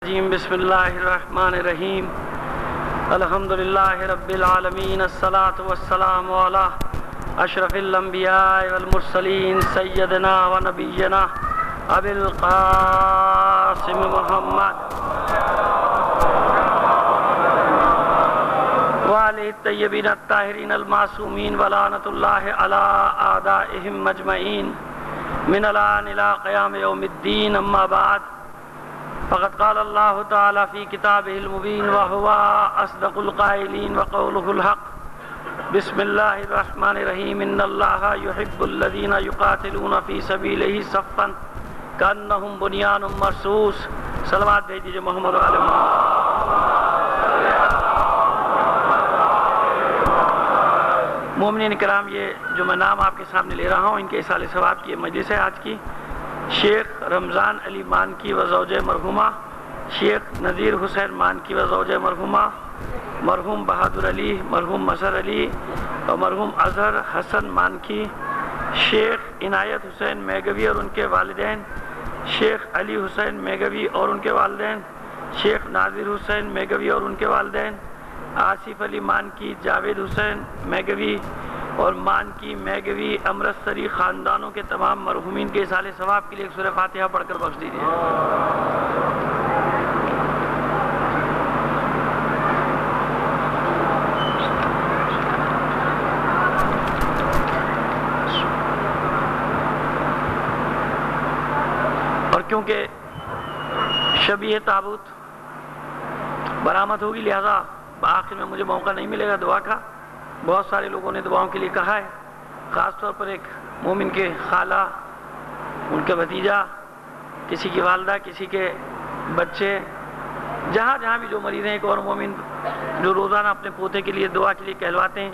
بسم اللہ الرحمن الرحیم الحمدللہ رب العالمین الصلاة والسلام علی اشرف الانبیاء والمرسلین سیدنا و نبینا ابی القاسم محمد وعلی الطیبین الطاہرین المعصومین ولعنۃ اللہ علی اعدائہم مجمعین من الان الى قیام یوم الدین اما بعد فقد قال اللہ تعالی فی کتابہ المبین وہو اصدق القائلین وقولہ الحق بسم اللہ الرحمن الرحیم ان اللہ یحب الذین یقاتلون فی سبیلہ صفا کانہم بنیان مرصوص. صلوات بھیج دیجئے محمد و آل محمد. مومنین کرام، یہ جو میں نام آپ کے سامنے لے رہا ہوں ان کے اصال ثواب کی مجلس ہے آج کی. شیخ رمضان علی مانکی و زوجہ مرحومہ، شیخ نذیر حسین مانکی و زوجہ مرحومہ، مرحوم بہادر علی، مرحوم مظہر علی اور مرحوم اظہر حسن مانکی، شیخ عنایت حسین میگوی اور ان کے والدین، شیخ علی حسین میگوی اور ان کے والدین، شیخ ناظر حسین میگوی اور ان کے والدین، آصف علی مانکی، جاوید حسین میگوی اور مانکی میگوی امرتسری خاندانوں کے تمام مرحومین کے اصال ثواب کے لیے ایک سورہ فاتحہ پڑھ کر بخش دیجیے. اور کیونکہ شبیہ تابوت برآمد ہوگی لہذا آخر میں مجھے موقع نہیں ملے گا دعا کا. بہت سارے لوگوں نے دعاؤں کے لیے کہا ہے، خاص طور پر ایک مومن کے خالہ، ان کا بھتیجا، کسی کی والدہ، کسی کے بچے، جہاں جہاں بھی جو مریض ہیں، ایک اور مومن جو روزانہ اپنے پوتے کے لیے دعا کے لیے کہلواتے ہیں،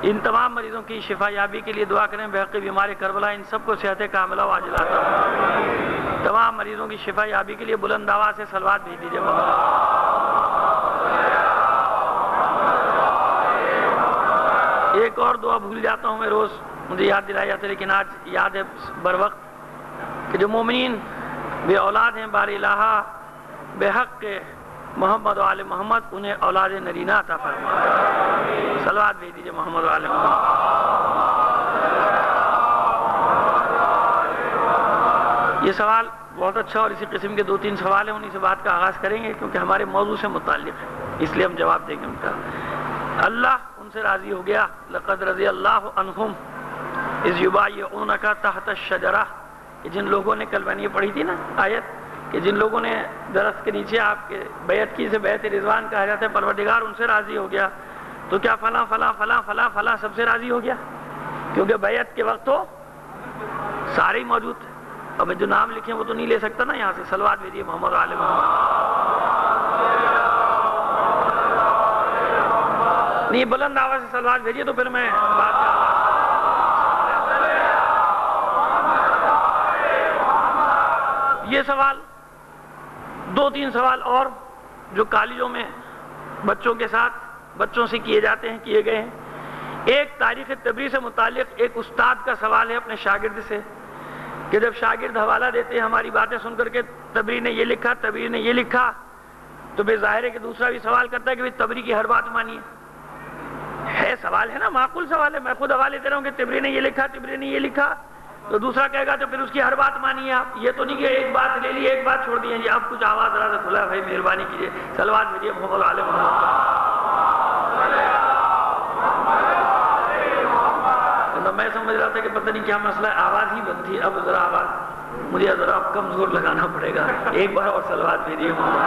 ان تمام مریضوں کی شفا یابی کے لیے دعا کریں. بحق بیمار کربلا ان سب کو صحت کاملہ و عاجلہ عطا فرمائے. تمام مریضوں کی شفا یابی کے لیے بلند آواز سے صلوات بھیج دیجیے. ایک اور دعا بھول جاتا ہوں میں روز، مجھے یاد دلایا جاتا ہے لیکن آج یاد ہے بر وقت، کہ جو مومنین بے اولاد ہیں بار الہ بے حق کے محمد و آل محمد انہیں اولاد نرینہ عطا فرمائے. صلوات بھیج دیجیے محمد و آل محمد. یہ سوال بہت اچھا اور اسی قسم کے 2-3 سوال ہیں، انہی سے بات کا آغاز کریں گے کیونکہ ہمارے موضوع سے متعلق ہے، اس لیے ہم جواب دیں گے ان کا. اللہ ان سے راضی ہو گیا. لقد رضی اللہ عنہم اذ یبایعونک تحت الشجرہ. جن لوگوں نے کل میں نے یہ پڑھی تھی نا آیت کہ جن لوگوں نے درخت کے نیچے آپ کے بیعت کی، سے بیعت رضوان کہا جاتا ہے. پروردگار ان سے راضی ہو گیا. تو کیا فلاں فلاں فلاں فلاں فلاں سب سے راضی ہو گیا؟ کیونکہ بیعت کے وقت تو سارے ہی موجود تھے. اب جو نام لکھے وہ تو نہیں لے سکتا نا یہاں سے. صلوات بھیجیے محمد و آل محمد. نہیں، بلند آواز سے صلوات بھیجیے تو پھر میں بات کروں. یہ سوال 2-3 سوال اور جو کالجوں میں بچوں کے ساتھ بچوں سے کیے جاتے ہیں، کیے گئے ہیں. ایک تاریخ تبری سے متعلق ایک استاد کا سوال ہے اپنے شاگرد سے کہ جب شاگرد حوالہ دیتے ہیں ہماری باتیں سن کر کے تبری نے یہ لکھا، تبری نے یہ لکھا، تو بے ظاہر ہے کہ دوسرا بھی سوال کرتا ہے کہ تبری کی ہر بات مانیے. ہے سوال ہے نا، معقول سوال ہے. میں خود حوالے دے رہا ہوں کہ تبری نے یہ لکھا، تبری نے یہ لکھا، تو دوسرا کہے گا تو پھر اس کی ہر بات مانیے آپ. یہ تو نہیں کہ ایک بات لے لی ایک بات چھوڑ دی. جی اب کچھ آواز ذرا سے کھلا ہے بھائی، مہربانی کیجیے. صلوات بھیجیے محمد آل محمد. میں سمجھ رہا تھا کہ پتہ نہیں کیا مسئلہ ہے، آواز ہی بند تھی. اب ذرا آواز مجھے ذرا کم زور لگانا پڑے گا. ایک بار اور صلوات بھیجیے محمد.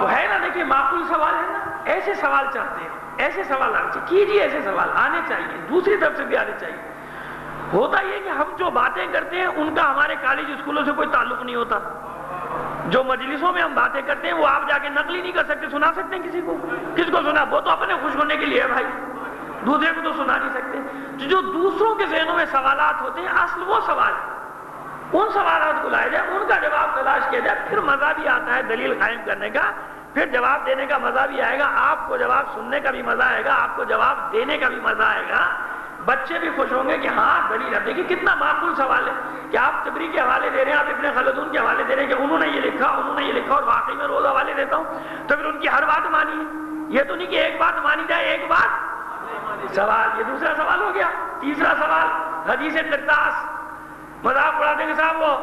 تو ہے نا، دیکھیے معقول سوال ہے نا. ایسے سوال چاہتے ہیں، ایسے سوال آنے چاہیے. کیجیے، ایسے سوال آنے چاہیے، دوسری طرف سے بھی آنے چاہیے. ہوتا یہ کہ ہم جو باتیں کرتے ہیں ان کا ہمارے کالج اسکولوں سے کوئی تعلق نہیں ہوتا. جو مجلسوں میں ہم باتیں کرتے ہیں وہ آپ جا کے نقل ہی نہیں کر سکتے. سنا سکتے ہیں کسی کو؟ کس کو سنا؟ وہ تو اپنے خوش ہونے کے لیے ہے بھائی، دوسرے کو تو سنا نہیں سکتے. جو دوسروں کے ذہنوں میں سوالات ہوتے ہیں، اصل وہ سوال، ان سوالات کو لائے جائے، ان کا جواب تلاش کیا جائے. پھر مزہ بھی آتا ہے دلیل قائم کرنے کا، پھر جواب دینے کا مزہ بھی آئے گا. آپ کو جواب سننے کا بھی مزہ آئے گا، آپ کو جواب دینے کا بھی مزہ آئے گا. بچے بھی خوش ہوں گے کہ ہاں بڑی رب، دیکھیے کتنا معقول سوال ہے کہ آپ تبری کے حوالے دے رہے ہیں، آپ ابن خلدون کے حوالے دے رہے ہیں کہ انہوں نے یہ لکھا، انہوں نے یہ لکھا، اور واقعی میں روز حوالے دیتا ہوں، تو پھر ان کی ہر بات مانیے. یہ تو نہیں کہ ایک بات مانی جائے ایک بات سوال. یہ دوسرا سوال ہو گیا. تیسرا سوال حدیث قرطاس. مذاق اڑاتے ہیں صاحب وہ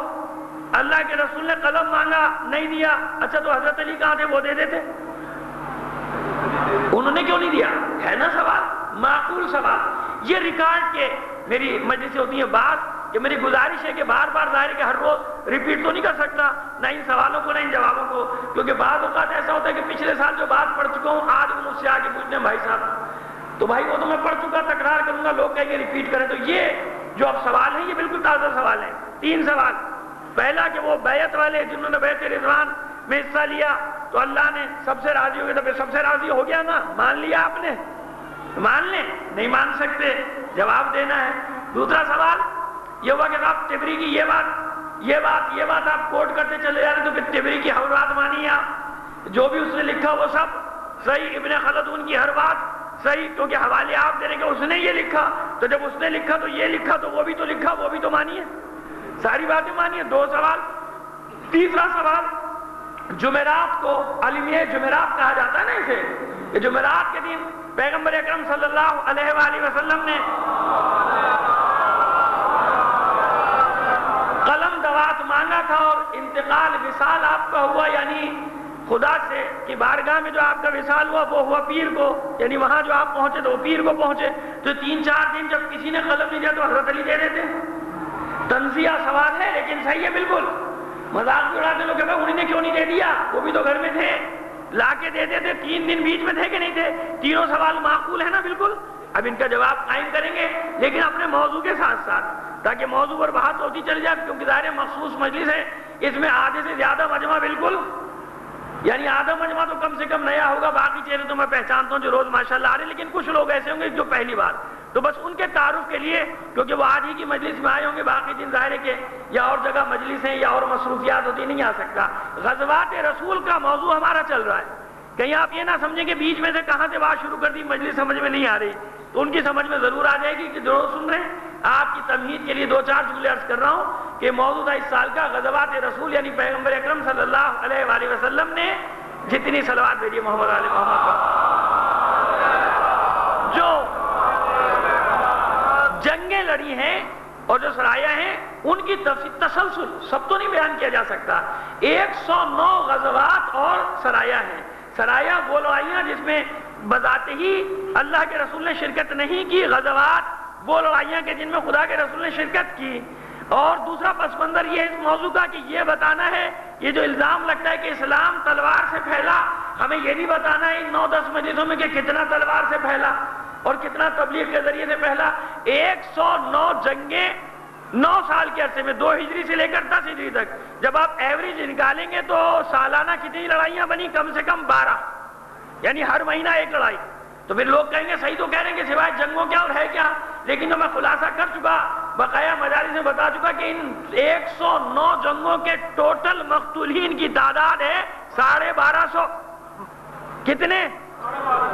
اللہ کے رسول نے قلم مانگا نہیں دیا، اچھا تو حضرت علی کہاں تھے؟ وہ دے دیتے، انہوں نے کیوں نہیں دیا؟ ہے نا سوال، معقول سوال. یہ ریکارڈ کے میری مجلس سے ہوتی ہے بات کہ میری گزارش ہے کہ بار بار ظاہر ہے کہ ہر روز ریپیٹ تو نہیں کر سکتا نہ ان سوالوں کو نہ ان جوابوں کو، کیونکہ بعض اوقات ایسا ہوتا ہے کہ پچھلے سال جو بات پڑھ چکا ہوں آج وہ مجھ سے آگے پوچھتے ہیں بھائی صاحب، تو بھائی وہ تو میں پڑھ چکا، تکرار کروں گا، لوگ کہیں گے ریپیٹ کریں. تو یہ جو اب سوال ہیں یہ بالکل تازہ سوال ہیں. 3 سوال. پہلا کہ وہ بیعت والے جنہوں نے بیعت رضوان میں حصہ لیا تو اللہ نے سب سے راضی ہو گیا، تو پھر سب سے راضی ہو گیا نا، مان لیا آپ نے، مان لیں. نہیں مان سکتے، جواب دینا ہے. دوسرا سوال یہ ہوا کہ آپ تبری کی یہ بات آپ کوٹ کرتے چلے جا رہے تو پھر تبری کی ہر بات مانی آپ، جو بھی اس نے لکھا وہ سب صحیح، ابن خلدون کی ہر بات صحیح، کیونکہ حوالے آپ دے رہے کہ اس نے یہ لکھا، تو جب اس نے لکھا تو یہ لکھا تو وہ بھی تو لکھا، وہ بھی تو مانیے، ساری باتیں مانیے. 2 سوال. تیسرا سوال جمعرات کو عالمیہ جمعرات کہا جاتا ہے نا اسے، کہ جمعرات کے دن پیغمبر اکرم صلی اللہ علیہ وآلہ وسلم نے قلم دوات مانگا تھا اور انتقال وصال آپ کا ہوا، یعنی خدا سے کی بارگاہ میں جو آپ کا وصال ہوا وہ ہوا پیر کو، یعنی وہاں جو آپ پہنچے تو وہ پیر کو پہنچے. تو 3-4 دن جب کسی نے قلم نہیں دیا تو حضرت علی دے دیتے. تنزیہ سوال ہے لیکن صحیح ہے بالکل. مذاق بھی اڑاتے لوگ کہ انہوں نے کیوں نہیں دے دیا، وہ بھی تو گھر میں تھے، لا کے دے دیتے. 3 دن بیچ میں تھے کہ نہیں تھے؟ تینوں سوال معقول ہے نا بالکل. اب ان کا جواب قائم کریں گے لیکن اپنے موضوع کے ساتھ ساتھ، تاکہ موضوع پر بات ہوتی چلی جائے، کیونکہ ظاہر مخصوص مجلس ہے، اس میں آدھے سے زیادہ مجمع بالکل، یعنی آدھا مجمع تو کم سے کم نیا ہوگا. باقی چہرے تو میں پہچانتا ہوں جو روز ماشاءاللہ آ رہے ہیں، لیکن کچھ لوگ ایسے ہوں گے جو پہلی بار، تو بس ان کے تعارف کے لیے، کیونکہ وہ آج ہی کی مجلس میں آئے ہوں گے، باقی دن ظاہر ہے کہ یا اور جگہ مجلس ہیں یا اور مصروفیات ہوتی، نہیں آ سکتا. غزوات رسول کا موضوع ہمارا چل رہا ہے. کہیں آپ یہ نہ سمجھیں کہ بیچ میں سے کہاں سے بات شروع کر دی، مجلس سمجھ میں نہیں آ رہی، تو ان کی سمجھ میں ضرور آ جائے گی کہ جو سن رہے ہیں. آپ کی تمہید کے لیے 2-4 جملے عرض کر رہا ہوں کہ موجودہ اس سال کا غزوات رسول یعنی پیغمبر اکرم صلی اللہ علیہ وآلہ وسلم نے جتنی صلوات بھیجی محمد علی محمد پر، جو جنگیں لڑی ہیں اور جو سرایہ ہیں ان کی تسلسل سب تو نہیں بیان کیا جا سکتا. 109 غزوات اور سرایہ ہیں. سرایہ وہ لڑائیاں جس میں بذات ہی اللہ کے رسول نے شرکت نہیں کی، غزوات وہ لڑائیاں کہ جن میں خدا کے رسول نے شرکت کی. اور دوسرا پس منظر یہ اس موضوع کا کہ یہ بتانا ہے، یہ جو الزام لگتا ہے کہ اسلام تلوار سے پھیلا، ہمیں یہ بھی بتانا ہے ان 9-10 مجلسوں میں کہ کتنا تلوار سے پھیلا اور کتنا تبلیغ کے ذریعے سے پھیلا. 109 جنگیں 9 سال کے عرصے میں، 2 ہجری سے لے کر 10 ہجری تک. جب آپ ایوریج نکالیں گے تو سالانہ کتنی لڑائیاں بنی؟ کم سے کم 12، یعنی ہر مہینہ ایک لڑائی. تو پھر لوگ کہیں گے صحیح تو کہہ رہے ہیں کہ سوائے جنگوں کیا اور ہے کیا، لیکن جو میں خلاصہ کر چکا، بقایا مجالس میں بتا چکا کہ ان 109 جنگوں کے ٹوٹل مقتولین کی تعداد ہے 1250. کتنے؟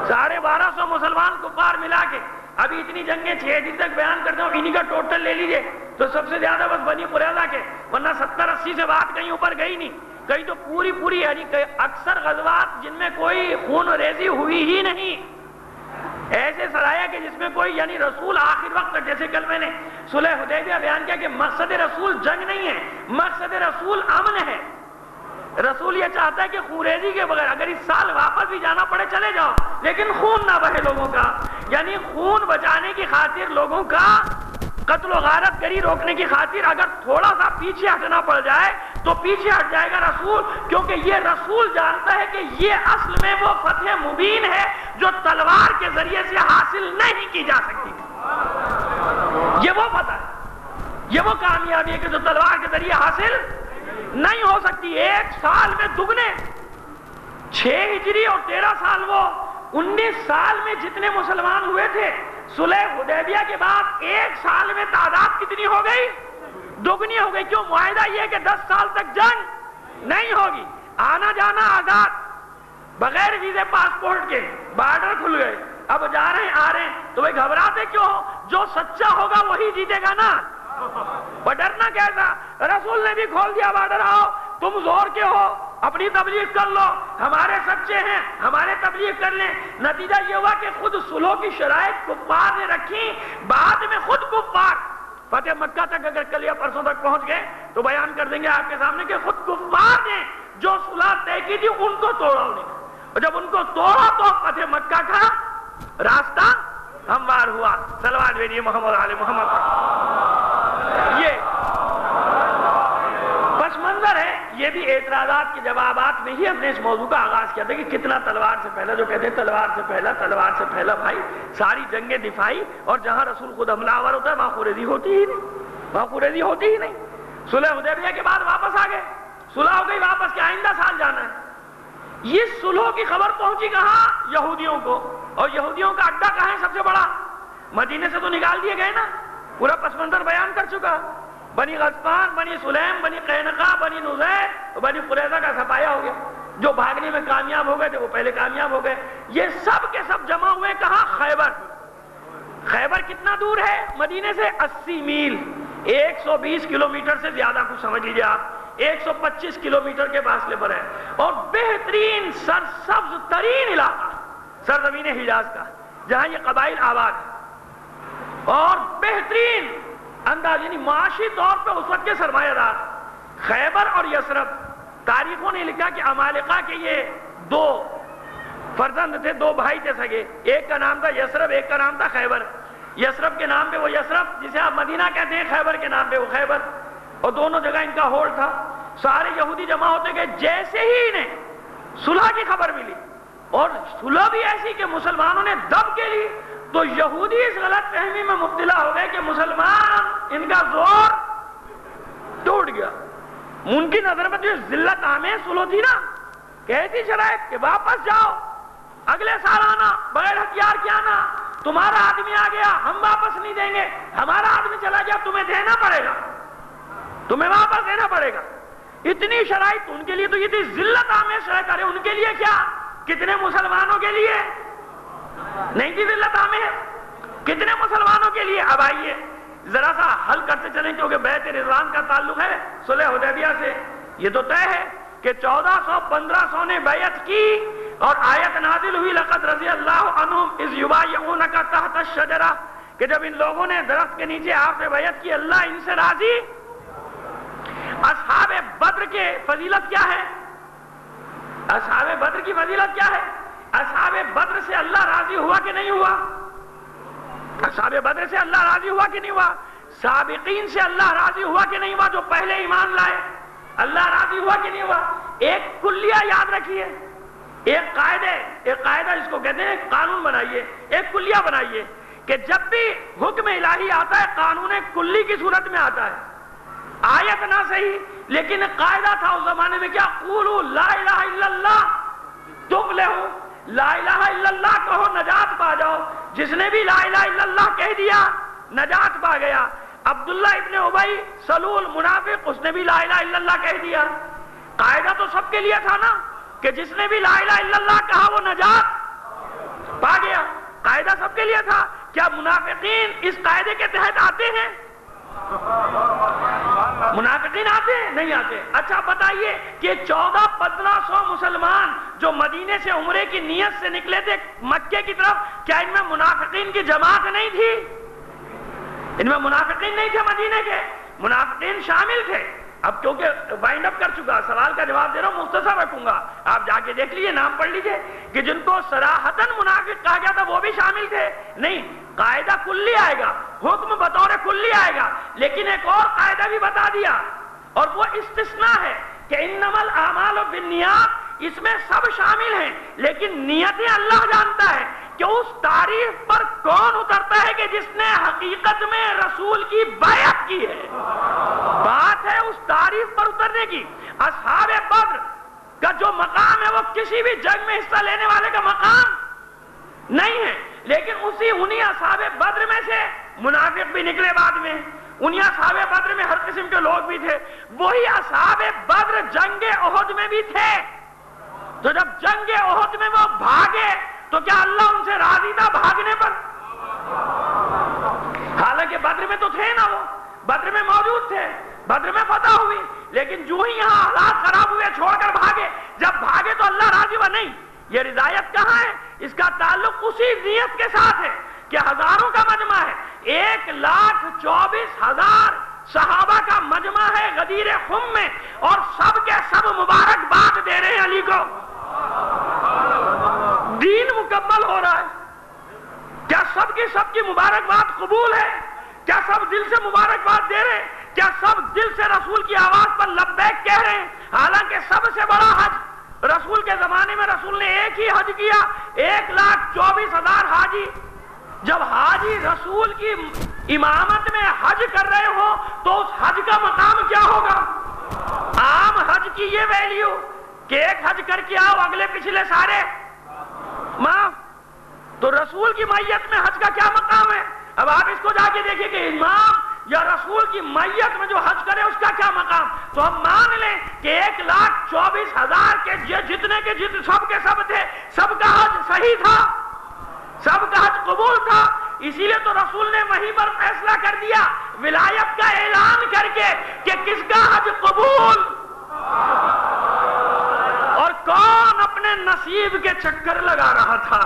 1250 مسلمان کفار ملا کے. ابھی اتنی جنگیں 6 دن تک بیان کرتے ہوں، انہی کا ٹوٹل لے لیجئے تو سب سے زیادہ بس بنی قریظہ کے، ورنہ 70-80 سے بات کہیں اوپر گئی نہیں. کہیں تو پوری یعنی اکثر غزوات جن میں کوئی خون ریزی ہوئی ہی نہیں، ایسے سرایہ کہ جس میں کوئی، یعنی رسول آخر وقت تک، جیسے کل میں نے صلح حدیبیہ بیان کیا کہ مقصد رسول جنگ نہیں ہے، مقصد رسول امن ہے. رسول یہ چاہتا ہے کہ خوریزی کے بغیر اگر اس سال واپس بھی جانا پڑے چلے جاؤ، لیکن خون نہ بہے لوگوں کا، یعنی خون بچانے کی خاطر لوگوں کا قتل و غارت گری روکنے کی خاطر اگر تھوڑا سا پیچھے ہٹنا پڑ جائے تو پیچھے ہٹ جائے گا رسول، کیونکہ یہ رسول جانتا ہے کہ یہ اصل میں وہ فتح مبین ہے جو تلوار کے ذریعے سے حاصل نہیں کی جا سکتی. یہ وہ فتح ہے، یہ وہ کامیابی ہے کہ جو تلوار کے ذریعے حاصل نہیں ہو سکتی. 1 سال میں دگنے، 6 ہجری اور 13 سال، وہ 19 سال میں جتنے مسلمان ہوئے تھے، صلح حدیبیہ کے بعد 1 سال میں تعداد کتنی ہو گئی؟ دگنی ہو گئی. کیوں؟ معاہدہ یہ ہے کہ 10 سال تک جنگ نہیں ہوگی، آنا جانا آزاد، بغیر ویزے پاسپورٹ کے، بارڈر کھل گئے، اب جا رہے ہیں آ رہے ہیں. تو وہ گھبراتے کیوں ہو؟ جو سچا ہوگا وہی جیتے گا نا. وہ ڈرنا کیسا؟ رسول نے بھی کھول دیا بارڈر. آؤ تم زور کے ہو اپنی تبلیغ کر لو, ہمارے سچے ہیں ہمارے تبلیغ کر لیں. نتیجہ یہ ہوا کہ خود صلح کی شرائط کفار نے رکھی, بعد میں خود کفار فتح مکہ تک اگر کل یا پرسوں تک پہنچ گئے تو بیان کر دیں گے آپ کے سامنے کہ خود کفار نے جو صلح طے کی تھی ان کو توڑا انہوں نے, اور جب ان کو توڑا تو فتح مکہ کا راستہ ہموار ہوا. صلوات بھیجیے محمد علی محمد. یہ پس منظر ہے. یہ بھی اعتراضات کے جوابات میں ہی ہم نے اس موضوع کا آغاز کیا تھا کہ کتنا تلوار سے پہلا, جو کہتے ہیں تلوار سے پہلا بھائی ساری جنگیں دفاعی, اور جہاں رسول خود حملہ آور ہوتا ہے وہاں خوریزی ہوتی ہی نہیں. صلح حدیبیہ کے بعد واپس آ گئے, صلح ہو گئی واپس کہ آئندہ سال جانا ہے. یہ صلح کی خبر پہنچی کہاں؟ یہودیوں کو. اور یہودیوں کا اڈا کہاں ہے سب سے بڑا؟ مدینے سے تو نکال دیے گئے نا. پورا پس منظر بیان کر چکا. بنی غطفان, بنی سلیم, بنی قینقاع, بنی نذیر, بنی قریظہ کا صفایا ہو گیا. جو بھاگنے میں کامیاب ہو گئے تھے وہ پہلے کامیاب ہو گئے. یہ سب کے سب جمع ہوئے کہاں؟ خیبر. خیبر کتنا دور ہے مدینے سے؟ 80 میل, 120 کلومیٹر سے زیادہ کچھ سمجھ لیجیے آپ, 125 کلومیٹر کے فاصلے پر ہے. اور بہترین سرسبز ترین علاقہ سرزمین حجاز کا, جہاں یہ قبائل آباد ہیں, اور بہترین انداز یعنی معاشی طور پہ اس وقت کے سرمایہ دار. خیبر اور یثرب, تاریخوں نے لکھا کہ عمالقہ کے یہ دو فرزند تھے, دو بھائی تھے سگے. ایک کا نام تھا یثرب, ایک کا نام تھا خیبر. یثرب کے نام پہ وہ یثرب جسے آپ مدینہ کہتے ہیں, خیبر کے نام پہ وہ خیبر, اور دونوں جگہ ان کا ہولڈ تھا. سارے یہودی جمع ہوتے گئے. جیسے ہی انہیں صلح کی خبر ملی, اور صلح بھی ایسی کہ مسلمانوں نے دب کے لی, تو یہودی اس غلط فہمی میں مبتلا ہو گئے کہ مسلمان ان کا زور ٹوٹ گیا. ان کی نظر میں جو ذلت عامہ صلح تھی نا, کہتی شرائط کہ واپس جاؤ, اگلے سال آنا, بغیر ہتھیار کے آنا, تمہارا آدمی آ گیا ہم واپس نہیں دیں گے, ہمارا آدمی چلا گیا تمہیں دینا پڑے گا, تمہیں واپس دینا پڑے گا. اتنی شرائط ان کے لیے تو یہ تھی ذلت عامہ شرائط. ارے ان کے لیے کیا, کتنے مسلمانوں کے لیے نہیں تھی ذلت عامہ, کتنے مسلمانوں کے لیے. اب آئیے ذرا سا حل کرتے چلیں, کیونکہ بیعت رضوان کا تعلق ہے صلح حدیبیہ سے. یہ تو طے ہے کہ 1400-1500 نے بیعت کی, اور آیت نازل ہوئی لقد رضی اللہ عنہم اذ یبایعونک تحت الشجرہ, کہ جب ان لوگوں نے درخت کے نیچے آپ سے بیعت کی اللہ ان سے راضی. اصحاب بدر کے فضیلت کیا ہے؟ اصحاب بدر کی فضیلت کیا ہے؟ اصحاب بدر سے اللہ راضی ہوا کہ نہیں ہوا؟ اصحاب بدر سے اللہ راضی ہوا کہ نہیں ہوا؟ سابقین سے اللہ راضی ہوا کہ نہیں ہوا جو پہلے ایمان لائے؟ اللہ راضی ہوا کہ نہیں ہوا؟ ایک کلیہ یاد رکھیے, ایک قاعدہ جس کو کہتے ہیں قانون بنائیے, ایک کلیہ بنائیے کہ جب بھی حکم الہی آتا ہے قانون کلی کی صورت میں آتا ہے. آیت نہ صحیح لیکن قاعدہ تھا اس زمانے میں, کیا قولوا لا الہ الا اللہ تفلحوا, لا الہ الا اللہ کہو نجات پا جاؤ. جس نے بھی لا الہ الا اللہ کہہ دیا نجات پا گیا. عبداللہ ابن ابی سلول منافق, اس نے بھی لا الہ الا اللہ کہہ دیا. قاعدہ تو سب کے لیے تھا نا کہ جس نے بھی لا الہ الا اللہ کہا وہ نجات پا گیا. قاعدہ سب کے لیے تھا. کیا منافقین اس قاعدے کے تحت آتے ہیں؟ منافقین آتے ہیں؟ نہیں آتے. اچھا بتائیے کہ 1400-1500 مسلمان جو مدینے سے عمرے کی نیت سے نکلے تھے مکے کی طرف, کیا ان میں منافقین کی جماعت نہیں تھی؟ ان میں منافقین نہیں تھے مدینے کے؟ منافقین شامل تھے. اب کیونکہ وائنڈ اپ کر چکا, سوال کا جواب دے رہا ہوں, مختصر رکھوں گا, آپ جا کے دیکھ لیجئے, نام پڑھ لیجئے کہ جن کو صراحتاً منافق کہا گیا تھا وہ بھی شامل تھے. نہیں, قاعدہ کلی آئے گا, حکم بطور کلی آئے گا, لیکن ایک اور قاعدہ بھی بتا دیا, اور وہ استثناء ہے کہ انما الاعمال بالنیات, اس میں سب شامل ہیں لیکن نیتیں اللہ جانتا ہے کہ اس تعریف پر کون اترتا ہے کہ جس نے حقیقت میں رسول کی بیعت کی ہے. بات ہے اس تعریف پر اترنے کی. اصحاب بدر کا جو مقام ہے وہ کسی بھی جنگ میں حصہ لینے والے کا مقام نہیں ہے, لیکن انہی اصحاب بدر میں سے منافق بھی نکلے بعد میں, انہی اصحاب بدر میں ہر قسم کے لوگ بھی تھے. وہی اصحاب بدر جنگ احد میں بھی تھے. تو جب جنگ احد میں وہ بھاگے تو کیا اللہ ان سے راضی تھا بھاگنے پر؟ حالانکہ بدر میں تو تھے نا، وہ بدر میں موجود تھے، بدر میں فتح ہوئی، لیکن جو ہی یہاں حالات خراب ہوئے چھوڑ کر بھاگے. جب بھاگے تو اللہ راضی ہوا نہیں. یہ رضایت کہاں ہے؟ اس کا تعلق اسی نیت کے ساتھ ہے کہ ہزاروں کا مجمع ہے، 1,24,000 صحابہ کا مجمع ہے غدیر خم میں، اور سب کے سب مبارکباد دے رہے ہیں علی کو. دین مکمل ہو رہا ہے. کیا سب کی مبارکباد قبول ہے؟ کیا سب دل سے مبارکباد دے رہے ہیں؟ کیا سب دل سے رسول کی آواز پر لبیک کہہ رہے ہیں؟ حالانکہ سب سے بڑا حج رسول کے زمانے میں رسول نے ایک ہی حج کیا، 1,24,000 حاجی. جب حاجی رسول کی امامت میں حج کر رہے ہو تو اس حج کا مقام کیا ہوگا؟ عام حج کی یہ ویلیو کہ ایک حج کر کے آؤ، اگلے پچھلے سارے معاف. تو رسول کی میت میں حج کا کیا مقام ہے؟ اب آپ اس کو جا کے دیکھیں کہ امام یا رسول کی میت میں جو حج کرے اس کا کیا مقام. تو ہم مان لیں کہ 1,24,000 کے جتنے کے سب کے سب تھے، سب کا حج صحیح تھا، سب کا حج قبول تھا. اسی لیے تو رسول نے وہیں پر فیصلہ کر دیا ولایت کا اعلان کر کے کہ کس کا حج قبول اور کون اپنے نصیب کے چکر لگا رہا تھا،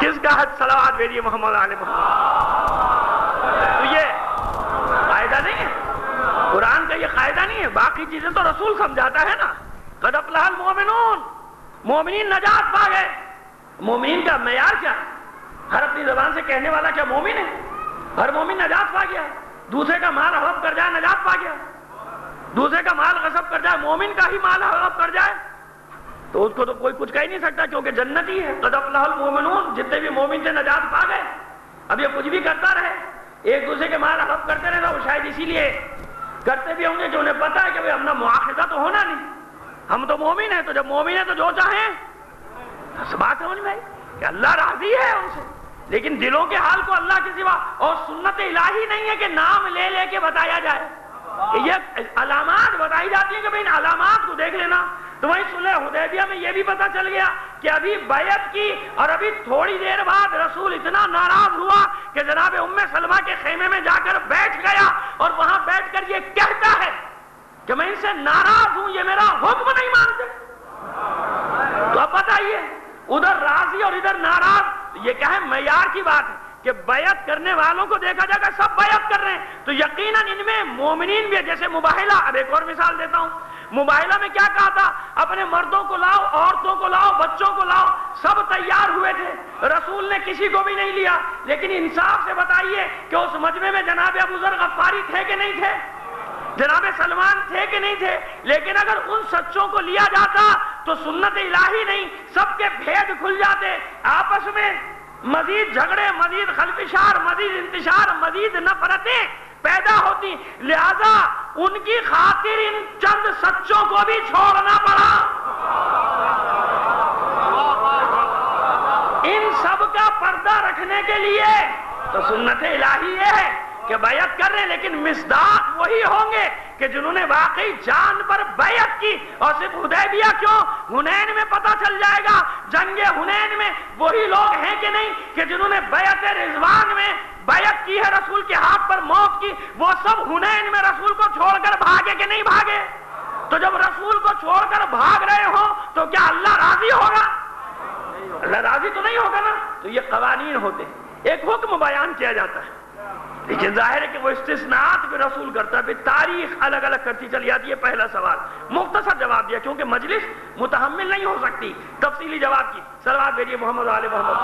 کس کا حج. صلوات بھیجیے محمد علیہ محمد. تو یہ قاعدہ نہیں ہے، قرآن کا یہ قاعدہ نہیں ہے. باقی چیزیں تو رسول سمجھاتا ہے نا. قد افلح المؤمنون، مومنین نجات پا گئے. مومنین کا معیار کیا ہے؟ ہر اپنی زبان سے کہنے والا کیا مومن ہے؟ ہر مومن نجات پا گیا. دوسرے کا مال ہڑپ کر جائے نجات پا گیا، دوسرے کا مال غصب کر جائے، مومن کا ہی مال ہڑپ کر جائے تو اس کو تو کوئی کچھ کہہ نہیں سکتا، کیونکہ جنتی ہے. قد افلح المؤمنون، جتنے بھی مومن تھے نجات پا گئے. اب یہ کچھ بھی کرتا رہے، ایک دوسرے کے مال ہڑپ کرتے رہے، وہ شاید اسی لیے کرتے بھی ہوں گے کہ انہیں پتا ہے کہ ہمارا مواخذہ تو ہونا نہیں، ہم تو مومن ہیں. تو جب مومن ہیں تو جو چاہیں. بات سمجھ میں آئی کہ اللہ راضی ہے ان سے، لیکن دلوں کے حال کو اللہ کے سوا. اور سنت الہی نہیں ہے کہ نام لے لے کے بتایا جائے. یہ علامات بتائی جاتی ہیں کہ بھئی ان علامات کو دیکھ لینا. تو وہیں صلح حدیبیہ میں یہ بھی پتا چل گیا کہ ابھی بیعت کی اور ابھی تھوڑی دیر بعد رسول اتنا ناراض ہوا کہ جناب ام سلمہ کے خیمے میں جا کر بیٹھ گیا اور وہاں بیٹھ کر یہ کہتا ہے کہ میں ان سے ناراض ہوں، یہ میرا حکم نہیں مانتے. تو اب بتائیے ادھر راضی اور ادھر ناراض، یہ کیا ہے؟ معیار کی بات ہے کہ بیعت کرنے والوں کو دیکھا جائے گا سب بیعت کر رہے ہیں تو یقیناً ان میں مومنین بھی ہے. جیسے مباہلہ، اب ایک اور مثال دیتا ہوں. مباہلہ میں کیا کہا تھا؟ اپنے مردوں کو لاؤ، عورتوں کو لاؤ، بچوں کو لاؤ. سب تیار ہوئے تھے، رسول نے کسی کو بھی نہیں لیا. لیکن انصاف سے بتائیے کہ اس مجمع میں جناب ابو ذر غفاری تھے کہ نہیں تھے؟ جناب سلمان تھے کہ نہیں تھے؟ لیکن اگر ان سچوں کو لیا جاتا تو سنت الہی نہیں، سب کے بھید کھل جاتے، آپس میں مزید جھگڑے، مزید خلفشار، مزید انتشار، مزید نفرتیں پیدا ہوتی. لہذا ان کی خاطر ان چند سچوں کو بھی چھوڑنا پڑا. ان سب کا پردہ رکھنے کے لیے تو سنت الہی یہ ہے کہ بیعت کر رہے ہیں، لیکن مصداق وہی ہوں گے کہ جنہوں نے واقعی جان پر بیعت کی. اور صرف حدیبیہ کیوں، حنین میں پتہ چل جائے گا. جنگ حنین میں وہی لوگ ہیں کہ نہیں کہ جنہوں نے بیعت رضوان میں بیعت کی ہے، رسول کے ہاتھ پر موت کی، وہ سب حنین میں رسول کو چھوڑ کر بھاگے کہ نہیں بھاگے؟ تو جب رسول کو چھوڑ کر بھاگ رہے ہوں تو کیا اللہ راضی ہوگا؟ اللہ راضی تو نہیں ہوگا نا. تو یہ قوانین ہوتے ہیں، ایک حکم بیان کیا جاتا ہے، لیکن ظاہر ہے کہ وہ استثناءات بھی رسول کرتا ہے، پھر تاریخ الگ الگ کرتی چلی جاتی ہے. پہلا سوال مختصر جواب دیا کیونکہ مجلس متحمل نہیں ہو سکتی تفصیلی جواب کی. صلوات بھیجیے محمد علی محمد.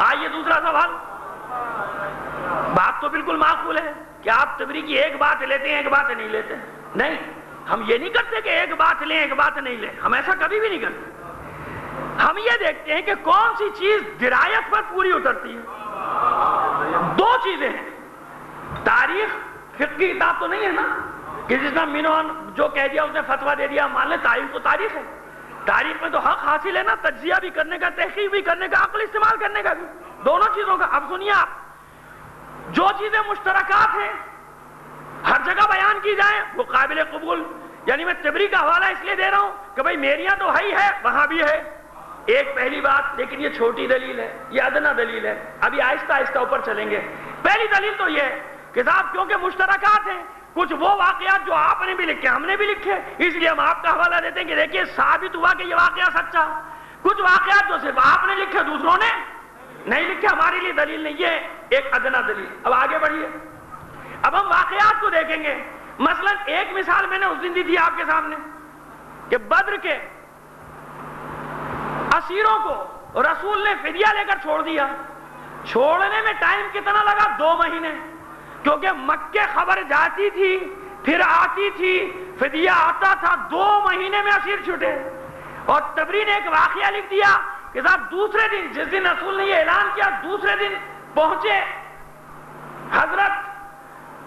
آئیے دوسرا سوال. بات تو بالکل معقول ہے کہ آپ تبریغ کی ایک بات لیتے ہیں، ایک بات نہیں لیتے. نہیں، ہم یہ نہیں کرتے کہ ایک بات لیں ایک بات نہیں لیں، ہم ایسا کبھی بھی نہیں کرتے. ہم یہ دیکھتے ہیں کہ کون سی چیز درایت پر پوری اترتی ہے. دو چیزیں ہیں، تاریخ، فقہ کی کتاب تو نہیں ہے نا کہ جس نے مینون جو کہہ دیا اس نے فتویٰ دے دیا مان لیں. تاریخ تو تاریخ ہے، تاریخ میں تو حق حاصل ہے نا، تجزیہ بھی کرنے کا، تحقیق بھی کرنے کا، عقل استعمال کرنے کا بھی، دونوں چیزوں کا. اب سنیے آپ، جو چیزیں مشترکات ہیں ہر جگہ بیان کی جائیں وہ قابل قبول. یعنی میں تبری کا حوالہ اس لیے دے رہا ہوں کہ بھئی میریاں تو ہی ہے، وہاں بھی ہے. ایک پہلی بات، لیکن یہ چھوٹی دلیل ہے، یہ ادنا دلیل ہے، ابھی آہستہ آہستہ اوپر چلیں گے. پہلی دلیل تو یہ ہے کہ صاحب کیونکہ مشترکات ہیں، کچھ وہ واقعات جو آپ نے بھی لکھے ہم نے بھی لکھے، اس لیے ہم آپ کا حوالہ دیتے ہیں کہ دیکھیے ثابت ہوا کہ یہ واقعہ سچا. کچھ واقعات جو صرف آپ نے لکھے دوسروں نے نہیں لکھے، ہمارے لیے دلیل نہیں. یہ ایک ادنا دلیل. اب آگے بڑھیے، اب ہم واقعات کو دیکھیں گے. مثلا ایک مثال میں نے اس دن دی تھی آپ کے سامنے کہ بدر کے اسیروں کو رسول نے فدیہ لے کر چھوڑ دیا. چھوڑنے میں ٹائم کتنا لگا؟ 2 مہینے، کیونکہ مکے خبر جاتی تھی پھر آتی تھی، فدیہ آتا تھا. 2 مہینے میں اسیر چھوٹے. اور تبری نے ایک واقعہ لکھ دیا کہ صاحب دوسرے دن، جس دن رسول نے یہ اعلان کیا، دوسرے دن پہنچے حضرت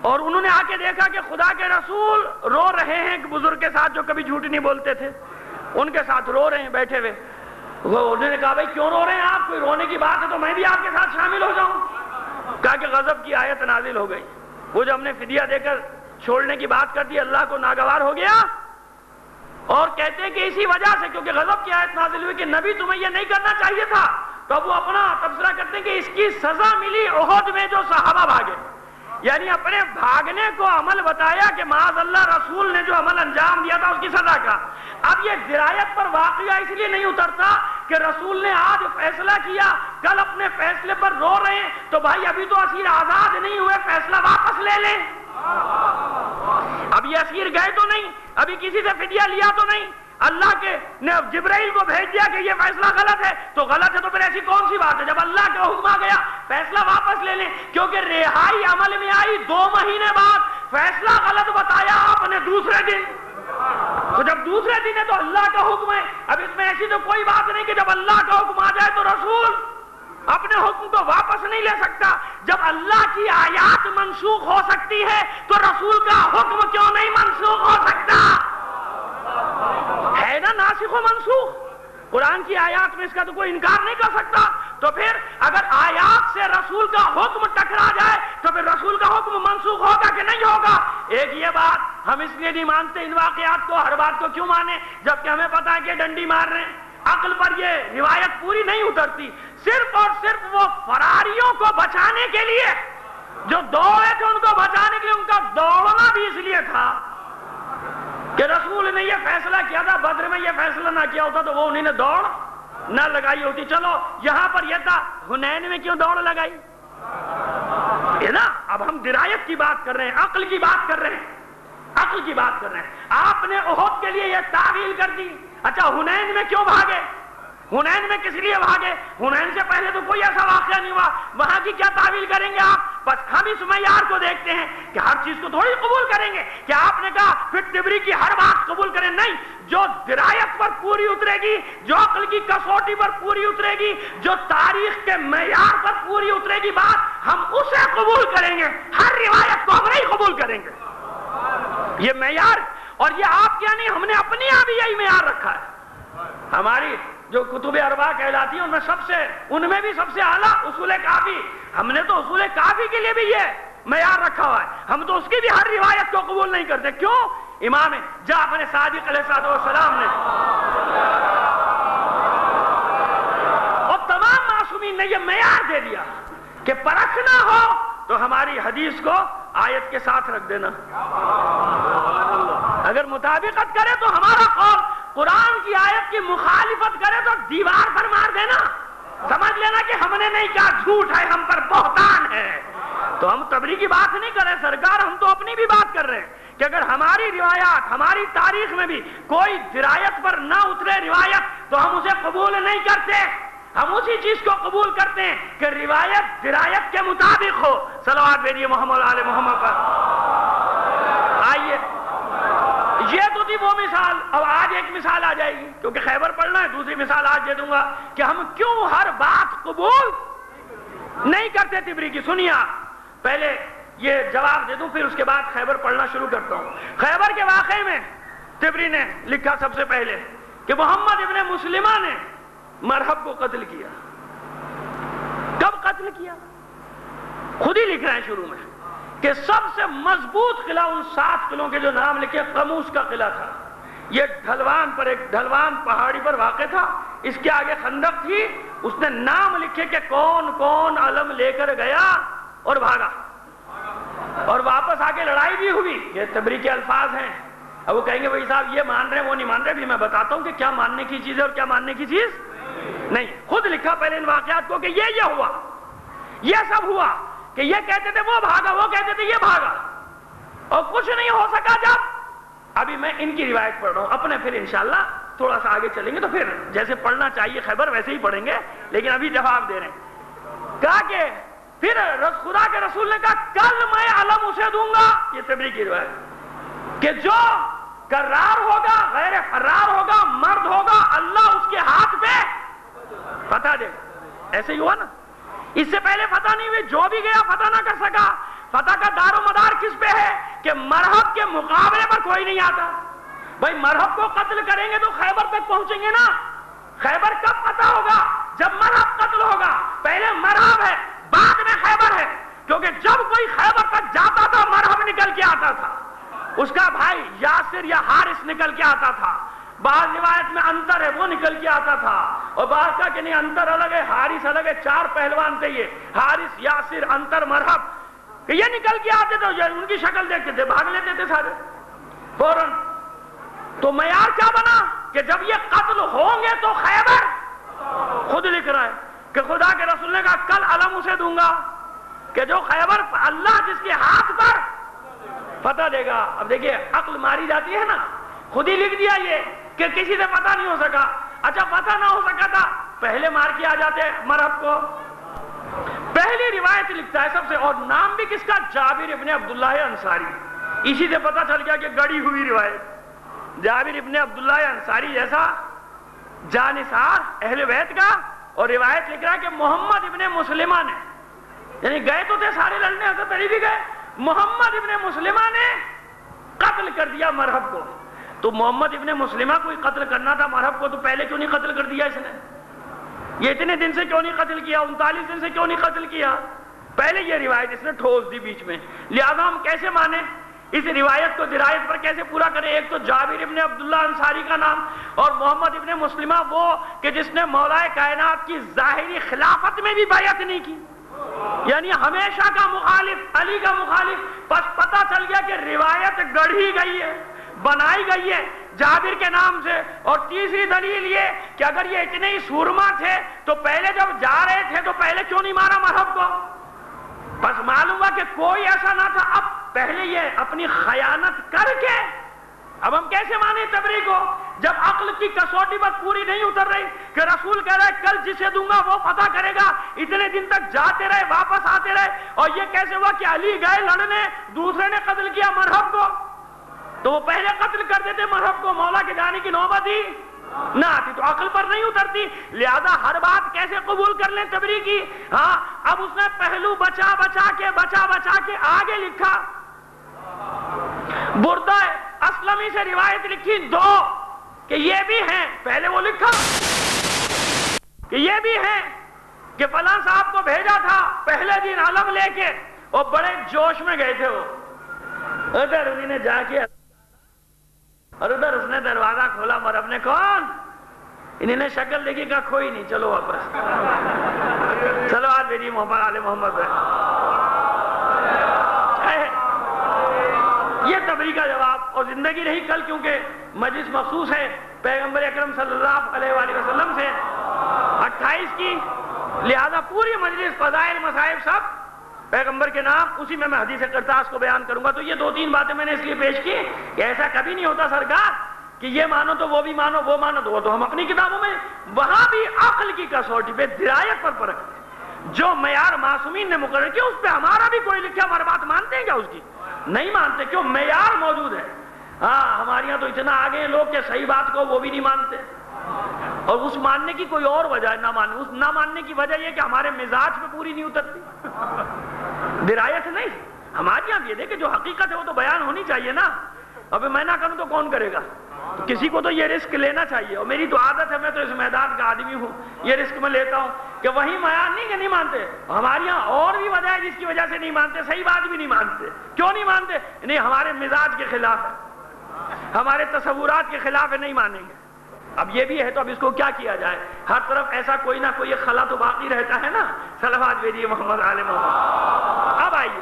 اور انہوں نے آ کے دیکھا کہ خدا کے رسول رو رہے ہیں ایک بزرگ کے ساتھ جو کبھی جھوٹ نہیں بولتے تھے، ان کے ساتھ رو رہے ہیں بیٹھے ہوئے. انہوں نے کہا بھائی کیوں رو رہے ہیں آپ؟ کوئی رونے کی بات ہے تو میں بھی آپ کے ساتھ شامل ہو جاؤں. کہا کہ غضب کی آیت نازل ہو گئی. وہ جو ہم نے فدیہ دے کر چھوڑنے کی بات کر دی، اللہ کو ناگوار ہو گیا. اور کہتے ہیں کہ اسی وجہ سے، کیونکہ غضب کی آیت نازل ہوئی کہ نبی تمہیں یہ نہیں کرنا چاہیے تھا. تو اب وہ اپنا تبصرہ کرتے ہیں کہ اس کی سزا ملی احد میں جو صحابہ بھاگے. یعنی اپنے بھاگنے کو عمل بتایا کہ معاذ اللہ رسول نے جو عمل انجام دیا تھا اس کی سزا کا. اب یہ درایت پر واقعہ اس لیے نہیں اترتا کہ رسول نے آج فیصلہ کیا، کل اپنے فیصلے پر رو رہے ہیں، تو بھائی ابھی تو اسیر آزاد نہیں ہوئے، فیصلہ واپس لے لیں. اب یہ اسیر گئے تو نہیں، ابھی کسی سے فدیہ لیا تو نہیں. اللہ کے نے جبرائیل کو بھیج دیا کہ یہ فیصلہ غلط ہے، تو غلط ہے تو پھر ایسی کون سی بات ہے؟ جب اللہ کا حکم آ گیا فیصلہ واپس لے لیں. کیونکہ رہائی عمل میں آئی 2 مہینے بعد، فیصلہ غلط بتایا آپ نے دوسرے دن. تو جب دوسرے دن ہے تو اللہ کا حکم ہے. اب اس میں ایسی تو کوئی بات نہیں کہ جب اللہ کا حکم آ جائے تو رسول اپنے حکم کو واپس نہیں لے سکتا. جب اللہ کی آیات منسوخ ہو سکتی ہے تو رسول کا حکم کیوں نہیں منسوخ ہو سکتا؟ ہے نا ناسخ و منسوخ. قرآن کی آیات میں اس کا تو کوئی انکار نہیں کر سکتا. تو پھر اگر آیات سے رسول کا حکم ٹکرا جائے تو پھر رسول کا حکم منسوخ ہوگا کہ نہیں ہوگا؟ ایک یہ بات ہم اس لیے نہیں مانتے ان واقعات کو. ہر بات کو کیوں مانیں جبکہ ہمیں پتا ہے کہ ڈنڈی مار رہے ہیں. عقل پر یہ روایت پوری نہیں اترتی. صرف اور صرف وہ فراریوں کو بچانے کے لیے جو دوڑے تھے، ان کو بچانے کے لیے ان کا دوڑنا بھی اس لیے تھا کہ رسول نے یہ فیصلہ کیا تھا. بدر میں یہ فیصلہ نہ کیا ہوتا تو وہ انہیں نے دوڑ نہ لگائی ہوتی. چلو یہاں پر یہ تھا، حنین میں کیوں دوڑ لگائی ہے نا. اب ہم درایت کی بات کر رہے ہیں، عقل کی بات کر رہے ہیں، عقل کی بات کر رہے ہیں. آپ نے احد کے لیے یہ تعویل کر دی. اچھا حنین میں کیوں بھاگے؟ حنین میں کس لیے بھاگے؟ حنین سے پہلے تو کوئی ایسا واقعہ نہیں ہوا، وہاں کی کیا تعویل کریں گے آپ؟ بس ہم اس معیار کو دیکھتے ہیں کہ ہر چیز کو تھوڑی قبول کریں گے. کیا آپ نے کہا پھر تبری کی ہر بات قبول کریں؟ نہیں. جو درایت پر پوری اترے گی، جو عقل کی کسوٹی پر پوری اترے گی، جو تاریخ کے معیار پر پوری اترے گی بات، ہم اسے قبول کریں گے. ہر روایت کو ہم نہیں قبول کریں گے. یہ معیار، اور یہ آپ کیا نہیں، ہم نے اپنے یہاں بھی یہی معیار رکھا ہے. ہماری جو کتب اربع کہلاتی ہیں ان میں بھی سب سے اعلیٰ اصول کافی. ہم نے تو اصول کافی کے لیے بھی یہ معیار رکھا ہوا ہے. ہم تو اس کی بھی ہر روایت کو قبول نہیں کرتے. کیوں؟ امام جعفر صادق علیہ السلام نے اور تمام معصومین نے یہ معیار دے دیا کہ پرکھنا ہو تو ہماری حدیث کو آیت کے ساتھ رکھ دینا. اگر مطابقت کرے تو ہمارا قول، قرآن کی آیت کی مخالفت کرے تو دیوار پر مار دینا. سمجھ لینا کہ ہم نے نہیں کہا، جھوٹ ہے، ہم پر بہتان ہے. تو ہم تبری کی بات نہیں کر رہے سرکار، ہم تو اپنی بھی بات کر رہے ہیں کہ اگر ہماری روایات، ہماری تاریخ میں بھی کوئی درایت پر نہ اترے روایت تو ہم اسے قبول نہیں کرتے. ہم اسی چیز کو قبول کرتے ہیں کہ روایت درایت کے مطابق ہو. صلوات بھیجیے محمد آل محمد پر. آئیے، یہ تو تھی وہ مثال. اب آج ایک مثال آ جائے گی کیونکہ خیبر پڑھنا ہے. دوسری مثال آج دے دوں گا کہ ہم کیوں ہر بات قبول نہیں کرتے تبری کی. سنیے آپ، پہلے یہ جواب دے دوں پھر اس کے بعد خیبر پڑھنا شروع کرتا ہوں. خیبر کے واقعے میں تبری نے لکھا سب سے پہلے کہ محمد ابن مسلمہ نے مرحب کو قتل کیا. کب قتل کیا؟ خود ہی لکھ رہے ہیں شروع میں کہ سب سے مضبوط قلعہ ان 7 قلعوں کے جو نام لکھے قموس کا قلعہ تھا. یہ ڈھلوان پر ایک ڈھلوان پہاڑی پر واقع تھا. اس کے آگے خندق تھی. اس نے نام لکھے کہ کون کون علم لے کر گیا اور بھاگا اور واپس آ کے لڑائی بھی ہوئی. یہ تبری کے الفاظ ہیں. اب وہ کہیں گے بھائی صاحب یہ مان رہے ہیں وہ نہیں مان رہے. بھی میں بتاتا ہوں کہ کیا ماننے کی چیز ہے اور کیا ماننے کی چیز نہیں. خود لکھا پہلے ان واقعات کو کہ یہ ہوا, یہ سب ہوا, کہ یہ کہتے تھے وہ بھاگا, وہ کہتے تھے یہ بھاگا, اور کچھ نہیں ہو سکا. جب ابھی میں ان کی روایت پڑھ رہا ہوں, اپنے پھر انشاءاللہ تھوڑا سا آگے چلیں گے تو پھر جیسے پڑھنا چاہیے خیبر ویسے ہی پڑھیں گے, لیکن ابھی جواب دے رہے ہیں. کہا کہ پھر خدا کے رسول نے کہا کل میں علم اسے دوں گا. یہ تبری کی روایت کہ جو کرار ہوگا, غیر فرار ہوگا, مرد ہوگا, اللہ اس کے ہاتھ پہ فتح دے. ایسے ہی ہوا نا. اس سے پہلے فتح نہیں ہوئی. جو بھی گیا فتح نہ کر سکا. فتح کا دار و مدار کس پہ ہے کہ مرحب کے مقابلے پر کوئی نہیں آتا. بھائی مرحب کو قتل کریں گے تو خیبر تک پہنچیں گے نا. خیبر کب فتح ہوگا؟ جب مرحب قتل ہوگا. پہلے مرحب ہے, بعد میں خیبر ہے. کیونکہ جب کوئی خیبر تک جاتا تھا مرحب نکل کے آتا تھا. اس کا بھائی یاسر یا حارث نکل کے آتا تھا. بعض روایت میں انتر ہے وہ نکل کے آتا تھا, اور بعض کا کہ نہیں انتر الگ ہے حارث الگ ہے. 4 پہلوان تھے یہ, حارث, یاسر, انتر, مرحب, کہ یہ نکل کے آتے تھے. ان کی شکل دیکھتے تھے بھاگ لیتے تھے سارے فوراً. تو معیار کیا بنا کہ جب یہ قتل ہوں گے تو خیبر. خود لکھ رہا ہے کہ خدا کے رسول نے کہا کل علم اسے دوں گا کہ جو خیبر اللہ جس کے ہاتھ پر فتح دے گا. اب دیکھیے عقل ماری جاتی ہے نا. خود ہی لکھ دیا یہ کہ کسی سے فتح نہیں ہو سکا. اچھا فتح نہ ہو سکا تھا, پہلے مار کے آ جاتے مرحب کو. پہلی روایت لکھتا ہے سب سے, اور نام بھی کس کا, جابر ابن عبداللہ انصاری. اسی سے پتہ چل گیا کہ گڑی ہوئی روایت. جابر ابن عبداللہ انصاری جیسا جانثار اہل بیت کا, اور روایت لکھ رہا ہے کہ محمد ابن مسلمہ نے, یعنی گئے تو تھے سارے لڑنے, حضرت علی بھی گئے, محمد ابن مسلمہ نے قتل کر دیا مرحب کو. تو محمد ابن مسلمہ کو ہی قتل کرنا تھا مرحب کو, تو پہلے کیوں نہیں قتل کر دیا اس نے؟ یہ اتنے دن سے کیوں نہیں قتل کیا, 39 دن سے کیوں نہیں قتل کیا؟ پہلے یہ روایت اس نے ٹھوس دی بیچ میں. لہذا ہم کیسے مانیں اس روایت کو, درایت پر کیسے پورا کریں؟ ایک تو جابر ابن عبداللہ انصاری کا نام, اور محمد ابن مسلمہ وہ کہ جس نے مولا کائنات کی ظاہری خلافت میں بھی بیعت نہیں کی, یعنی ہمیشہ کا مخالف, علی کا مخالف. بس پتہ چل گیا کہ روایت گڑھی گئی ہے, بنائی گئی ہے جابر کے نام سے. اور تیسری دلیل یہ کہ اگر یہ اتنے ہی سورما تھے تو پہلے جب جا رہے تھے تو پہلے کیوں نہیں مارا مرحب کو؟ بس معلوم ہوا کہ کوئی ایسا نہ تھا. اب پہلے یہ اپنی خیانت کر کے, اب ہم کیسے مانیں تبری کو جب عقل کی کسوٹی پر پوری نہیں اتر رہی کہ رسول کہہ رہا ہے کل جسے دوں گا وہ فتح کرے گا. اتنے دن تک جاتے رہے واپس آتے رہے, اور یہ کیسے ہوا کہ علی گئے لڑنے, دوسرے نے قتل کیا مرحب کو, تو وہ پہلے قتل کر دیتے مرحب کو, مولا کے جانے کی نوبت ہی نہ آتی, تو عقل پر نہیں اترتی. لہذا ہر بات کیسے قبول کر لیں تبری کی؟ ہاں اب اس نے پہلو بچا بچا کے آگے لکھا. بردہ اسلمی سے روایت لکھی 2 کہ یہ بھی ہیں. پہلے وہ لکھا کہ یہ بھی ہیں کہ فلاں صاحب کو بھیجا تھا پہلے دن علم لے کے, اور بڑے جوش میں گئے تھے وہ. ادھر انہیں نے جا کے اور ادھر اس نے دروازہ کھولا, مرحب نے کون, انہیں نے شکل دیکھی, کہا کوئی نہیں, چلو واپس. چلو آج میری محمد آل محمد ہے. یہ تبری کا جواب. اور زندگی رہی کل کیونکہ مجلس مخصوص ہے پیغمبر اکرم صلی اللہ علیہ وآلہ وسلم سے 28 کی, لہذا پوری مجلس فضائل مسائب سب پیغمبر کے نام, اسی میں حدیث قرطاس کو بیان کروں گا. تو یہ 2-3 باتیں میں نے اس لیے پیش کی کہ ایسا کبھی نہیں ہوتا سرکار کہ یہ مانو تو وہ بھی مانو, وہ مانو تو وہ. تو ہم اپنی کتابوں میں وہاں بھی عقل کی کسوٹی پہ درایت پر پرکھتے ہیں. جو معیار معصومین نے مقرر کیا اس پہ ہمارا بھی کوئی لکھا, ہماری بات مانتے ہیں کیا اس کی؟ نہیں مانتے. کیوں؟ معیار موجود ہے. ہاں ہمارے یہاں تو اتنا آگے ہیں لوگ کہ صحیح بات کو وہ بھی نہیں مانتے, اور اس ماننے کی کوئی اور وجہ ہے, نہ ماننے کی وجہ یہ کہ ہمارے مزاج پہ پوری نہیں اترتی. درایت نہیں ہمارے یہاں. یہ دیکھیں جو حقیقت ہے وہ تو بیان ہونی چاہیے نا. اب میں نہ کروں تو کون کرے گا؟ کسی کو تو یہ رسک لینا چاہیے، اور میری تو عادت ہے، میں تو اس میدان کا آدمی ہوں، یہ رسک میں لیتا ہوں کہ وہی معیار نہیں کہ نہیں مانتے، ہمارے یہاں اور بھی وجہ ہے جس کی وجہ سے نہیں مانتے، صحیح بات بھی نہیں مانتے۔ کیوں نہیں مانتے؟ نہیں، ہمارے مزاج کے خلاف ہے، ہمارے تصورات کے خلاف ہے، نہیں مانیں گے۔ اب یہ بھی ہے تو اب اس کو کیا کیا جائے؟ ہر طرف ایسا کوئی نہ کوئی خلا تو باقی رہتا ہے نا۔ صلوات بھیجیے محمد آل محمد۔ اب آئیے،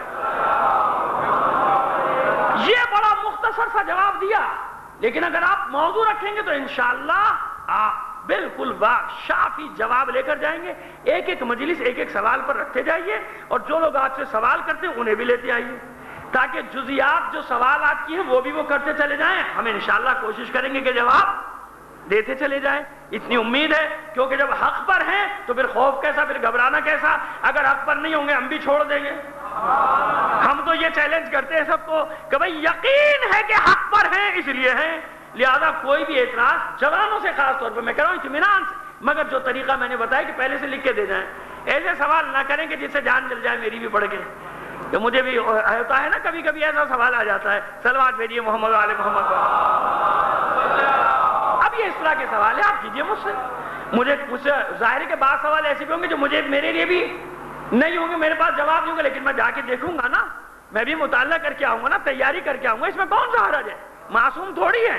یہ بڑا مختصر سا جواب دیا، لیکن اگر آپ موضوع رکھیں گے تو انشاءاللہ آپ بالکل شافی جواب لے کر جائیں گے۔ ایک ایک مجلس ایک ایک سوال پر رکھتے جائیے، اور جو لوگ آپ سے سوال کرتے ہیں انہیں بھی لیتے آئیے، تاکہ جزیات جو سوالات کی ہیں وہ بھی وہ کرتے چلے جائیں۔ ہم انشاءاللہ کوشش کریں گے کہ جواب دیتے چلے جائیں، اتنی امید ہے، کیونکہ جب حق پر ہیں تو پھر خوف کیسا، پھر گھبرانا کیسا؟ اگر حق پر نہیں ہوں گے ہم بھی چھوڑ دیں گے۔ ہم تو یہ چیلنج کرتے ہیں سب کو کہ بھئی یقین ہے کہ حق پر ہیں، اس لیے ہیں، لہذا کوئی بھی اعتراض جوانوں سے خاص طور پر میں کہہ رہا ہوں اطمینان سے، مگر جو طریقہ میں نے بتایا کہ پہلے سے لکھ کے دے جائیں، ایسے سوال نہ کریں کہ جس سے جان چل جائے میری بھی پڑھ کے، کہ مجھے بھی ہوتا ہے نا کبھی کبھی ایسا سوال آ جاتا ہے۔ صلوات بھیجیے محمد آل محمد۔ اب یہ اس طرح کے سوال ہے، آپ کیجئے مجھ سے، مجھے ظاہر ہے کہ بعض سوال ایسے بھی ہوں گے جو مجھے میرے لیے بھی نہیں ہوں گے، میرے پاس جواب نہیں ہوں گے، لیکن میں جا کے دیکھوں گا نا، میں بھی مطالعہ کر کے آؤں گا نا، تیاری کر کے آؤں گا، اس میں کون سا حرج ہے؟ معصوم تھوڑی ہے،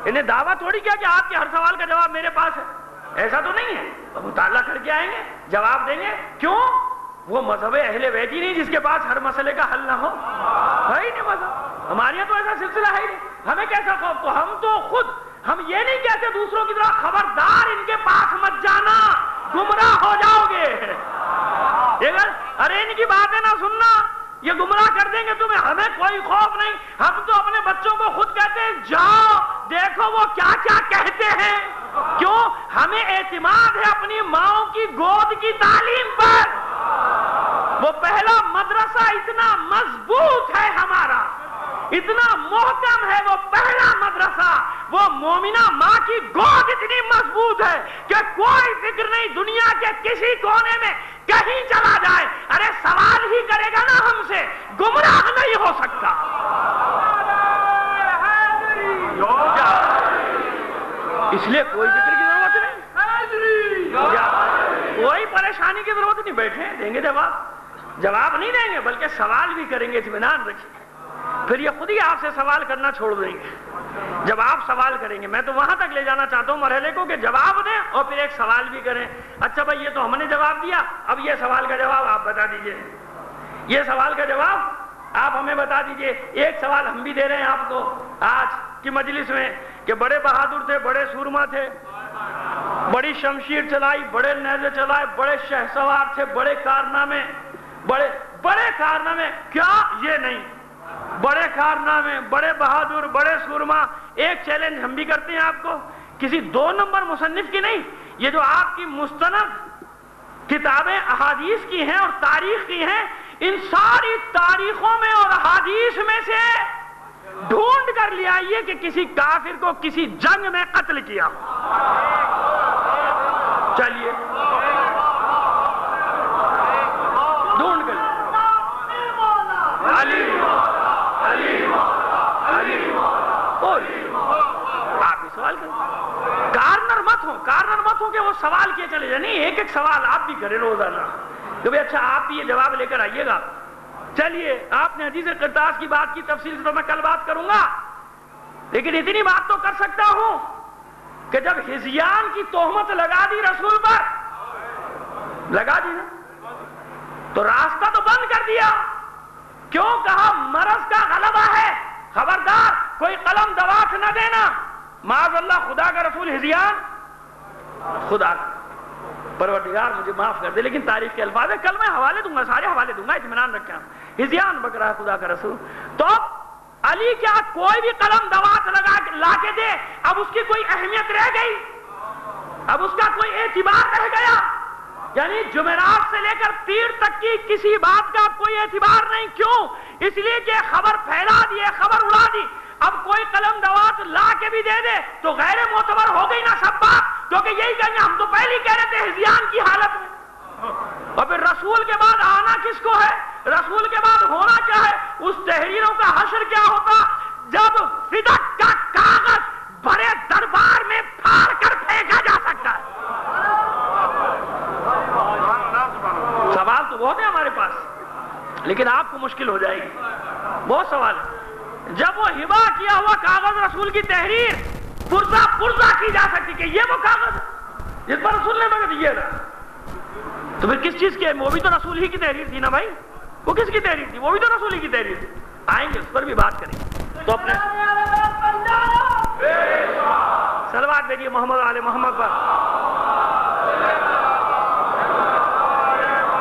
انہیں دعویٰ تھوڑی کیا کہ آپ کے ہر سوال کا جواب میرے پاس ہے، ایسا تو نہیں ہے۔ مطالعہ کر کے آئیں گے، جواب دیں گے۔ کیوں؟ وہ مذہب اہل بیت ہی نہیں جس کے پاس ہر مسئلے کا حل نہ ہو، ہے ہی نہیں مذہب، ہمارے یہاں تو ایسا سلسلہ ہے ہی نہیں۔ ہمیں کیسا خوف؟ تو ہم تو خود، ہم یہ نہیں کہتے دوسروں کی طرح خبردار ان کے پاس مت جانا، گمراہ ہو جاؤ گے، ارے ان کی باتیں نہ سننا، یہ گمراہ کر دیں گے تمہیں، ہمیں کوئی خوف نہیں۔ ہم تو اپنے بچوں کو خود کہتے ہیں جاؤ دیکھو وہ کیا کیا کہتے ہیں۔ کیوں؟ ہمیں اعتماد ہے اپنی ماؤں کی گود کی تعلیم پر، وہ پہلا مدرسہ اتنا مضبوط ہے ہمارا، اتنا محکم ہے وہ پہلا مدرسہ، وہ مومنہ ماں کی گود اتنی مضبوط ہے کہ کوئی فکر نہیں دنیا کے کسی کونے میں کہیں چلا جائے، ارے سوال ہی کرے گا نا ہم سے، گمراہ نہیں ہو سکتا۔ اس لیے کوئی فکر کی ضرورت نہیں، کوئی پریشانی کی ضرورت نہیں، بیٹھے دیں گے جواب نہیں دیں گے بلکہ سوال بھی کریں گے، اطمینان رکھیں، پھر یہ خود ہی آپ سے سوال کرنا چھوڑ دیں گے۔ جب آپ سوال کریں گے، میں تو وہاں تک لے جانا چاہتا ہوں مرحلے کو کہ جواب دیں اور پھر ایک سوال بھی کریں۔ اچھا بھائی یہ تو ہم نے جواب دیا، اب یہ سوال کا جواب آپ بتا دیجئے، یہ سوال کا جواب آپ ہمیں بتا دیجئے۔ ایک سوال ہم بھی دے رہے ہیں آپ کو آج کی مجلس میں کہ بڑے بہادر تھے، بڑے سورما تھے، بڑی شمشیر چلائی، بڑے نیزے چلائے، بڑے شہسوار تھے، بڑے کارنامے، بڑے کارنامے، کیا یہ نہیں، بڑے کارنامے، بڑے بہادر، بڑے سورما۔ ایک چیلنج ہم بھی کرتے ہیں آپ کو، کسی 2 نمبر مصنف کی نہیں، یہ جو آپ کی مستند کتابیں احادیث کی ہیں اور تاریخ کی ہیں، ان ساری تاریخوں میں اور احادیث میں سے ڈھونڈ کر لے آئیے کہ کسی کافر کو کسی جنگ میں قتل کیا۔ چلیے ڈھونڈ کر آپ بھی سوال کریں، کارنر مت ہوں کہ وہ سوال کیے چلے جائیں، نہیں ایک ایک سوال آپ بھی کریں روزانہ کہ بھئی اچھا آپ بھی یہ جواب لے کر آئیے گا۔ چلیے آپ نے حدیث قرطاس کی بات کی، تفصیل سے تو میں کل بات کروں گا، لیکن اتنی بات تو کر سکتا ہوں کہ جب ہذیان کی تہمت لگا دی رسول پر، لگا دی نا، تو راستہ تو بند کر دیا۔ کیوں؟ کہا مرض کا غلبہ ہے، خبردار کوئی قلم دواخ نہ دینا، معاذ اللہ خدا کا رسول ہذیان، خدا پروردگار مجھے معاف کر دے، لیکن تاریخ کے الفاظ ہے، کل میں حوالے دوں گا، سارے حوالے دوں گا، اطمینان رکھیں۔ ہذیان بک رہا ہے خدا کا رسول، تو علی کیا کوئی بھی قلم دوات لا کے دے اب اس کی کوئی اہمیت رہ گئی؟ اب اس کا کوئی اعتبار رہ گیا؟ یعنی جمعرات سے لے کر پیر تک کی کسی بات کا اب کوئی اعتبار نہیں۔ کیوں؟ اس لیے کہ خبر پھیلا دی ہے، خبر اڑا دی۔ اب کوئی قلم دوات لا کے بھی دے دے تو غیر معتبر ہو گئی نا سب بات، کیونکہ یہی کہیں گے ہم تو پہلے ہی کہہ رہے تھے ہذیان کی حالت میں۔ اور پھر رسول کے بعد آنا کس کو ہے؟ رسول کے بعد ہونا کیا ہے؟ اس تحریروں کا حشر کیا ہوتا جب صدق کا کاغذ بھرے لیکن آپ کو مشکل ہو جائے گی. بہت سوال ہے. جب وہ ہبا کیا ہوا کاغذ رسول کی تحریر پرزہ کی جا سکتی کہ یہ وہ کاغذ جس پر رسول نے مگر یہ تھا، تو پھر کس چیز کی ہے؟ وہ بھی تو رسول ہی کی تحریر تھی نا بھائی. وہ کس کی تحریر تھی؟ وہ بھی تو رسول ہی کی تحریر تھی. آئیں گے اس پر بھی بات کریں گے. تو اپنے صلوات بھیجیے محمد علی محمد پر.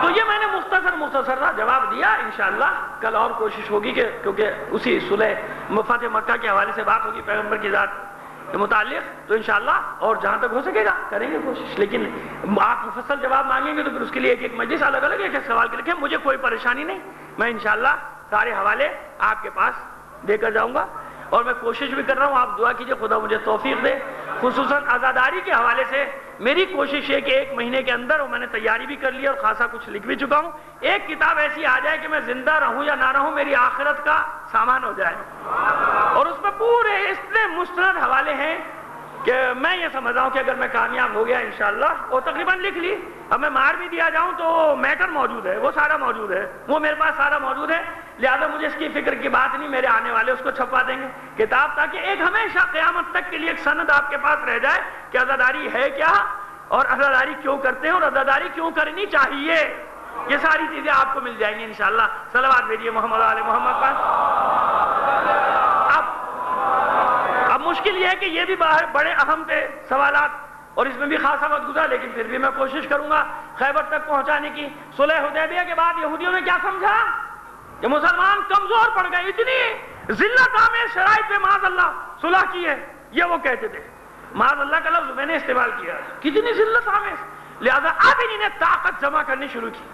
تو یہ میں نے مختصر جواب دیا. انشاءاللہ کل اور کوشش ہوگی کہ کیونکہ اسی صلح فتح مکہ کے حوالے سے بات ہوگی پیغمبر کی ذات کے متعلق، تو انشاءاللہ اور جہاں تک ہو سکے گا کریں گے کوشش. لیکن آپ مفصل جواب مانگیں گے تو پھر اس کے لیے ایک مجلس الگ الگ ایک سوال کے لکھیں. مجھے کوئی پریشانی نہیں، میں انشاءاللہ سارے حوالے آپ کے پاس دے کر جاؤں گا. اور میں کوشش بھی کر رہا ہوں، آپ دعا کیجئے خدا مجھے توفیق دے. خصوصاً عزاداری کے حوالے سے میری کوشش ہے کہ 1 مہینے کے اندر، اور میں نے تیاری بھی کر لی اور خاصا کچھ لکھ بھی چکا ہوں، ایک کتاب ایسی آ جائے کہ میں زندہ رہوں یا نہ رہوں میری آخرت کا سامان ہو جائے. اور اس میں پورے اتنے مستند حوالے ہیں کہ میں یہ سمجھ رہا ہوں کہ اگر میں کامیاب ہو گیا انشاءاللہ، اور تقریباً لکھ لی، اب میں مار بھی دیا جاؤں تو میٹر موجود ہے، وہ سارا موجود ہے، وہ میرے پاس سارا موجود ہے. لہذا مجھے اس کی فکر کی بات نہیں، میرے آنے والے اس کو چھپا دیں گے کتاب، تاکہ ایک ہمیشہ قیامت تک کے لیے ایک سند آپ کے پاس رہ جائے کہ عزاداری ہے کیا، اور عزاداری کیوں کرتے ہیں، اور عزاداری کیوں کرنی چاہیے. یہ ساری چیزیں آپ کو مل جائیں گی انشاءاللہ. صلوات بھیجیے محمد علی محمد پر. اب مشکل یہ ہے کہ یہ بھی بڑے اہم تھے سوالات، اور اس میں بھی خاصا وقت گزرا، لیکن پھر بھی میں کوشش کروں گا خیبر تک پہنچانے کی. صلح حدیبیہ کے بعد یہودیوں نے کیا سمجھا کہ مسلمان کمزور پڑ گئے، اتنی ذلت آمیز شرائط پہ معاذ اللہ صلح کی ہے، یہ وہ کہتے تھے. معاذ اللہ کا لفظ میں نے استعمال کیا، کتنی ذلت آمیز. لہذا اب انہوں نے طاقت جمع کرنی شروع کی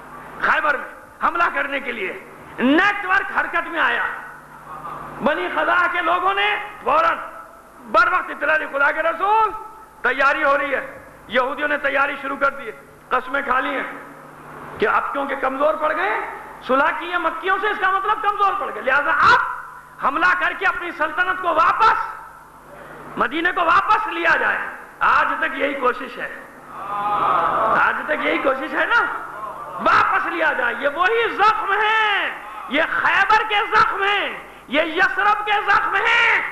خیبر میں حملہ کرنے کے لیے. نیٹ ورک حرکت میں آیا. بنی خزاعہ کے لوگوں نے فوراً بر وقت اطلاع دی خدا کے رسول تیاری ہو رہی ہے. یہودیوں نے تیاری شروع کر دی ہے، قسمیں کھا لی ہیں کہ اب کیونکہ کمزور پڑ گئے، صلح کی ہے مکیوں سے، اس کا مطلب کمزور پڑ گئے، لہذا اب حملہ کر کے اپنی سلطنت کو واپس مدینے کو واپس لیا جائے. آج تک یہی کوشش ہے، آج تک یہی کوشش ہے نا، واپس لیا جائے. یہ وہی زخم ہیں، یہ خیبر کے زخم ہیں، یہ یثرب کے زخم ہیں.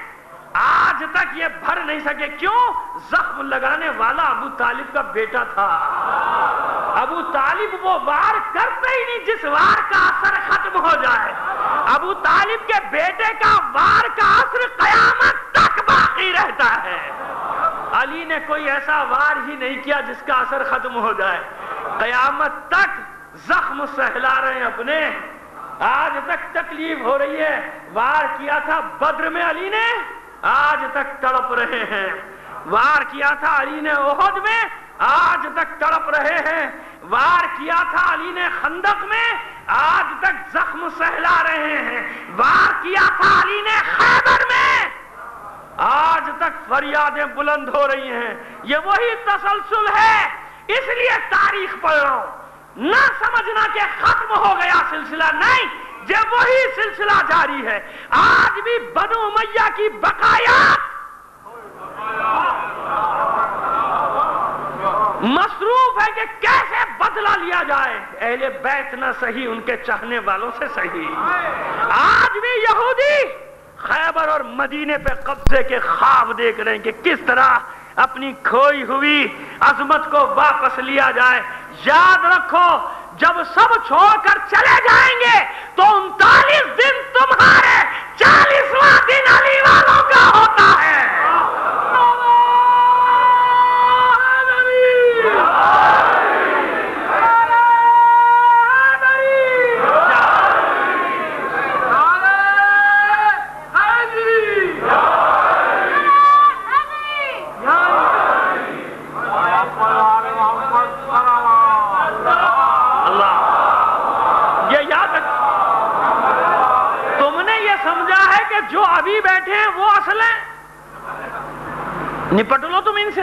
آج تک یہ بھر نہیں سکے. کیوں؟ زخم لگانے والا ابو طالب کا بیٹا تھا. ابو طالب وہ وار کرتے ہی نہیں جس وار کا اثر ختم ہو جائے. ابو طالب کے بیٹے کا وار کا اثر قیامت تک باقی رہتا ہے. علی نے کوئی ایسا وار ہی نہیں کیا جس کا اثر ختم ہو جائے. قیامت تک زخم سہلا رہے ہیں اپنے. آج تک تکلیف ہو رہی ہے. وار کیا تھا بدر میں علی نے، آج تک تڑپ رہے ہیں. وار کیا تھا علی نے احد میں، آج تک تڑپ رہے ہیں. وار کیا تھا علی نے خندق میں، آج تک زخم سہلا رہے ہیں. وار کیا تھا علی نے خیبر میں، آج تک فریادیں بلند ہو رہی ہیں. یہ وہی تسلسل ہے. اس لیے تاریخ پڑھ رہا ہوں، نہ سمجھنا کہ ختم ہو گیا سلسلہ، نہیں، یہ وہی سلسلہ جاری ہے. آج بھی بنو امیہ کی بقایات مصروف ہے کہ کیسے بدلہ لیا جائے. اہل بیت نہ صحیح، ان کے چاہنے والوں سے صحیح. آج بھی یہودی خیبر اور مدینے پہ قبضے کے خواب دیکھ رہے ہیں کہ کس طرح اپنی کھوئی ہوئی عظمت کو واپس لیا جائے. یاد رکھو، جب سب چھوڑ کر چلے جائیں گے تو 39 دن تمہارے، 40واں دن علی والوں کا ہوتا ہے. جو ابھی بیٹھے ہیں وہ اصل ہیں، نپٹ لو تم ان سے.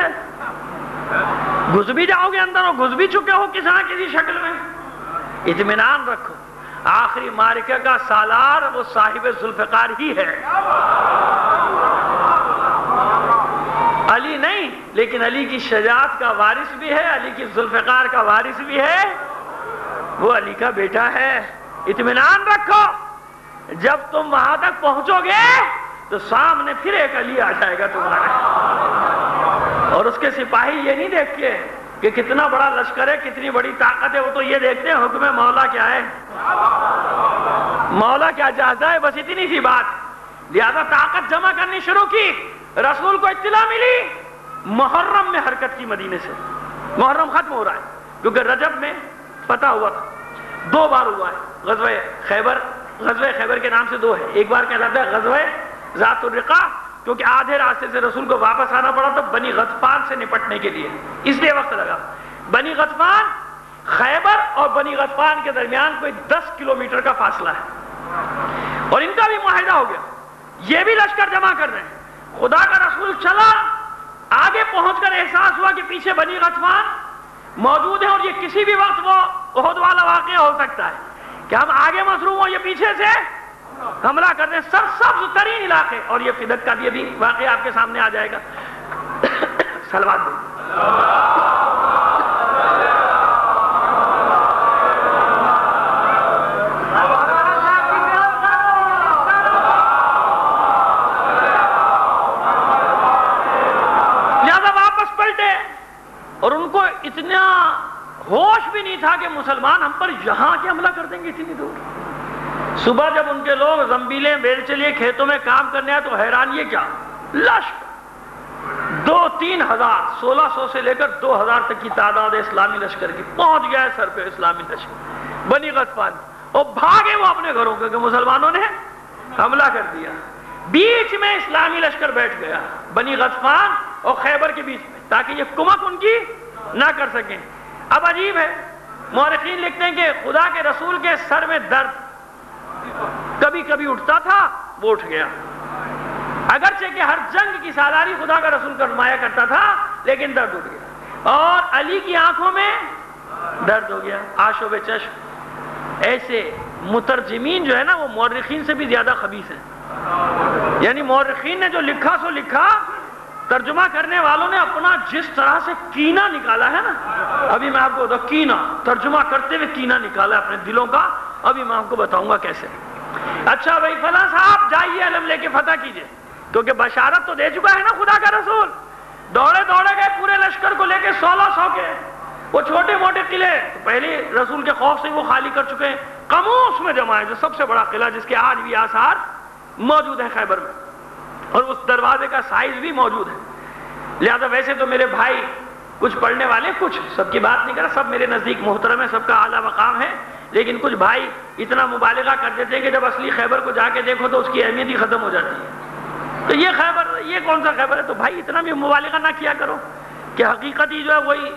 گھس بھی جاؤ گے اندر، اور گھس بھی چکے ہو کسی نہ کسی شکل میں. اطمینان رکھو، آخری معرکہ کا سالار وہ صاحب ذوالفقار ہی ہے، علی نہیں. لیکن علی کی شجاعت کا وارث بھی ہے، علی کی ذوالفقار کا وارث بھی ہے. وہ علی کا بیٹا ہے. اطمینان رکھو، جب تم وہاں تک پہنچو گے تو سامنے پھر ایک علی آ جائے گا تمہارے، اور اس کے سپاہی یہ نہیں دیکھتے کہ کتنا بڑا لشکر ہے، کتنی بڑی طاقت ہے، وہ تو یہ دیکھتے ہیں حکم مولا کیا ہے، مولا کیا چاہتا ہے، بس اتنی سی بات۔ لہذا طاقت جمع کرنی شروع کی۔ رسول کو اطلاع ملی محرم میں حرکت کی مدینے سے، محرم ختم ہو رہا ہے، کیونکہ رجب میں پتہ ہوا تھا 2 بار ہوا ہے غزوہ خیبر، غزوہ خیبر کے نام سے 2 ہے، ایک بار کہلاتا ہے غزوہ ذات الرقاع، کیونکہ آدھے راستے سے رسول کو واپس آنا پڑا تو بنی غطفان سے نپٹنے کے لیے، اس لیے وقت لگا۔ بنی غطفان، خیبر اور بنی غطفان کے درمیان کوئی 10 کلومیٹر کا فاصلہ ہے، اور ان کا بھی معاہدہ ہو گیا، یہ بھی لشکر جمع کر رہے ہیں۔ خدا کا رسول چلا، آگے پہنچ کر احساس ہوا کہ پیچھے بنی غطفان موجود ہیں، اور یہ کسی بھی وقت وہ احد والا واقعہ ہو سکتا ہے کہ ہم آگے مصروف ہوں، یہ پیچھے سے حملہ کر دیں، سرسبز ترین علاقے، اور یہ فدق کا بھی واقعہ آپ کے سامنے آ جائے گا۔ صلوات دو۔ لہذا واپس پلٹے، اور ان کو اتنا ہوش بھی نہیں تھا کہ مسلمان ہم پر یہاں کے حملہ کر دیں گے اتنی دور۔ صبح جب ان کے لوگ زنبیلیں بیل چلیے کھیتوں میں کام کرنے آئے تو حیران، یہ کیا لشکر، 2-3 ہزار، 1600 سے لے کر 2000 تک کی تعداد اسلامی لشکر کی، پہنچ گیا ہے سر پہ اسلامی لشکر بنی غطفان، اور بھاگے وہ اپنے گھروں کے کہ مسلمانوں نے حملہ کر دیا۔ بیچ میں اسلامی لشکر بیٹھ گیا بنی غطفان اور خیبر کے بیچ میں، تاکہ یہ کمک ان کی نہ کر سکیں۔ اب عجیب ہے، مورخین لکھتے ہیں کہ خدا کے رسول کے سر میں درد کبھی کبھی اٹھتا تھا، وہ اٹھ گیا، اگرچہ کہ ہر جنگ کی سالاری خدا کا رسول فرمایا کرتا تھا، لیکن درد اٹھ گیا، اور علی کی آنکھوں میں درد ہو گیا، آشوب چشم۔ ایسے مترجمین جو ہے نا وہ مورخین سے بھی زیادہ خبیث ہیں، یعنی مورخین نے جو لکھا سو لکھا، ترجمہ کرنے والوں نے اپنا جس طرح سے کینہ نکالا ہے نا، ابھی میں آپ کو بتاؤں، کینہ ترجمہ کرتے ہوئے کینہ نکالا اپنے دلوں کا، ابھی میں آپ کو بتاؤں گا کیسے۔ اچھا بھائی فلاں صاحب جائیے علم لے کے فتح کیجئے، کیونکہ بشارت تو دے چکا ہے نا خدا کا رسول۔ دوڑے دوڑے گئے پورے لشکر کو لے کے 1600 کے، وہ چھوٹے موٹے قلعے پہلے رسول کے خوف سے وہ خالی کر چکے ہیں۔ قموس میں جمع ہے جو سب سے بڑا قلعہ، جس کے آج بھی آثار موجود ہیں خیبر میں، اور اس دروازے کا سائز بھی موجود ہے۔ لہذا ویسے تو میرے بھائی کچھ پڑھنے والے، کچھ، سب کی بات نہیں کر رہا، سب میرے نزدیک محترم ہے، سب کا اعلیٰ مقام ہے، لیکن کچھ بھائی اتنا مبالغہ کر دیتے ہیں کہ جب اصلی خیبر کو جا کے دیکھو تو اس کی اہمیت ہی ختم ہو جاتی ہے۔ تو یہ خیبر، یہ کون سا خیبر ہے؟ تو بھائی اتنا بھی مبالغہ نہ کیا کرو کہ حقیقت ہی جو ہے وہی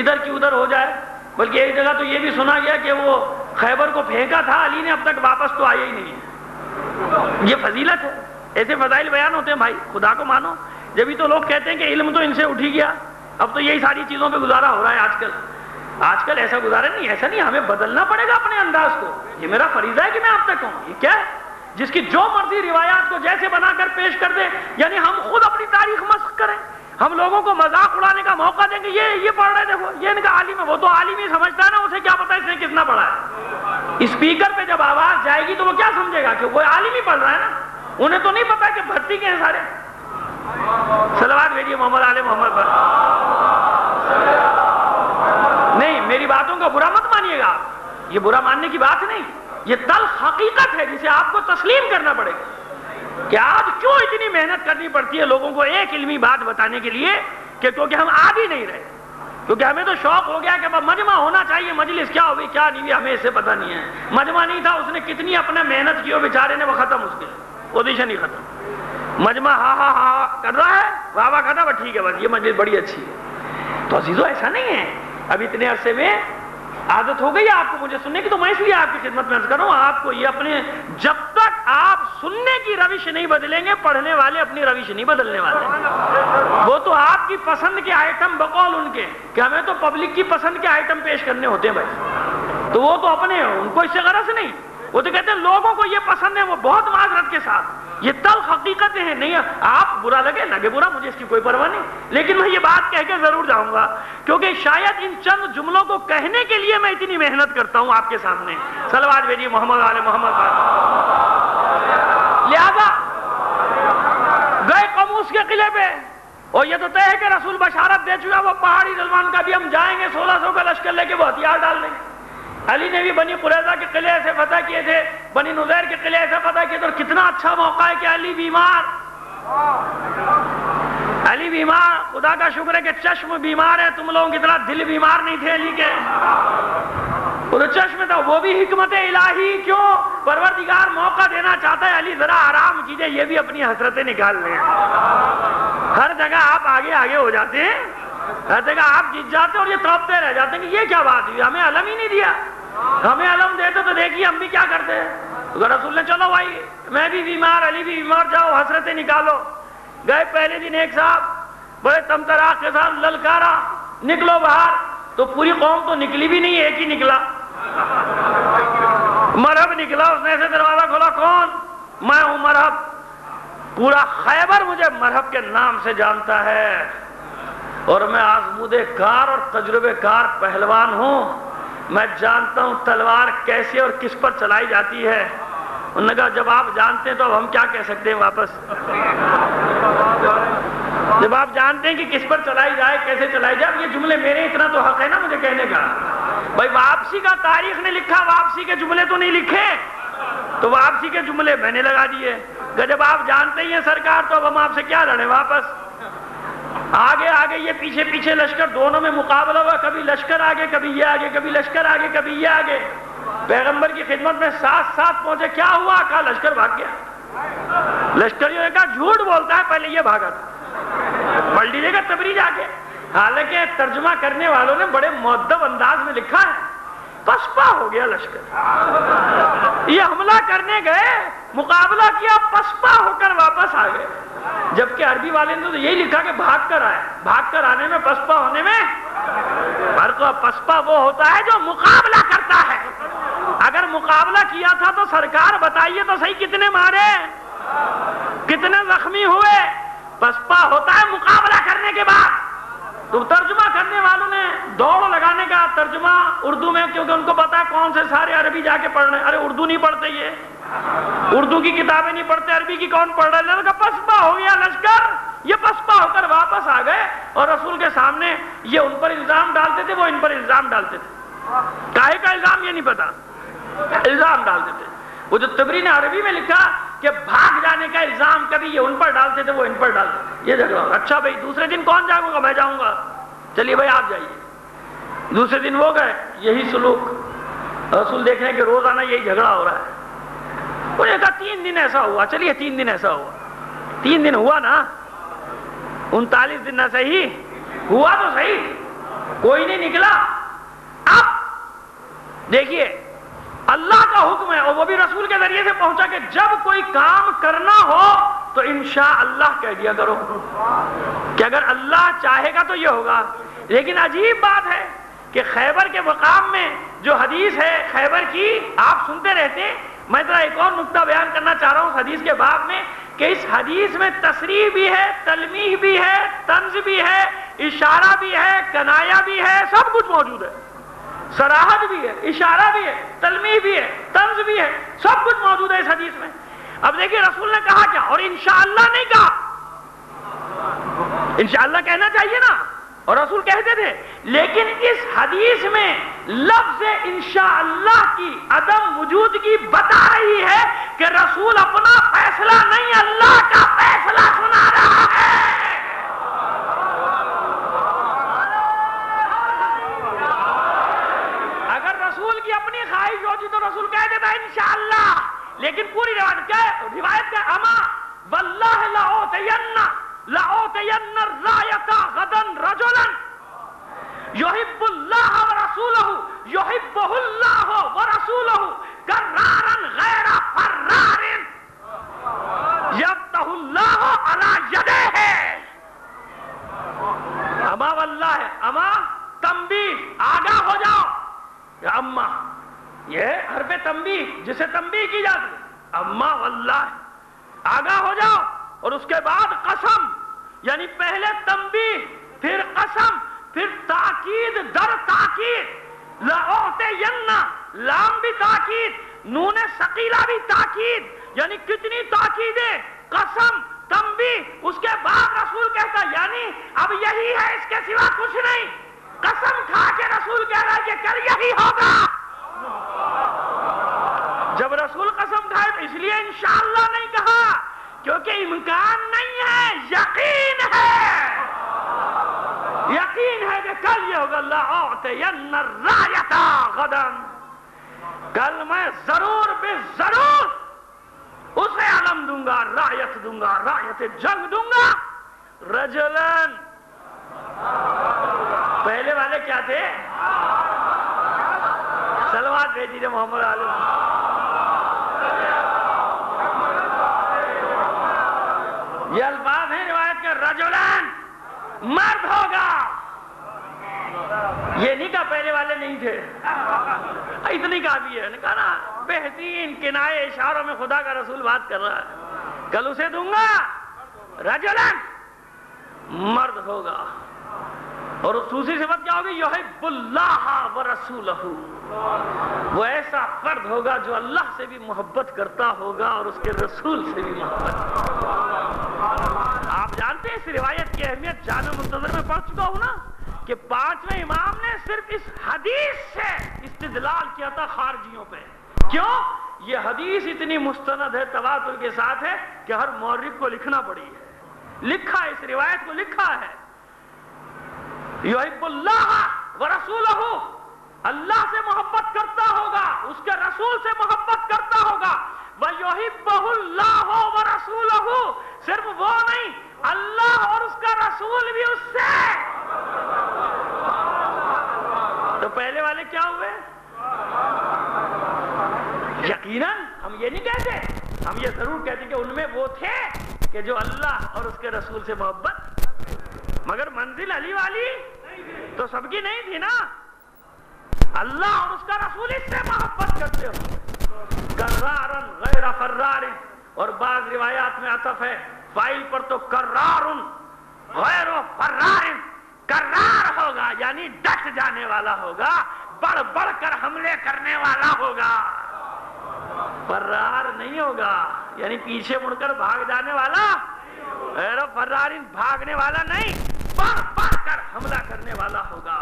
ادھر کی ادھر ہو جائے۔ بلکہ ایک جگہ تو یہ بھی سنا گیا کہ وہ خیبر کو پھینکا تھا علی نے، اب تک واپس تو آیا ہی نہیں ہے۔ یہ فضیلت ہے، ایسے فضائل بیان ہوتے ہیں بھائی، خدا کو مانو۔ جبھی تو لوگ کہتے ہیں کہ علم تو ان سے اٹھ ہی گیا، اب تو یہی ساری چیزوں پہ گزارا ہو رہا ہے آج کل ایسا گزارا نہیں، ایسا نہیں، ہمیں بدلنا پڑے گا اپنے انداز کو۔ یہ میرا فریضہ ہے کہ میں آپ تک کہوں، یہ کیا ہے جس کی جو مرضی روایات کو جیسے بنا کر پیش کر دے، یعنی ہم خود اپنی تاریخ مسخ کریں، ہم لوگوں کو مذاق اڑانے کا موقع دیں گے، یہ پڑھ رہے دیکھو، یہ ان کا عالم ہے، وہ تو عالم ہی سمجھتا ہے نا، اسے کیا پتا اس نے کتنا پڑھا ہے۔ اسپیکر پہ جب آواز جائے گی تو وہ کیا سمجھے گا کہ وہ عالم ہی پڑھ رہا ہے نا، انہیں تو نہیں پتا کہ بھرتی کے ہیں سارے۔ صلوات بھیجیے محمد آل محمد پر۔ نہیں، میری باتوں کا برا مت مانیے گا آپ، یہ برا ماننے کی بات نہیں، یہ تلخ حقیقت ہے جسے آپ کو تسلیم کرنا پڑے گا کہ آج کیوں اتنی محنت کرنی پڑتی ہے لوگوں کو ایک علمی بات بتانے کے لیے، کہ کیونکہ ہم عادی نہیں رہے، کیونکہ ہمیں تو شوق ہو گیا کہ مجمع ہونا چاہیے، مجلس کیا ہوئی کیا نہیں ہوئی ہمیں اس سے پتہ نہیں ہے۔ مجمع نہیں تھا، اس نے کتنی اپنے محنت کی ہو بیچارے نے، وہ ختم، اس کے پوزیشن ہی ختم۔ مجمع ہاں ہاں ہاں کر رہا ہے، واہ واہ کرتا ہے، بس ٹھیک ہے، بس یہ مجلس بڑی اچھی ہے۔ تو عزیزو ایسا نہیں ہے، اب اتنے عرصے میں عادت ہو گئی آپ کو مجھے سننے کی، تو میں اس لیے آپ کی خدمت میں عرض کر رہا ہوں، آپ کو یہ اپنے، جب تک آپ سننے کی روش نہیں بدلیں گے، پڑھنے والے اپنی روش نہیں بدلنے والے۔ وہ تو آپ کی پسند کے آئٹم بقول ان کے، کہ ہمیں تو پبلک کی پسند کے آئٹم پیش کرنے ہوتے ہیں بھائی، تو وہ تو اپنے، ان کو اس سے غرض نہیں، وہ تو کہتے ہیں لوگوں کو یہ پسند ہے، وہ بہت معذرت کے کے ساتھ. یہ تلخ حقیقتیں ہیں. نہیں آپ برا لگے برا، مجھے اس کی کوئی پرواہ نہیں، لیکن میں یہ بات کہہ کے ضرور جاؤں گا، کیونکہ شاید ان چند جملوں کو کہنے کے لیے میں اتنی محنت کرتا ہوں آپ کے سامنے. صلوات بھیجیے محمد علی محمد. لہذا گئے قموس کے قلعے پہ، اور یہ تو طے ہے کہ رسول بشارت دے چکا وہ پہاڑی رضوان کا بھی ہم جائیں گے، 1600 کا لشکر لے کے وہ ہتھیار ڈال دیں گے. علی نے بھی بنی قریظہ کے قلعے سے فتح کیے تھے، بنی نذیر کے قلعے سے فتح کیے تھے. اور کتنا اچھا موقع ہے کہ علی بیمار، خدا کا شکر ہے کہ چشم بیمار ہے. تم لوگوں کی طرح دل بیمار نہیں تھے علی کے، وہ تو چشم تھا. وہ بھی حکمت الہی، کیوں؟ پروردگار موقع دینا چاہتا ہے علی ذرا آرام کیجئے، یہ بھی اپنی حسرتیں نکال لیں. ہر جگہ آپ آگے ہو جاتے ہیں، ہر جگہ آپ جیت جاتے ہیں، اور یہ توپتے رہ جاتے ہیں کہ یہ کیا بات ہوئی، ہمیں علم ہی نہیں دیا. ہمیں علم دیتے تو دیکھیے ہم بھی کیا کرتے ہیں. اگر رسول نے چلو بھائی میں بھی بیمار، علی بھی بیمار، جاؤ حسرتیں نکالو. گئے پہلے دن ایک صاحب بڑے تمتراق کے ساتھ للکارا، نکلو باہر. تو پوری قوم تو نکلی بھی نہیں، ایک ہی نکلا، مرہب نکلا. اس نے ایسے دروازہ کھولا، کون؟ میں ہوں مرہب. پورا خیبر مجھے مرہب کے نام سے جانتا ہے، اور میں آزمودہ کار اور تجربے کار پہلوان ہوں. میں جانتا ہوں تلوار کیسے اور کس پر چلائی جاتی ہے. انہوں نے کہا جب آپ جانتے ہیں تو اب ہم کیا کہہ سکتے ہیں واپس؟ جب آپ جانتے ہیں کہ کس پر چلائی جائے، کیسے چلائی جائے. یہ جملے میرے، اتنا تو حق ہے نا مجھے کہنے کا. بھائی واپسی کا تاریخ نے لکھا، واپسی کے جملے تو نہیں لکھے، تو واپسی کے جملے میں نے لگا دیے. جب آپ جانتے ہی ہیں سرکار تو اب ہم آپ سے کیا لڑیں واپس. آگے یہ پیچھے لشکر، دونوں میں مقابلہ ہوا. کبھی لشکر آگے، کبھی یہ آگے، کبھی لشکر آگے، کبھی یہ آگے. پیغمبر کی خدمت میں ساتھ پہنچے. کیا ہوا؟ کہا لشکر بھاگ گیا. لشکریوں نے کہا جھوٹ بولتا ہے، پہلے یہ بھاگا تھا. پڑھ لیجیے گا تبری جا کے. حالانکہ ترجمہ کرنے والوں نے بڑے مؤدب انداز میں لکھا ہے، پسپا ہو گیا لشکر. یہ حملہ کرنے گئے، مقابلہ کیا، پسپا ہو کر واپس آ گئے. جبکہ عربی والے نے تو یہی لکھا کہ بھاگ کر آئے. بھاگ کر آنے میں پسپا ہونے میں فرق. پسپا وہ ہوتا ہے جو مقابلہ کرتا ہے. اگر مقابلہ کیا تھا تو سرکار بتائیے تو صحیح کتنے مارے، کتنے زخمی ہوئے. پسپا ہوتا ہے مقابلہ کرنے کے بعد. تو ترجمہ کرنے والوں نے دوڑ لگانے کا ترجمہ اردو میں، کیونکہ ان کو پتا ہے کون سے سارے عربی جا کے پڑھ رہے ہیں. ارے اردو نہیں پڑھتے، یہ اردو کی کتابیں نہیں پڑھتے، عربی کی کون پڑھ رہا ہے. پسپا ہو گیا لشکر. یہ پسپا ہو کر واپس آ گئے، اور رسول کے سامنے یہ ان پر الزام ڈالتے تھے، وہ ان پر الزام ڈالتے تھے. کاہے کا الزام یہ نہیں پتا، الزام ڈالتے تھے. وہ جو تبری نے عربی میں لکھا کہ بھاگ جانے کا الزام کبھی یہ ان پر ڈالتے تھے، وہ ان پر ڈالتے تھے. یہ جھگڑا. اچھا بھائی دوسرے دن کون جاؤں گا؟ میں جاؤں گا. چلیے بھائی آپ جائیے. دوسرے دن وہ گئے، یہی سلوک. رسول دیکھ رہے ہیں کہ روزانہ یہی جھگڑا ہو رہا ہے. انہوں نے کہا 3 دن ایسا ہوا. چلیے 3 دن ایسا ہوا. 3 دن ہوا نا، 39 دن نہ صحیح ہوا تو صحیح، کوئی نہیں نکلا. اب دیکھیے اللہ کا حکم ہے، اور وہ بھی رسول کے ذریعے سے پہنچا کہ جب کوئی کام کرنا ہو تو انشاءاللہ کہہ دیا کرو کہ اگر اللہ چاہے گا تو یہ ہوگا. لیکن عجیب بات ہے کہ خیبر کے مقام میں جو حدیث ہے خیبر کی، آپ سنتے رہتے ہیں. میں ذرا ایک اور نقطہ بیان کرنا چاہ رہا ہوں اس حدیث کے باب میں، کہ اس حدیث میں تصریح بھی ہے، تلمیح بھی ہے، طنز بھی ہے، اشارہ بھی ہے، کنایا بھی ہے، سب کچھ موجود ہے. صراحت بھی ہے، اشارہ بھی ہے، تلمیح بھی ہے، طنز بھی ہے، سب کچھ موجود ہے اس حدیث میں. اب دیکھیے رسول نے کہا کیا، اور انشاءاللہ نہیں کہا. انشاءاللہ کہنا چاہیے نا، اور رسول کہتے تھے. لیکن اس حدیث میں لفظ انشاءاللہ کی عدم وجود کی بتا رہی ہے کہ رسول اپنا فیصلہ نہیں، اللہ کا فیصلہ سنا رہا ہے. اگر رسول کی اپنی خواہش ہوتی تو رسول کہہ دیتا انشاءاللہ. لیکن پوری روایت کا اما واللہ لأوتین الرایۃ غدا رجلا یحب اللہ ورسولہ یحبہ اللہ ورسولہ کرارا غیر فرار یفتح اللہ علی یدیہ. اما واللہ، اما تنبیہ، آگاہ ہو جاؤ. یا اما، یہ حرف تنبیہ جسے تنبیہ کی جاتی ہے. اما واللہ، آگاہ ہو جاؤ. اور اس کے بعد قسم، یعنی پہلے تنبیہ، پھر قسم، پھر تاکید در تاکید. لأعطین، لام بھی تاکید، نون ثقیلہ بھی تاکید، یعنی کتنی تاکیدیں، قسم، تنبیہ. اس کے بعد رسول کہتا یعنی اب یہی ہے، اس کے سوا کچھ نہیں. قسم کھا کے رسول کہہ رہا ہے کہ کل یہی ہوگا. جب رسول قسم کھائے تو اس لیے انشاءاللہ نہیں کہا، کیونکہ امکان نہیں ہے، یقین ہے. یقین ہے کہ کل یہ ہوگا. لأعطین الرایۃ غدا، کل میں ضرور بے ضرور اسے علم دوں گا، رایت دوں گا، رایت جنگ دوں گا. رجلن، پہلے والے کیا تھے؟ سلوات بھیجیے محمد عالم. یہ الفاظ ہیں روایت کے، رجلن مرد ہوگا. یہ نہیں کہا پہلے والے نہیں تھے، اتنی کافی ہے. نے کہا نا بہترین کنائے اشاروں میں خدا کا رسول بات کر رہا ہے. کل اسے دوں گا، رجلن مرد ہوگا. اور دوسری صفت کیا ہوگی؟ یحب اللہ ورسولہ، وہ ایسا فرد ہوگا جو اللہ سے بھی محبت کرتا ہوگا اور اس کے رسول سے بھی محبت. آپ جانتے ہیں اس روایت کی اہمیت، جامع منتظر میں پڑھ چکا ہوں نا کہ 5ویں امام نے صرف اس حدیث سے استدلال کیا تھا خارجیوں پہ. کیوں؟ یہ حدیث اتنی مستند ہے، تواتر کے ساتھ ہے کہ ہر مورخ کو لکھنا پڑی ہے. لکھا ہے، اس روایت کو لکھا ہے. یحب اللہ ورسولہ، اللہ سے محبت کرتا ہوگا، اس کے رسول سے محبت کرتا ہوگا. وَيُحِبُّهُ اللَّهُ وَرَسُولُهُ، صرف وہ نہیں، اللہ اور اس کا رسول بھی اس سے. تو پہلے والے کیا ہوئے؟ یقیناً ہم یہ نہیں کہتے، ہم یہ ضرور کہتے کہ ان میں وہ تھے کہ جو اللہ اور اس کے رسول سے محبت، مگر منزل علی والی تو سب کی نہیں تھی نا. اللہ اور اس کا رسول اس سے محبت کرتے ہو. کرارن غیر فرار، اور بعض روایات میں عطف ہے فاعل پر، تو کرارن غیر فرار، کرار ہوگا یعنی ڈٹ جانے والا ہوگا، بڑھ بڑھ کر حملے کرنے والا ہوگا. فرار نہیں ہوگا یعنی پیچھے مڑ کر بھاگ جانے والا، غیر فرار بھاگنے والا نہیں، بڑھ بڑھ کر حملہ کرنے والا ہوگا.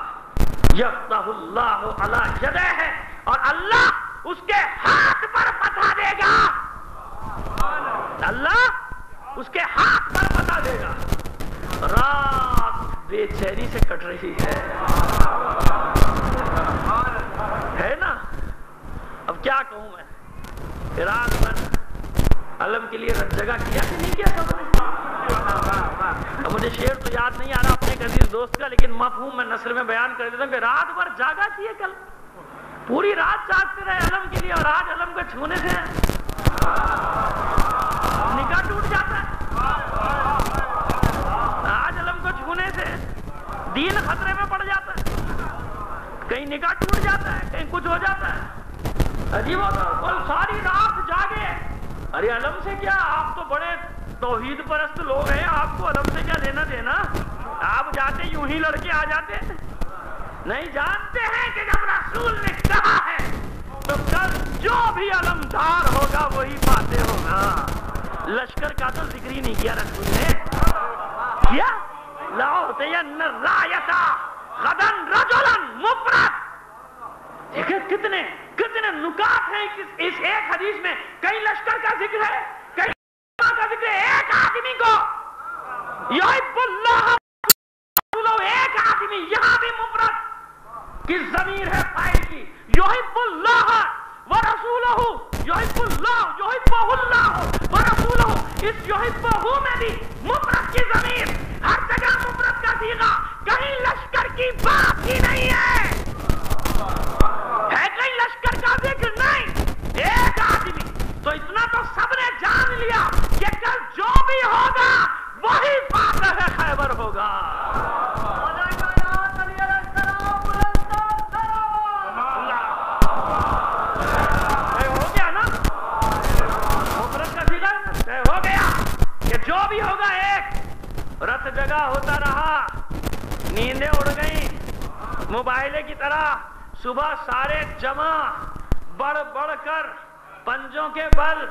یفتح اللہ علی یدیہ، اور اللہ اس کے ہاتھ پر بتا دے گا. اللہ اس کے ہاتھ پر بتا دے گا. رات بے چینی سے کٹ رہی ہے نا. اب کیا کہوں میں، رات بھر علم کے لیے جگہ کیا کہ نہیں کیا سب نے. اب مجھے شعر تو یاد نہیں آ رہا اپنے ایک عزیز دوست کا، لیکن مفہوم میں نثر میں بیان کر دیتا ہوں کہ رات بھر جاگا کیے، کل پوری رات جاگتے رہے علم کے لیے، اور آج علم کو چھونے سے نکاح ٹوٹ جاتا ہے. آج علم کو چھونے سے دین خطرے میں پڑ جاتا ہے، کہیں نکاح ٹوٹ جاتا ہے، کہیں کچھ ہو جاتا ہے. عجیب ہوتا ہے، ساری رات جاگے. ارے علم سے کیا، آپ تو بڑے توحید پرست لوگ ہیں، آپ کو علم سے کیا لینا دینا. آپ جاتے یوں ہی لڑکے آ جاتے نہیں. جانتے ہیں کہ جب رسول نے کہا ہے تو کل جو بھی علمدار ہوگا وہی فاتح ہوگا. لشکر کا تو ذکر ہی نہیں کیا رسول نے. کیا لأعطین الرایۃ غدا رجلا مفرد. دیکھیں کتنے کتنے نکات ہیں اس ایک حدیث میں. کئی لشکر کا ذکر ہے، کئی کا ذکر ہے، ایک آدمی کو یحب اللہ رسولہ، ایک آدمی. یہاں بھی مفرد کی ضمیر ہے فاعل کی. یحب اللہ ورسولہ، یحب اللہ، یحبہ اللہ ورسولہ. اس یحبہ میں بھی مفرد کی ضمیر، ہر جگہ مفرد کا صیغہ. کہیں لشکر کی بات ہی نہیں ہے، کہیں لشکر کا ذکر نہیں، ایک آدمی. تو اتنا تو سب نے جان لیا کہ کل جو بھی ہوگا وہی فاتح خیبر ہوگا. ہو گیا نا، مفرد کا صیغہ ہو گیا. رت جگہ ہوتا رہا، نیندیں اڑ گئیں موبائلے کی طرح، صبح سارے جمع بڑھ بڑھ کر پنجوں کے بل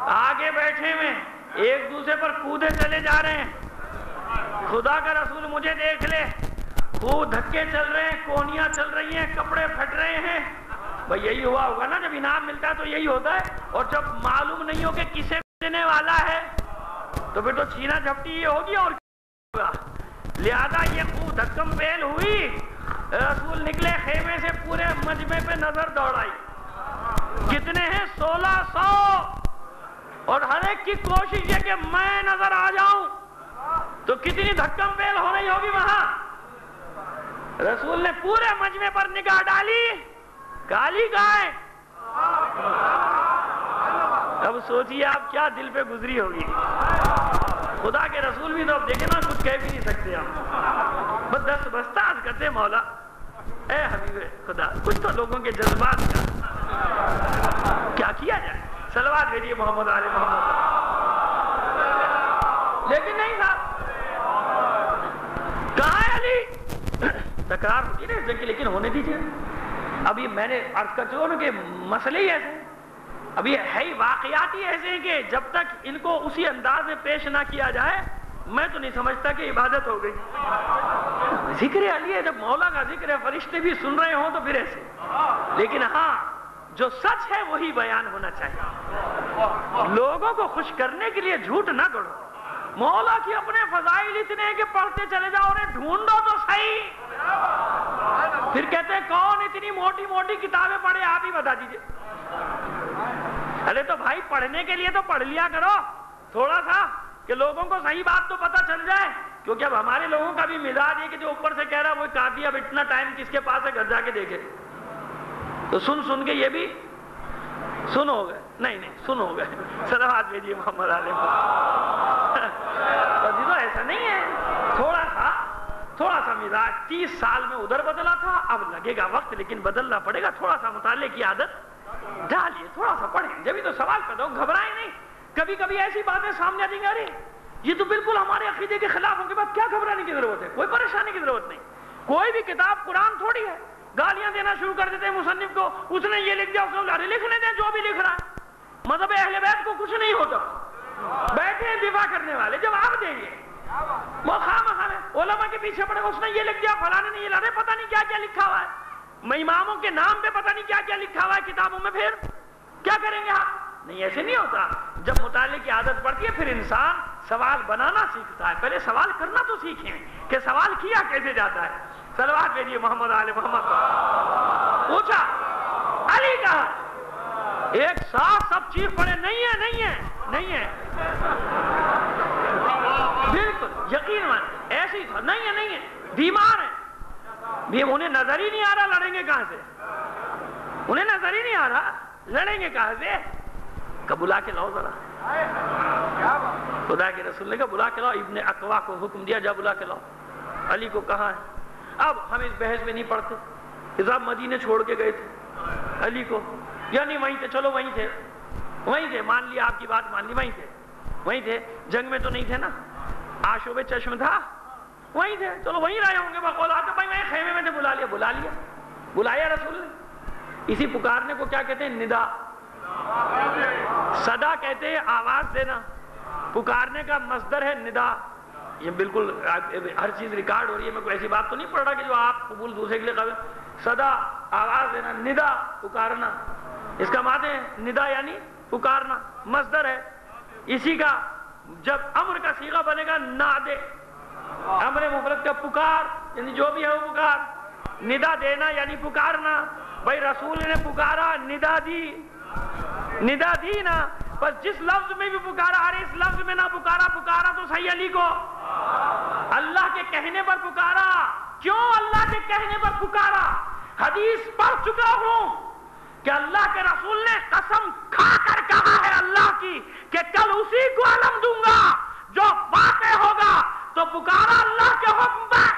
آگے بیٹھے میں ایک دوسرے پر کودے چلے جا رہے ہیں۔ خدا کا رسول مجھے دیکھ لے، خوب دھکے چل رہے ہیں، کونیاں چل رہی ہیں، کپڑے پھٹ رہے ہیں۔ بھئی یہی ہوا ہوگا نا، جب انعام ملتا ہے تو یہی ہوتا ہے، اور جب معلوم نہیں ہو کہ کسے دینے والا ہے تو پھر تو چھینا جھپٹی یہ ہوگی اور کیا ہوگا۔ لہذا یہ خوب دھکم بیل ہوئی، رسول نکلے خیمے سے، پورے مجمع پہ نظر دوڑائی، کتنے ہیں؟ 1600، اور ہر ایک کی کوشش ہے کہ میں نظر آ جاؤں، تو کتنی دھکم بیل ہو رہی ہوگی وہاں۔ رسول نے پورے مجمع پر نگاہ ڈالی، کالی گائے۔ اب سوچیے آپ کیا دل پہ گزری ہوگی۔ خدا کے رسول بھی تو اب دیکھیں نا، کچھ کہہ بھی نہیں سکتے ہم، بس دست بستاز کرتے، مولا اے حبیب خدا، کچھ تو لوگوں کے جذبات کا کیا کیا جائے۔ صلوات بھیجیے محمد آل محمد۔ لیکن نہیں تھا، کہاں ہے علی؟ تکرار ہوتی ہے نا اس جنگ کی، لیکن ہونے دیجیے۔ ابھی میں نے عرض کر چکا کہ مسئلے ہی ایسے ہیں، ابھی ہے ہی واقعات ہی ایسے ہیں کہ جب تک ان کو اسی انداز میں پیش نہ کیا جائے، میں تو نہیں سمجھتا کہ عبادت ہو گئی۔ ذکر علی ہے، جب مولا کا ذکر ہے، فرشتے بھی سن رہے ہوں تو پھر ایسے۔ لیکن ہاں جو سچ ہے وہی بیان ہونا چاہیے۔ لوگوں کو خوش کرنے کے لیے جھوٹ نہ گڑھو۔ مولا کی اپنے فضائل اتنے ہیں کہ پڑھتے چلے جاؤ، انہیں ڈھونڈو تو صحیح۔ پھر کہتے ہیں کون اتنی موٹی موٹی کتابیں پڑھے، آپ ہی بتا دیجئے۔ ارے تو بھائی پڑھنے کے لیے تو پڑھ لیا کرو تھوڑا سا، کہ لوگوں کو صحیح بات تو پتہ چل جائے۔ کیونکہ اب ہمارے لوگوں کا بھی مزاج ہے کہ جو اوپر سے کہہ رہا ہے وہ کافی، اب اتنا ٹائم کس کے پاس ہے، گھر جا کے دیکھے تو سن کے یہ بھی سن ہو گئے، نہیں سن ہو گئے۔ صلوات بھیجیے محمد علیہ تو ایسا نہیں ہے، تھوڑا سا مزاج 30 سال میں ادھر بدلا تھا، اب لگے گا وقت، لیکن بدلنا پڑے گا۔ تھوڑا سا مطالعے کی عادت ڈالیے، تھوڑا سا پڑھیں، جبھی تو سوال پیدا ہو، گھبرائیں نہیں۔ کبھی کبھی ایسی باتیں سامنے آتی ہیں، ارے یہ تو بالکل ہمارے عقیدے کے خلاف، ان کے بعد کیا گھبرانے کی ضرورت ہے؟ کوئی پریشانی کی ضرورت نہیں۔ کوئی بھی کتاب قرآن تھوڑی ہے، گالیاں دینا شروع کر دیتے ہیں مصنف کو، اس نے یہ لکھ دیا، اس نے لکھنے دیں جو بھی لکھ رہا ہے۔ مذہب اہل بیت کو کچھ نہیں ہوتا، بیٹھے ہیں دفاع کرنے والے، جواب دیں گے۔ وہ خواہ علماء کے پیچھے پڑے، اس نے یہ لکھ دیا، فلانے نے یہ لکھا، پتہ نہیں کیا کیا لکھا ہوا ہے، اماموں کے نام پہ پتہ نہیں کیا کیا لکھا ہوا ہے کتابوں میں، پھر کیا کریں گے آپ؟ نہیں، ایسے نہیں ہوتا۔ جب مطالعے کی عادت پڑتی ہے پھر انسان سوال بنانا سیکھتا ہے۔ پہلے سوال کرنا تو سیکھیں کہ سوال کیا کیسے جاتا ہے۔ صلوات بھیجیے محمد آل محمد پر۔ پوچھا علی کہا، ایک ساتھ سب چیخ پڑے، نہیں ہے نہیں ہے نہیں ہے، بالکل یقین مان ایسے ہی تھا، نہیں ہے نہیں ہے، بیمار ہیں، بھی انہیں نظر ہی نہیں آ رہا لڑیں گے کہاں سے، انہیں نظر ہی نہیں آ رہا لڑیں گے کہاں سے، کہ بلا کے لاؤ ذرا۔ خدا کے رسول نے کہا بلا کے لاؤ، ابن اقوا کو حکم دیا جا بلا کے لاؤ۔ علی کو کہاں ہے؟ اب ہم اس بحث میں نہیں پڑھتے، صاحب مدینے چھوڑ کے گئے تھے علی کو، یعنی وہیں تھے، چلو وہیں تھے، مان لیا آپ کی بات مان لی، وہیں تھے، جنگ میں تو نہیں تھے نا، آشوب چشم تھا، وہیں تھے، چلو وہیں رہے ہوں گے، بقول آتے بھائی میں خیمے میں تھے، بلایا رسول نے۔ اسی پکارنے کو کیا کہتے ہیں؟ ندا، صدا کہتے ہیں آواز دینا، پکارنے کا مصدر ہے ندا۔ یہ بالکل ہر چیز ریکارڈ ہو رہی ہے، میں کوئی ایسی بات تو نہیں پڑھ رہا کہ جو آپ قبول دوسرے کے لیے قابل۔ صدا آواز دینا، ندا پکارنا، اس کا معنی ہے ندا یعنی پکارنا، مصدر ہے اسی کا۔ جب امر کا صیغہ بنے گا نادے، امر مفرد کا پکار یعنی جو بھی ہے وہ پکار، ندا دینا یعنی پکارنا۔ بھائی رسول نے پکارا، ندا دی نا، بس جس لفظ میں بھی پکارا، ارے اس لفظ میں نہ پکارا تو صحیح علی کو اللہ کے کہنے پر پکارا۔ کیوں اللہ کے کہنے پر پکارا؟ حدیث پڑھ چکا ہوں کہ اللہ کے رسول نے قسم کھا کر کہا ہے اللہ کی کہ کل اسی کو علم دوں گا جو واقع ہوگا، تو پکارا اللہ کے حکم پر،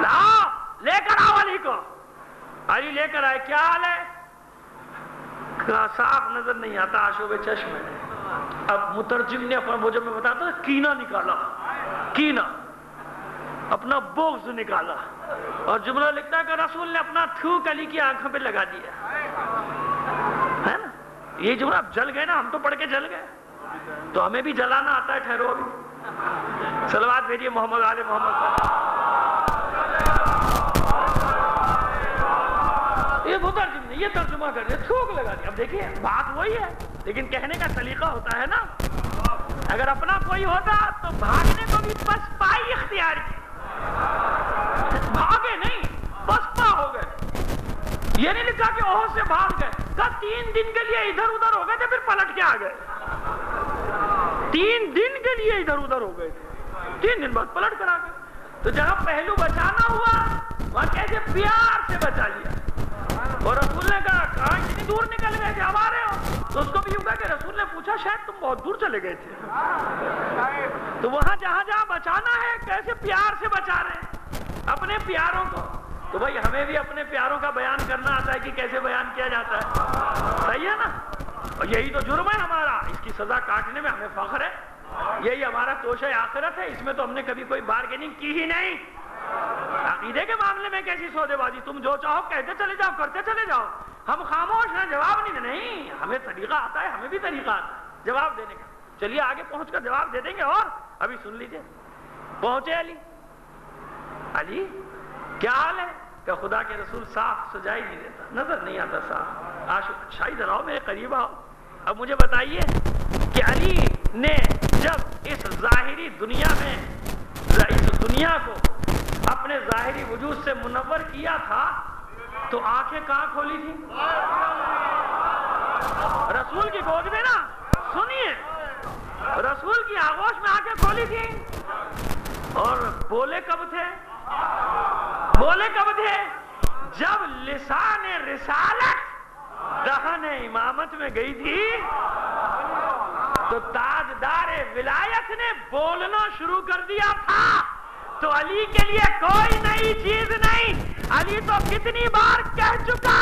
لاؤ لے کر آؤ علی کو۔ علی لے کر آئے، کیا حال ہے؟ کہا صاف نظر نہیں آتا آشوب چشم ہے. اب مترجم نے اپنا وہ جب میں بتاتا کینہ نکالا, کینہ اپنا بغض نکالا, اور جملہ لکھتا ہے کہ رسول نے اپنا تھوک علی کی آنکھوں پہ لگا دیا ہے نا. یہ جملہ اب جل گئے نا, ہم تو پڑھ کے جل گئے, تو ہمیں بھی جلانا آتا ہے. ٹھہرو ابھی صلوات بھیجیے محمد آل محمد پر. یہ مترجم نے یہ ترجمہ کر دیا, تھوک لگا دیا. اب دیکھیے بات وہی ہے, لیکن کہنے کا طریقہ ہوتا ہے نا. اگر اپنا کوئی ہوتا تو بھاگنے کو بھی بس پائی اختیار کی, بھاگے نہیں بس پا ہو گئے. یہ نہیں لکھا کہ اوہ سے بھاگ گئے, کہا 3 دن کے لیے ادھر ادھر ہو گئے تھے, پھر پلٹ کے آ گئے. 3 دن کے لیے ادھر ادھر ہو گئے تھے, 3 دن بعد پلٹ کر آ گئے. تو جہاں پہلو بچانا ہوا وہاں کیسے پیار سے بچا لیا. اور رسول نے کہا کہاں اتنی دور نکل گئے تھے, اب آ رہے ہو؟ تو اس کو بھی یوں کہا کہ رسول نے پوچھا شاید تم بہت دور چلے گئے تھے. تو وہاں جہاں جہاں بچانا ہے کیسے پیار سے بچا رہے ہیں اپنے پیاروں کو. تو بھائی ہمیں بھی اپنے پیاروں کا بیان کرنا آتا ہے کہ کیسے بیان کیا جاتا ہے. صحیح ہے نا. اور یہی تو جرم ہے ہمارا, اس کی سزا کاٹنے میں ہمیں فخر ہے. یہی ہمارا توشہ آخرت ہے, اس میں تو ہم نے کبھی کوئی بارگیننگ کی ہی نہیں. عقیدے کے معاملے میں کیسی سودے بازی, تم جو چاہو کہتے چلے جاؤ, کرتے چلے جاؤ, ہم خاموش ہیں, جواب نہیں. ہمیں طریقہ آتا ہے, ہمیں بھی طریقہ آتا ہے جواب دینے کا. چلیے آگے پہنچ کر جواب دے دیں گے. اور ابھی سن لیجئے, پہنچے علی. علی کیا حال ہے؟ کہ خدا کے رسول صاف سجائی نہیں دیتا, نظر نہیں آتا صاف. شاہد رہو میرے قریب آؤ. اب مجھے بتائیے کہ علی نے جب اس ظاہری دنیا میں اس دنیا کو اپنے ظاہری وجود سے منور کیا تھا تو آنکھیں کہاں کھولی تھی؟ رسول کی گود میں نا. سنیے, رسول کی آغوش میں آنکھیں کھولی تھی. اور بولے کب تھے؟ بولے کب تھے؟ جب لسان رسالت دہن امامت میں گئی تھی تو تاجدار ولایت نے بولنا شروع کر دیا تھا. تو علی کے لیے کوئی نئی چیز نہیں. علی تو کتنی بار کہہ چکا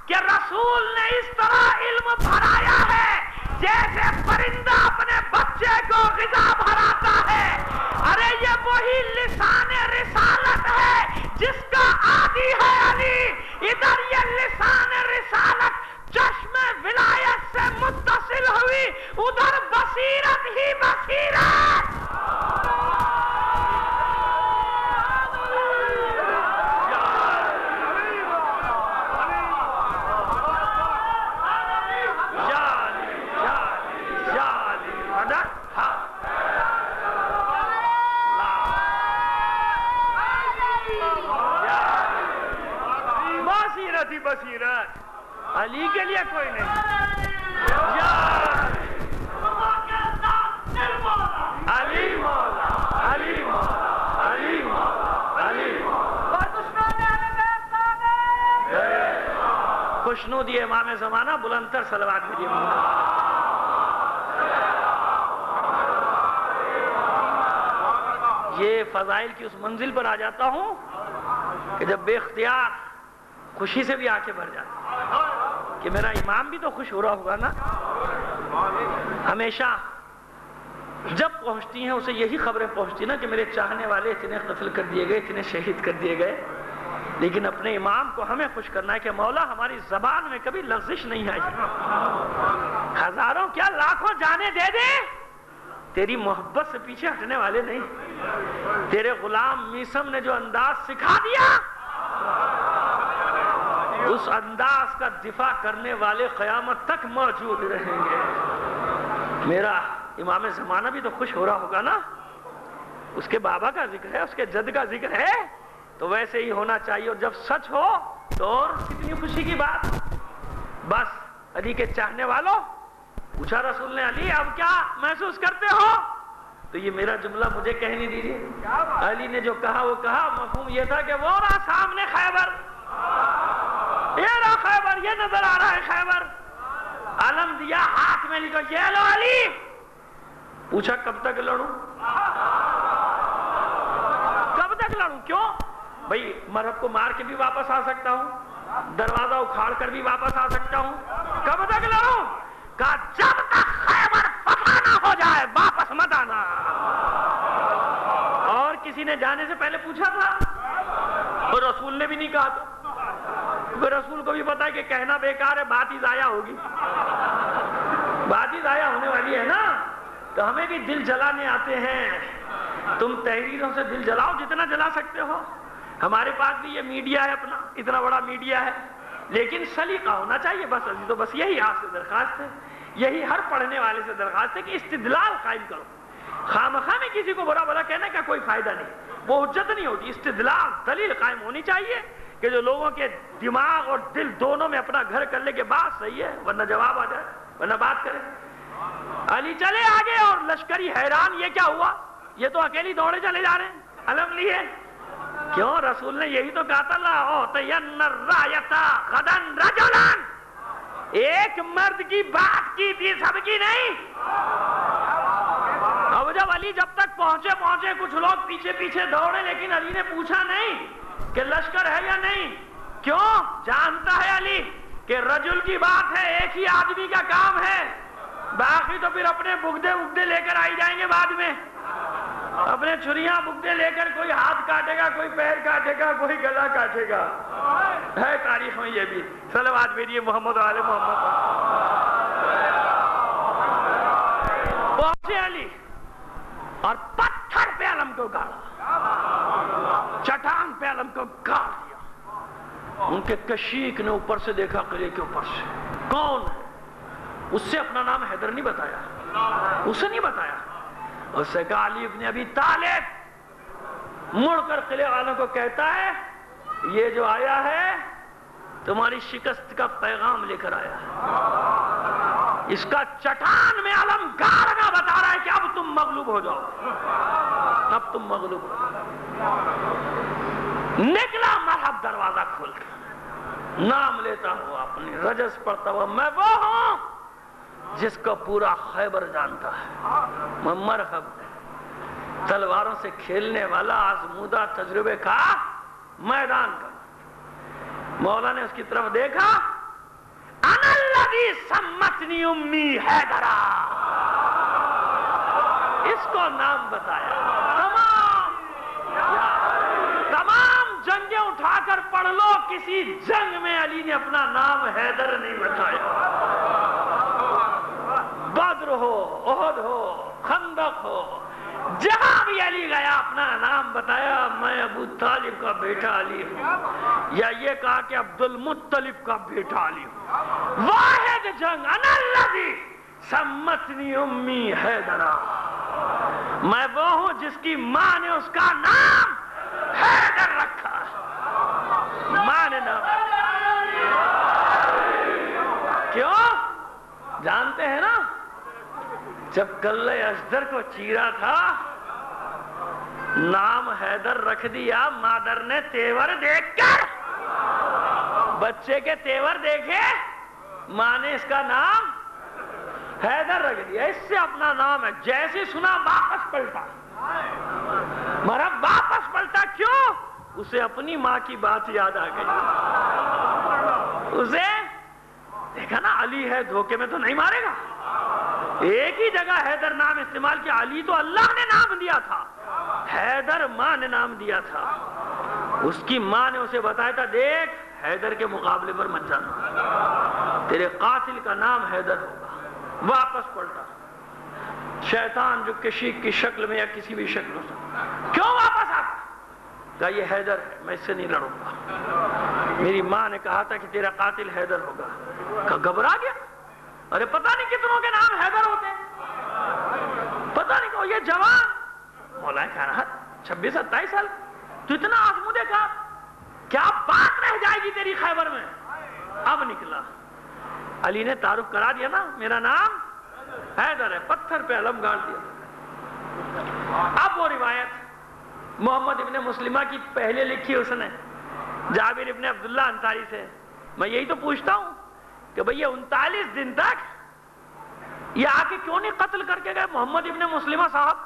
کہ رسول نے اس طرح علم بھرایا ہے جیسے پرندہ اپنے بچے کو غذا بھراتا ہے. ارے یہ وہی لسان رسالت ہے جس کا عادی ہے علی. ادھر یہ لسان رسالت چشم ولایت سے متصل ہوئی, ادھر بصیرت ہی بصیرت. بصیرت علی کے لیے کوئی نہیں. علی مولا, علی مولا, علی مولا, علی مولا. خوشنودی امام زمانہ, بلندتر صلوات بھیجیے. یہ فضائل کی اس منزل پر آ جاتا ہوں کہ جب بے اختیار خوشی سے بھی آنکھیں بھر جاتی کہ میرا امام بھی تو خوش ہو رہا ہوگا نا. ہمیشہ جب پہنچتی ہیں اسے یہی خبریں پہنچتی نا کہ میرے چاہنے والے اتنے قتل کر دیے گئے, اتنے شہید کر دیے گئے, لیکن اپنے امام کو ہمیں خوش کرنا ہے کہ مولا ہماری زبان میں کبھی لغزش نہیں آئی. ہزاروں کیا لاکھوں جانے دے دے, تیری محبت سے پیچھے ہٹنے والے نہیں. تیرے غلام میسم نے جو انداز سکھا دیا اس انداز کا دفاع کرنے والے قیامت تک موجود رہیں گے. میرا امام زمانہ بھی تو خوش ہو رہا ہوگا نا. اس کے بابا کا ذکر ہے, اس کے جد کا ذکر ہے, تو ویسے ہی ہونا چاہیے. اور جب سچ ہو تو اور کتنی خوشی کی بات. بس علی کے چاہنے والوں, پوچھا رسول نے علی اب کیا محسوس کرتے ہو؟ تو یہ میرا جملہ مجھے کہنے دیجیے. علی نے جو کہا وہ کہا, مفہوم یہ تھا کہ وہ رہا سامنے خیبر, یہ رہا خیبر, یہ نظر آ رہا ہے خیبر. علم دیا ہاتھ میں لکھو یہ لو علی. پوچھا کب تک لڑوں؟ کب تک لڑوں؟ کیوں بھئی؟ مرحب کو مار کے بھی واپس آ سکتا ہوں, دروازہ اکھاڑ کر بھی واپس آ سکتا ہوں, کب تک لڑوں؟ کہا جب تک خیبر فتح نہ ہو جائے واپس مت آنا۔ اور کسی نے جانے سے پہلے پوچھا تھا؟ اور رسول نے بھی نہیں کہا تھا۔ پھر رسول کو بھی پتا ہے کہ کہنا بیکار ہے، بات ہی ضائع ہوگی، بات ہی ضائع ہونے والی ہے نا۔ تو ہمیں بھی دل جلانے آتے ہیں، تم تحریروں سے دل جلاؤ جتنا جلا سکتے ہو۔ ہمارے پاس بھی یہ میڈیا ہے، اپنا اتنا بڑا میڈیا ہے، لیکن سلیقہ ہونا چاہیے بس۔ تو بس یہی آپ سے درخواست ہے، یہی ہر پڑھنے والے سے درخواست ہے کہ استدلال قائم کرو۔ خامخواہ میں کسی کو برا بھلا کہنے کا کوئی فائدہ نہیں، وہ حجت نہیں ہوتی۔ استدلال دلیل قائم ہونی چاہیے کہ جو لوگوں کے دماغ اور دل دونوں میں اپنا گھر کر لے کے بات صحیح ہے، ورنہ جواب آ جائے، ورنہ بات کرے۔ علی چلے آگے اور لشکری حیران، یہ کیا ہوا؟ یہ تو اکیلی دوڑے چلے جا رہے ہیں علم لیے۔ کیوں؟ رسول نے یہی تو کہا تھا، لا اعطین الرایۃ غدا رجلا، ایک مرد کی بات کی تھی، سب کی نہیں۔ اب جب علی جب تک پہنچے کچھ لوگ پیچھے پیچھے دوڑے، لیکن علی نے پوچھا نہیں کہ لشکر ہے یا نہیں۔ کیوں؟ جانتا ہے علی کہ رجل کی بات ہے، ایک ہی آدمی کا کام ہے، باقی تو پھر اپنے بگدے لے کر آئی جائیں گے بعد میں، اپنے چھریاں بگدے لے کر، کوئی ہاتھ کاٹے گا، کوئی پیر کاٹے گا، کوئی گلا کاٹے گا، ہے تاریخ میں یہ بھی۔ صلوات بھیجیے محمد و آل محمد۔ پہنچے علی اور پتھر پہ علم کو گاڑا، چٹان پہ علم کو گاڑ دیا۔ ان کے کشیک نے اوپر سے دیکھا، قلعے کے اوپر سے، کون ہے؟ اس سے اپنا نام حیدر نہیں بتایا، اسے نہیں بتایا، اس سے کہا علی ابن ابی طالب۔ مڑ کر قلعے والوں کو کہتا ہے، یہ جو آیا ہے تمہاری شکست کا پیغام لے کر آیا ہے، اس کا چٹان میں علم گاڑنا بتا رہا ہے کہ اب تم مغلوب ہو جاؤ، اب تم مغلوب ہو جاؤ۔ نکلا مرحب، دروازہ کھول کر نام لیتا ہوا، اپنی رجس پڑھتا ہوا، میں وہ ہوں جس کو پورا خیبر جانتا ہے، میں مرحب، تلواروں سے کھیلنے والا، آزمودہ تجربے کا میدان کا۔ مولا نے اس کی طرف دیکھا، انا الذی سمتنی امی حیدرا، اس کو نام بتایا۔ تمام جنگیں اٹھا کر پڑھ لو، کسی جنگ میں علی نے اپنا نام حیدر نہیں بتایا۔ بدر ہو، احد ہو، خندق ہو، جہاں بھی علی گیا اپنا نام بتایا، میں ابو طالب کا بیٹا علی ہوں، یا یہ کہا کہ عبد المطلب کا بیٹا علی ہوں۔ واحد جنگ، انا الذی سمتنی امی حیدرا، میں وہ ہوں جس کی ماں نے اس کا نام حیدر رکھا، ماں نے نام۔ کیوں؟ جانتے ہیں نا، جب کلہ اشدر کو چیرا تھا، نام حیدر رکھ دیا، مادر نے تیور دیکھ کر، بچے کے تیور دیکھے، ماں نے اس کا نام حیدر رکھ دیا، اس سے اپنا نام ہے۔ جیسے سنا واپس پلٹا، مرحب واپس پلٹا، کیوں؟ اسے اپنی ماں کی بات یاد آ گئی، اسے دیکھا نا علی ہے، دھوکے میں تو نہیں مارے گا۔ ایک ہی جگہ حیدر نام استعمال کیا، علی تو اللہ نے نام دیا تھا، حیدر ماں نے نام دیا تھا۔ اس کی ماں نے اسے بتایا تھا، دیکھ حیدر کے مقابلے پر مت جانا، تیرے قاتل کا نام حیدر ہوگا۔ واپس پلٹا، شیطان جو کشیک کی شکل میں یا کسی بھی شکل سے، کیوں واپس آتا؟ کہا یہ حیدر ہے، میں اس سے نہیں لڑوں گا، میری ماں نے کہا تھا کہ تیرا قاتل حیدر ہوگا۔ کہا گھبرا گیا، ارے پتہ نہیں کتنوں کے نام حیدر ہوتے ہیں، پتہ نہیں کہ یہ جوان مولا کہہ رہا 26-27 سال، تو اتنا آزمودے کا، کیا بات رہ جائے گی تیری خیبر میں؟ اب نکلا، علی نے تعارف کرا دیا نا، میرا نام حیدر ہے، پتھر پہ علم گاڑ دیا۔ اب وہ روایت محمد ابن مسلمہ کی پہلے لکھی اس نے، جابر ابن عبداللہ انصاری سے۔ میں یہی تو پوچھتا ہوں کہ بھئی 39 دن تک یہ آ کے کیوں نہیں قتل کر کے گئے محمد ابن مسلمہ صاحب؟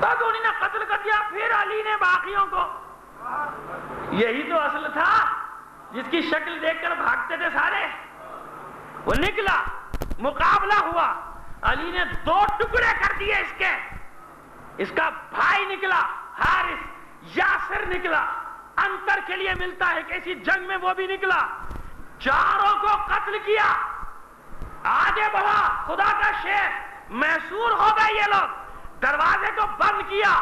تب انہوں نے قتل کر دیا، پھر علی نے باقیوں کو۔ یہی تو اصل تھا جس کی شکل دیکھ کر بھاگتے تھے سارے، وہ نکلا، مقابلہ ہوا، علی نے 2 ٹکڑے کر دیے اس کا بھائی نکلا حارث، یاسر نکلا، انتر کے لیے ملتا ہے کہ اسی جنگ میں وہ بھی نکلا، چاروں کو قتل کیا، آگے بڑھا خدا کا شیر، محصور ہو گئے یہ لوگ، دروازے کو بند کیا،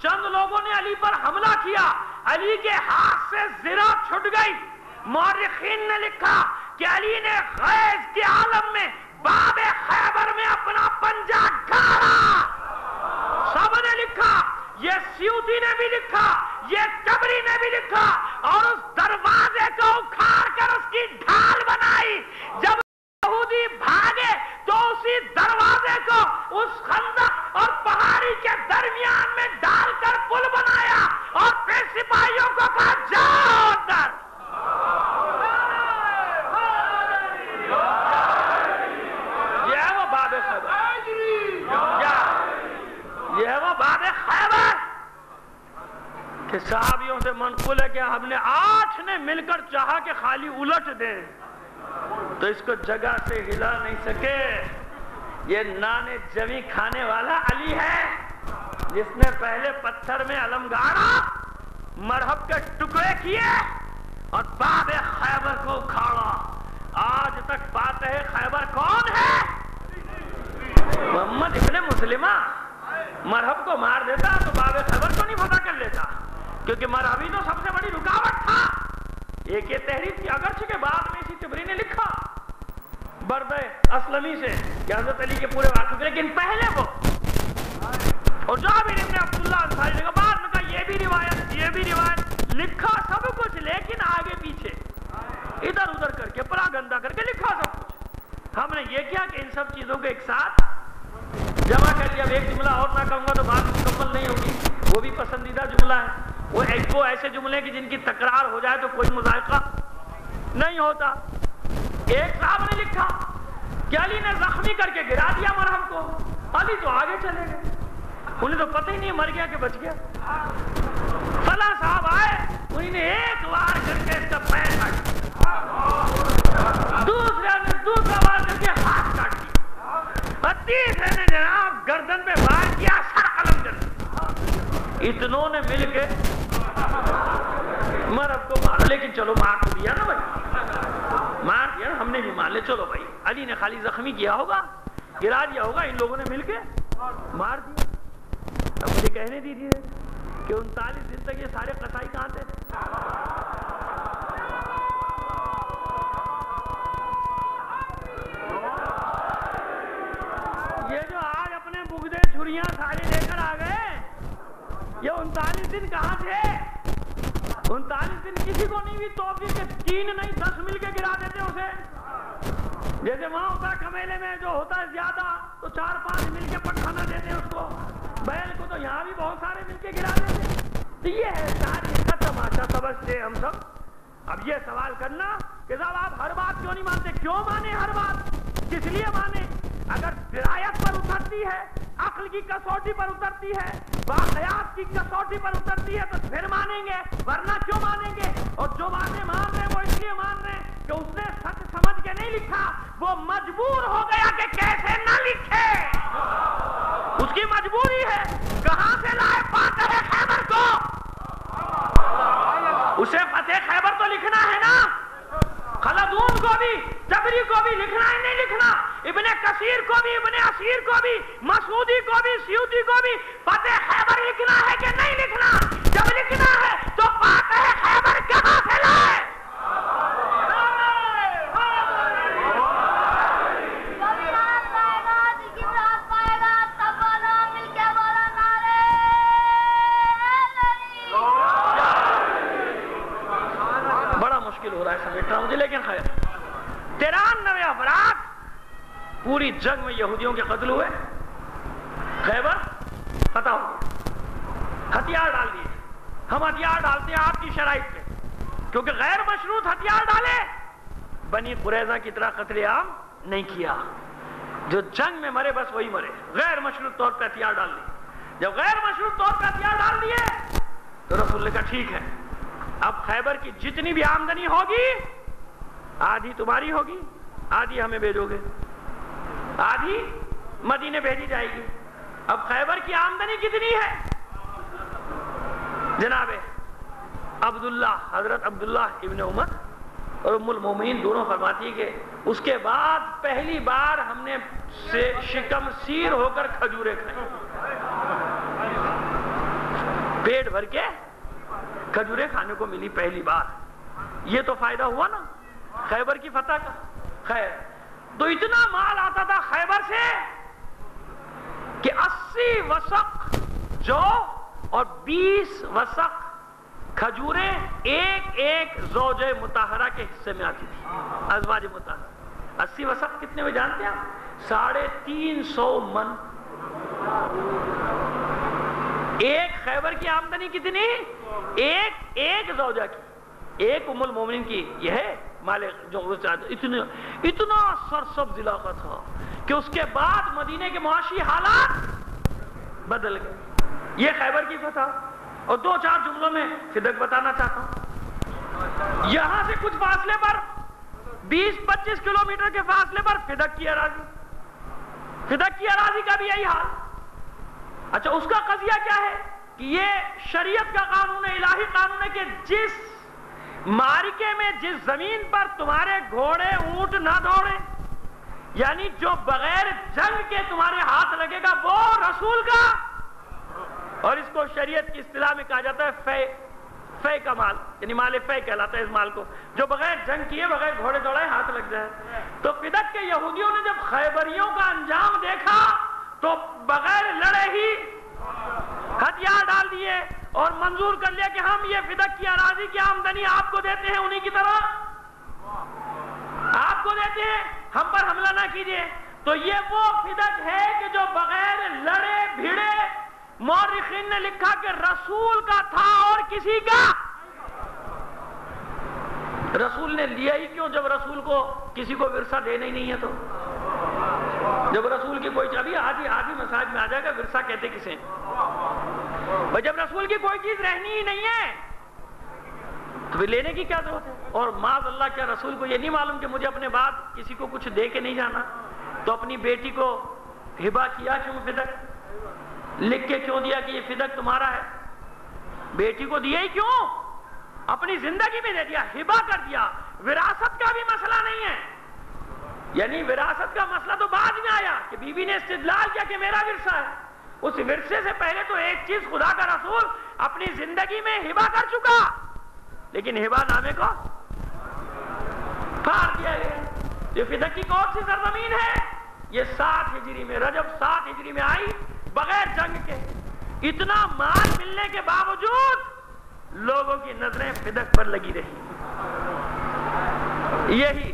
چند لوگوں نے علی پر حملہ کیا، علی کے ہاتھ سے زرہ چھٹ گئی، مورخین نے لکھا کہ علی نے غیظ کے عالم میں باب خیبر میں اپنا پنجہ گاڑا، سب نے لکھا، یہ سیوطی نے بھی لکھا، یہ طبری نے بھی لکھا، اور اس دروازے کو اکھاڑ کر اس کی ڈھال بنائی، جب یہودی بھاگے تو اسی دروازے کو اس خندق اور پہاڑی کے درمیان میں ڈال کر پل بنایا، اور پھر سپاہیوں کو کہا جاؤ اندر، یہ ہے وہ باب خیبر، یہ ہے وہ باب خیبر کہ صحابیوں سے منقول ہے کہ ہم نے 8 نے مل کر چاہا کہ خالی الٹ دیں تو اس کو جگہ سے ہلا نہیں سکے۔ یہ نان جوی کھانے والا علی ہے جس نے پہلے پتھر میں علم گاڑا، مرہب کے ٹکڑے کیے اور باب خیبر کو اکھاڑا۔ آج تک فاتح خیبر کون ہے؟ محمد ابن مسلمہ۔ مرہب کو مار دیتا تو باب خیبر کو نہیں فتح کر لیتا، کیونکہ مرہب ہی تو سب سے بڑی رکاوٹ تھا۔ ایک یہ تحریر کی، اگرچہ کے بعد میں اسی طبری نے لکھا برد اسلمی سے کہ حضرت علی کے پورے واقعے، لیکن پہلے وہ اور جابر ابن عبداللہ انصاری نے بعد میں کہا یہ بھی روایت لکھا سب کچھ، لیکن آگے پیچھے ادھر ادھر کر کے پراگندہ کر کے لکھا سب کچھ۔ ہم نے یہ کیا کہ ان سب چیزوں کو ایک ساتھ جمع کر لیا۔ اب ایک جملہ اور نہ کہوں گا تو بات مکمل نہیں ہوگی، وہ بھی پسندیدہ جملہ ہے، وہ ایسے جملے کی جن کی تکرار ہو جائے تو کوئی مذائقہ نہیں ہوتا۔ ایک صاحب نے لکھا کہ علی نے زخمی کر کے گرا دیا مرہم کو، علی تو آگے چلے گئے، انہیں تو پتہ ہی نہیں مر گیا کہ بچ گیا۔ فلاں صاحب آئے، انہیں نے ایک وار کر کے اس کا پیر کاٹ دیا، دوسرے نے دوسرا وار کر کے ہاتھ کاٹ دیا، اور تیسرے نے جناب گردن پہ وار کیا، سر قلم کر دیا۔ اتنوں نے مل کے مرہم کو مارا، لیکن چلو مار تو دیا نا بھائی، مار دیا، ہم نے بھی مان لے، چلو بھائی علی نے خالی زخمی کیا ہوگا، گرا دیا ہوگا، ان لوگوں نے مل کے مار دیا۔ اب مجھے کہنے دیجیے کہ 39 دن تک یہ سارے قصائی کہاں تھے؟ یہ جو آج اپنے بغدے چھریاں سارے لے کر آ گئے، یہ 39 دن کہاں تھے؟ 39 دن کسی کو نہیں بھی توپ دی کہ 3 نہیں 10 مل کے گرا دیتے اسے، جیسے وہاں ہوتا ہے کمیلے میں جو ہوتا ہے زیادہ تو 4-5 مل کے پٹھانا دیتے ہیں اس کو، بیل کو تو یہاں بھی بہت سارے مل کے گرا دیتے۔ تو یہ ہے تاریخ کا تماشا سمجھتے ہم سب۔ اب یہ سوال کرنا کہ صاحب آپ ہر بات کیوں نہیں مانتے؟ کیوں مانے ہر بات؟ کس لیے مانے؟ اگر درایت پر اترتی ہے، عقل کی کسوٹی پر اترتی ہے، واقعات کی کسوٹی پر اترتی ہے تو پھر مانیں گے، ورنہ کیوں مانیں گے؟ اور جو باتیں مان رہے ہیں وہ اس لیے مان رہے ہیں کہ اس نے سچ سمجھ کے نہیں لکھا، وہ مجبور ہو گیا کہ کیسے نہ لکھے، اس کی مجبوری ہے۔ کہاں سے لائے فاتح خیبر کو؟ اسے فتح خیبر تو لکھنا ہے نا، خلدون کو بھی، طبری کو بھی لکھنا ہے، نہیں لکھنا؟ ابن کثیر کو بھی، ابن اسیر کو بھی، مسعودی کو بھی، سیوطی کو بھی فتح خیبر لکھنا ہے کہ نہیں لکھنا؟ جب لکھنا ہے تو فاتح خیبر کہاں سے لائے؟ بڑا مشکل ہو رہا ہے سمجھتا مجھے، لیکن خیر 93 افراد پوری جنگ میں یہودیوں کے قتل ہوئے، خیبر فتح ہو گیا، ہتھیار ڈال دیے۔ ہم ہتھیار ڈالتے ہیں آپ کی شرائط پہ، کیونکہ غیر مشروط ہتھیار ڈالے، بنی قریظہ کی طرح قتل عام نہیں کیا، جو جنگ میں مرے بس وہی مرے، غیر مشروط طور پہ ہتھیار ڈال دیے۔ جب غیر مشروط طور پہ ہتھیار ڈال دیے تو رسول نے کہا ٹھیک ہے، اب خیبر کی جتنی بھی آمدنی ہوگی آدھی تمہاری ہوگی، آدھی ہمیں بھیجو گے، آدھی مدینے بھیجی جائے گی۔ اب خیبر کی آمدنی کتنی ہے؟ جناب عبداللہ، حضرت عبداللہ ابن عمر اور ام المومنین دونوں فرماتی ہے کہ اس کے بعد پہلی بار ہم نے شکم سیر ہو کر کھجورے کھائیں، پیٹ بھر کے کھجورے کھانے کو ملی پہلی بار۔ یہ تو فائدہ ہوا نا خیبر کی فتح کا۔ خیر تو اتنا مال آتا تھا خیبر سے کہ 80 وسق جو اور 20 وسق کھجوریں ایک ایک زوجہ مطہرہ کے حصے میں آتی تھی، ازواج مطہرہ۔ 80 وسق کتنے میں جانتے ہیں آپ؟ 350 من۔ ایک خیبر کی آمدنی کتنی؟ ایک زوجہ کی، ایک ام المومنین کی یہ ہے مال جو اتنا سرسبز علاقہ تھا کہ اس کے بعد مدینے کے معاشی حالات بدل گئے۔ یہ خیبر کی فتح۔ اور 2-4 جملوں میں فدق بتانا چاہتا ہوں۔ یہاں سے کچھ فاصلے پر 20-25 کلومیٹر کے فاصلے پر فدق کی اراضی، فدق کی اراضی کا بھی یہی حال۔ اچھا اس کا قضیہ کیا ہے کہ یہ شریعت کا قانون ہے، الہی قانون ہے کہ جس معرکے میں جس زمین پر تمہارے گھوڑے اونٹ نہ دوڑے، یعنی جو بغیر جنگ کے تمہارے ہاتھ لگے گا وہ رسول کا، اور اس کو شریعت کی اصطلاح میں کہا جاتا ہے فے کا مال، یعنی مال فے کہلاتا ہے اس مال کو، جو بغیر جنگ کیے بغیر گھوڑے دوڑائے ہاتھ لگ جائے۔ تو فدق کے یہودیوں نے جب خیبریوں کا انجام دیکھا تو بغیر لڑے ہی ہتھیار ڈال دیے اور منظور کر لیا کہ ہم یہ فدق کی اراضی کی آمدنی آپ کو دیتے ہیں، انہی کی طرح آپ کو دیتے ہیں، ہم پر حملہ نہ کیجیے۔ تو یہ وہ فدق ہے کہ جو بغیر لڑے بھیڑے، مورخین نے لکھا کہ رسول کا تھا اور کسی کا۔ رسول نے لیا ہی کیوں جب رسول کو کسی کو ورثہ دینا ہی نہیں ہے؟ تو جب رسول کی کوئی ابھی آدھی مساج میں آ جائے گا ورثہ کہتے کسے؟ جب رسول کی کوئی چیز رہنی ہی نہیں ہے تو پھر لینے کی کیا ضرورت ہے؟ اور معاذ اللہ کیا رسول کو یہ نہیں معلوم کہ مجھے اپنے بعد کسی کو کچھ دے کے نہیں جانا؟ تو اپنی بیٹی کو ہبہ کیا کیوں؟ فدق لکھ کے کیوں دیا کہ یہ فدق تمہارا ہے؟ بیٹی کو دیا ہی کیوں؟ اپنی زندگی میں دے دیا، ہبہ کر دیا۔ وراثت کا بھی مسئلہ نہیں ہے، یعنی وراثت کا مسئلہ تو بعد میں آیا کہ بی بی نے استدلال کیا کہ میرا ورثہ ہے۔ اس ورثے سے پہلے تو ایک چیز خدا کا رسول اپنی زندگی میں ہبہ کر چکا، لیکن ہبہ نامے کو پھاڑ دیا گیا۔ یہ فدق کی کون سی سرزمین ہے؟ یہ 7 ہجری میں، رجب 7 ہجری میں آئی بغیر جنگ کے۔ اتنا مال ملنے کے باوجود لوگوں کی نظریں فدق پر لگی رہی۔ یہی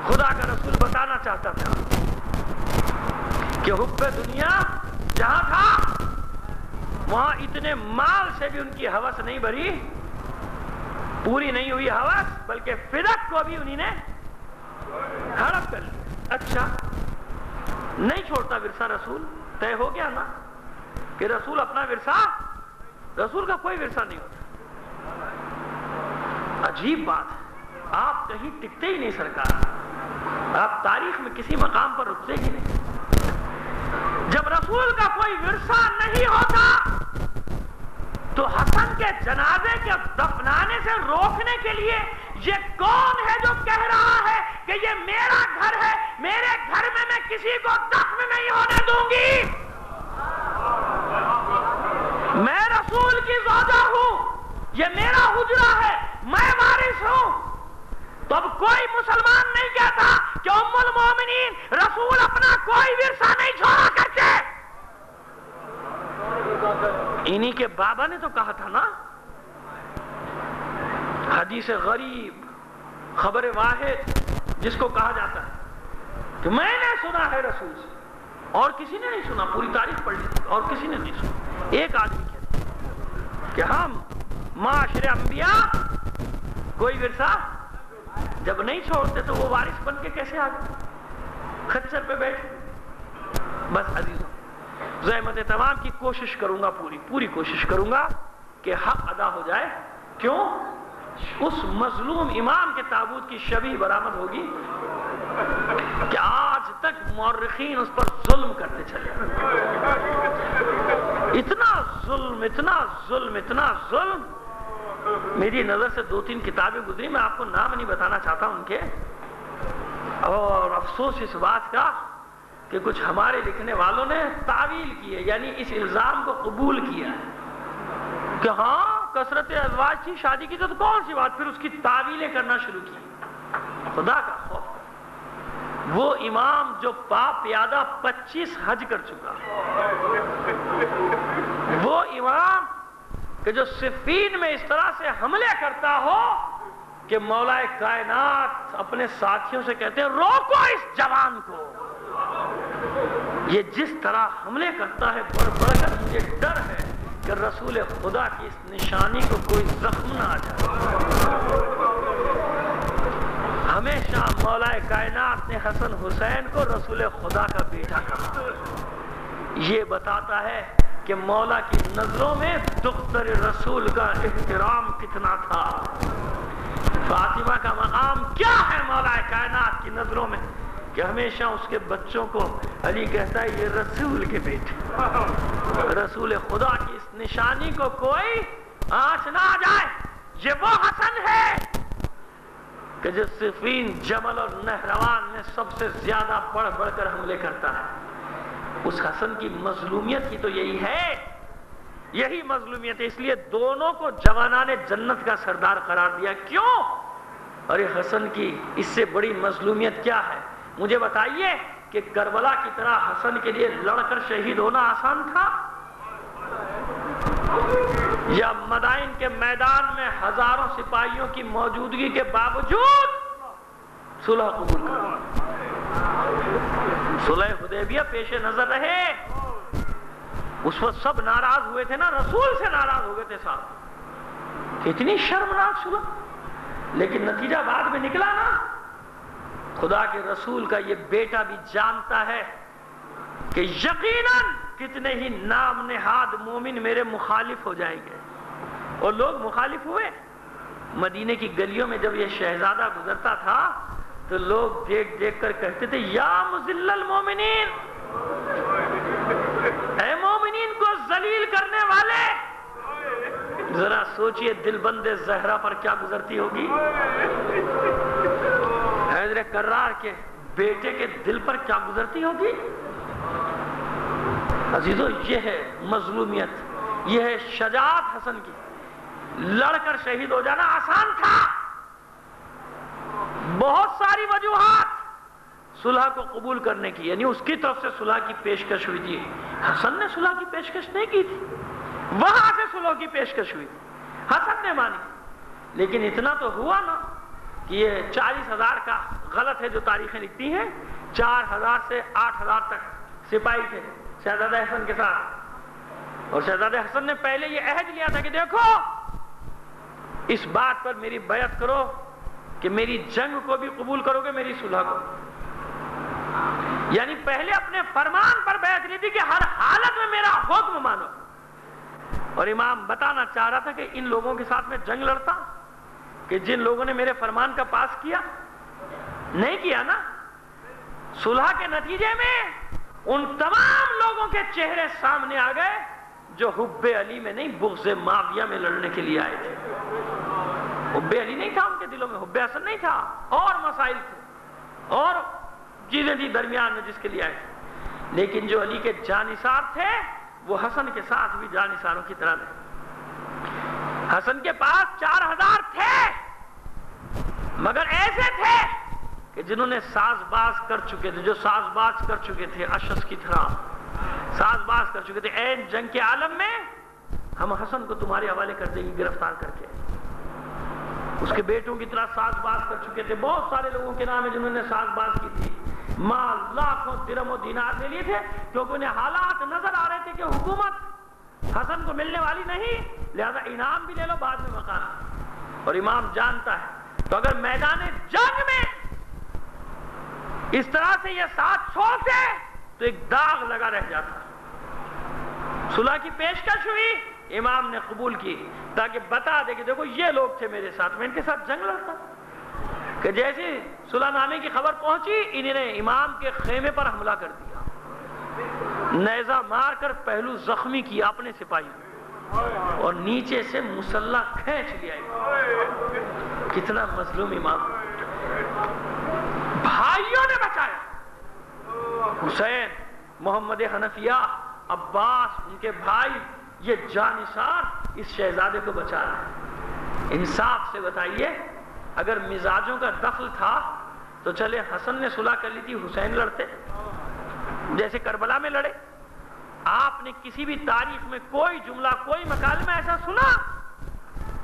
خدا کا رسول بتانا چاہتا تھا کہ حب دنیا جہاں تھا وہاں اتنے مال سے بھی ان کی ہوس نہیں بھری، پوری نہیں ہوئی ہوس، بلکہ فدق کو بھی انہی نے ہڑپ کر لیا۔ اچھا نہیں چھوڑتا ورثہ رسول، طے ہو گیا نا کہ رسول اپنا ورثہ، رسول کا کوئی ورثہ نہیں ہوتا۔ عجیب بات ہے، آپ کہیں ٹکتے ہی نہیں سرکار، آپ تاریخ میں کسی مقام پر رکتے ہی نہیں۔ جب رسول کا کوئی ورثہ نہیں ہوتا تو حسن کے جنازے کے دفنانے سے روکنے کے لیے یہ کون ہے جو کہہ رہا ہے کہ یہ میرا گھر ہے، میرے گھر میں میں کسی کو دفن نہیں ہونے دوں گی، میں رسول کی زوجہ ہوں، یہ میرا حجرہ ہے، میں وارث ہوں۔ تو اب کوئی مسلمان نہیں کہتا کہ ام المومنین رسول اپنا کوئی ورثہ نہیں چھوڑا کرتے۔ انہی کے بابا نے تو کہا تھا نا، حدیث غریب، خبر واحد جس کو کہا جاتا ہے کہ میں نے سنا ہے رسول سے، اور کسی نے نہیں سنا، پوری تاریخ پڑھ لی اور کسی نے نہیں سنا۔ ایک آدمی کہتا کہ ہم معاشرے انبیاء کوئی ورثہ جب نہیں چھوڑتے تو وہ وارث بن کے کیسے آ گئے؟ خچر پہ بیٹھ۔ بس عزیزوں، زحمت تمام کی کوشش کروں گا، پوری کوشش کروں گا کہ حق ادا ہو جائے کیوں؟ اس مظلوم امام کے تابوت کی شبیہ برآمد ہوگی کہ آج تک مورخین اس پر ظلم کرتے چلے، اتنا ظلم اتنا ظلم اتنا ظلم۔ میری نظر سے 2-3 کتابیں گزری، میں آپ کو نام نہیں بتانا چاہتا ان کے، اور افسوس اس بات کا کہ کچھ ہمارے لکھنے والوں نے تعویل کی ہے، یعنی اس الزام کو قبول کیا ہے کہ ہاں کثرت ازواج تھی، شادی کی تو کون سی بات، پھر اس کی تعویلیں کرنا شروع کی۔ خدا کا خوف، وہ امام جو پیادہ 25 حج کر چکا، وہ امام کہ جو صفین میں اس طرح سے حملے کرتا ہو کہ مولا کائنات اپنے ساتھیوں سے کہتے ہیں روکو اس جوان کو، یہ جس طرح حملے کرتا ہے بڑھ بڑھ کر، مجھے ڈر ہے کہ رسول خدا کی اس نشانی کو کوئی زخم نہ آ جائے۔ ہمیشہ مولا کائنات نے حسن حسین کو رسول خدا کا بیٹا کہا، یہ بتاتا ہے کہ مولا کی نظروں میں دختر رسول کا احترام کتنا تھا۔ فاطمہ کا مقام کیا ہے مولا کائنات کی نظروں میں کہ ہمیشہ اس کے بچوں کو علی کہتا ہے یہ رسول کے بیٹے، رسول خدا کی اس نشانی کو کوئی آنچ نہ آ جائے۔ یہ وہ حسن ہے کہ جو صفین، جمل اور نہروان میں سب سے زیادہ بڑھ بڑھ کر حملے کرتا ہے۔ اس حسن کی مظلومیت ہی تو یہی ہے، یہی مظلومیت ہے، اس لیے دونوں کو جوانان جنت کا سردار قرار دیا۔ کیوں؟ اور یہ حسن کی اس سے بڑی مظلومیت کیا ہے؟ مجھے بتائیے کہ کربلا کی طرح حسن کے لیے لڑ کر شہید ہونا آسان تھا، یا مدائن کے میدان میں ہزاروں سپاہیوں کی موجودگی کے باوجود صلح قبول کرنا؟ صلح حدیبیہ پیش نظر رہے، اس وقت سب ناراض ہوئے تھے نا، رسول سے ناراض ہو گئے تھے صاحب، اتنی شرمناک صلح، لیکن نتیجہ بعد میں نکلا نا۔ خدا کے رسول کا یہ بیٹا بھی جانتا ہے کہ یقیناً کتنے ہی نام نہاد مومن میرے مخالف ہو جائیں گے، اور لوگ مخالف ہوئے۔ مدینے کی گلیوں میں جب یہ شہزادہ گزرتا تھا تو لوگ دیکھ دیکھ کر کہتے تھے یا مذل المومنین، اے مومنین کو ذلیل کرنے والے۔ ذرا سوچئے دل بند زہرا پر کیا گزرتی ہوگی، حیدر کرار کے بیٹے کے دل پر کیا گزرتی ہوگی۔ عزیزو، یہ ہے مظلومیت، یہ ہے شجاعت حسن کی۔ لڑ کر شہید ہو جانا آسان تھا، بہت ساری وجوہات صلح کو قبول کرنے کی، یعنی اس کی طرف سے صلح کی پیشکش ہوئی تھی۔ حسن نے صلح کی پیشکش نہیں کی تھی، وہاں سے صلح کی پیشکش ہوئی تھی، حسن نے مانی۔ لیکن اتنا تو ہوا نا کہ یہ 40,000 کا غلط ہے جو تاریخیں لکھتی ہیں، 4,000 سے 8,000 تک سپاہی تھے شہزادہ حسن کے ساتھ، اور شہزادہ حسن نے پہلے یہ عہد لیا تھا کہ دیکھو اس بات پر میری بیعت کرو کہ میری جنگ کو بھی قبول کرو گے، میری صلح کو۔ یعنی پہلے اپنے فرمان پر بیعت لی تھی کہ ہر حالت میں میرا حکم مانو، اور امام بتانا چاہ رہا تھا کہ ان لوگوں کے ساتھ میں جنگ لڑتا کہ جن لوگوں نے میرے فرمان کا پاس کیا نہیں کیا نا۔ صلح کے نتیجے میں ان تمام لوگوں کے چہرے سامنے آ گئے جو حب علی میں نہیں بغض معاویہ میں لڑنے کے لیے آئے تھے۔ حب علی نہیں تھا ان کے دلوں میں، حب حسن نہیں تھا، اور مسائل تھے اور چیزیں تھی درمیان میں جس کے لیے آئے تھے۔ لیکن جو علی کے جانثار تھے وہ حسن کے ساتھ بھی جانثاروں کی طرح رہے۔ حسن کے پاس 4,000 تھے، مگر ایسے تھے کہ جنہوں نے ساز باز کر چکے تھے، جو ساز باز کر چکے تھے، اشس کی طرح ساز باز کر چکے تھے۔ این جنگ کے عالم میں ہم حسن کو تمہارے حوالے کر دیں گے گرفتار کر کے۔ اس کے بیٹوں کی طرح ساز باز کر چکے تھے، بہت سارے لوگوں کے نام ہے جنہوں نے ساز باز کی تھی، مال لاکھوں درہم و دینار لے لیے تھے، کیونکہ انہیں حالات نظر آ رہے تھے کہ حکومت حسن کو ملنے والی نہیں، لہذا انعام بھی لے لو بعد میں مکان۔ اور امام جانتا ہے تو اگر میدان جنگ میں اس طرح سے یہ ساتھ چھوڑتے تو ایک داغ لگا رہ جاتا۔ صلح کی پیشکش ہوئی، امام نے قبول کی، تاکہ بتا دے کہ دیکھو یہ لوگ تھے میرے ساتھ، میں ان کے ساتھ جنگ لڑتا. کہ جیسے صلح نامے کی خبر پہنچی، انہوں نے امام کے خیمے پر حملہ کر دیا، نیزہ مار کر پہلو زخمی کیا اپنے سپاہی اور نیچے سے مسلح کھینچ لیا. کتنا مظلوم امام. بھائیوں نے بچایا، حسین، محمد حنفیہ، عباس، ان کے بھائی، یہ جانثار اس شہزادے کو بچا رہے ہیں. انصاف سے بتائیے، اگر مزاجوں کا دخل تھا تو چلے حسن نے صلح کر لی تھی، حسین لڑتے جیسے کربلا میں لڑے. آپ نے کسی بھی تاریخ میں کوئی جملہ، کوئی مکالمہ ایسا سنا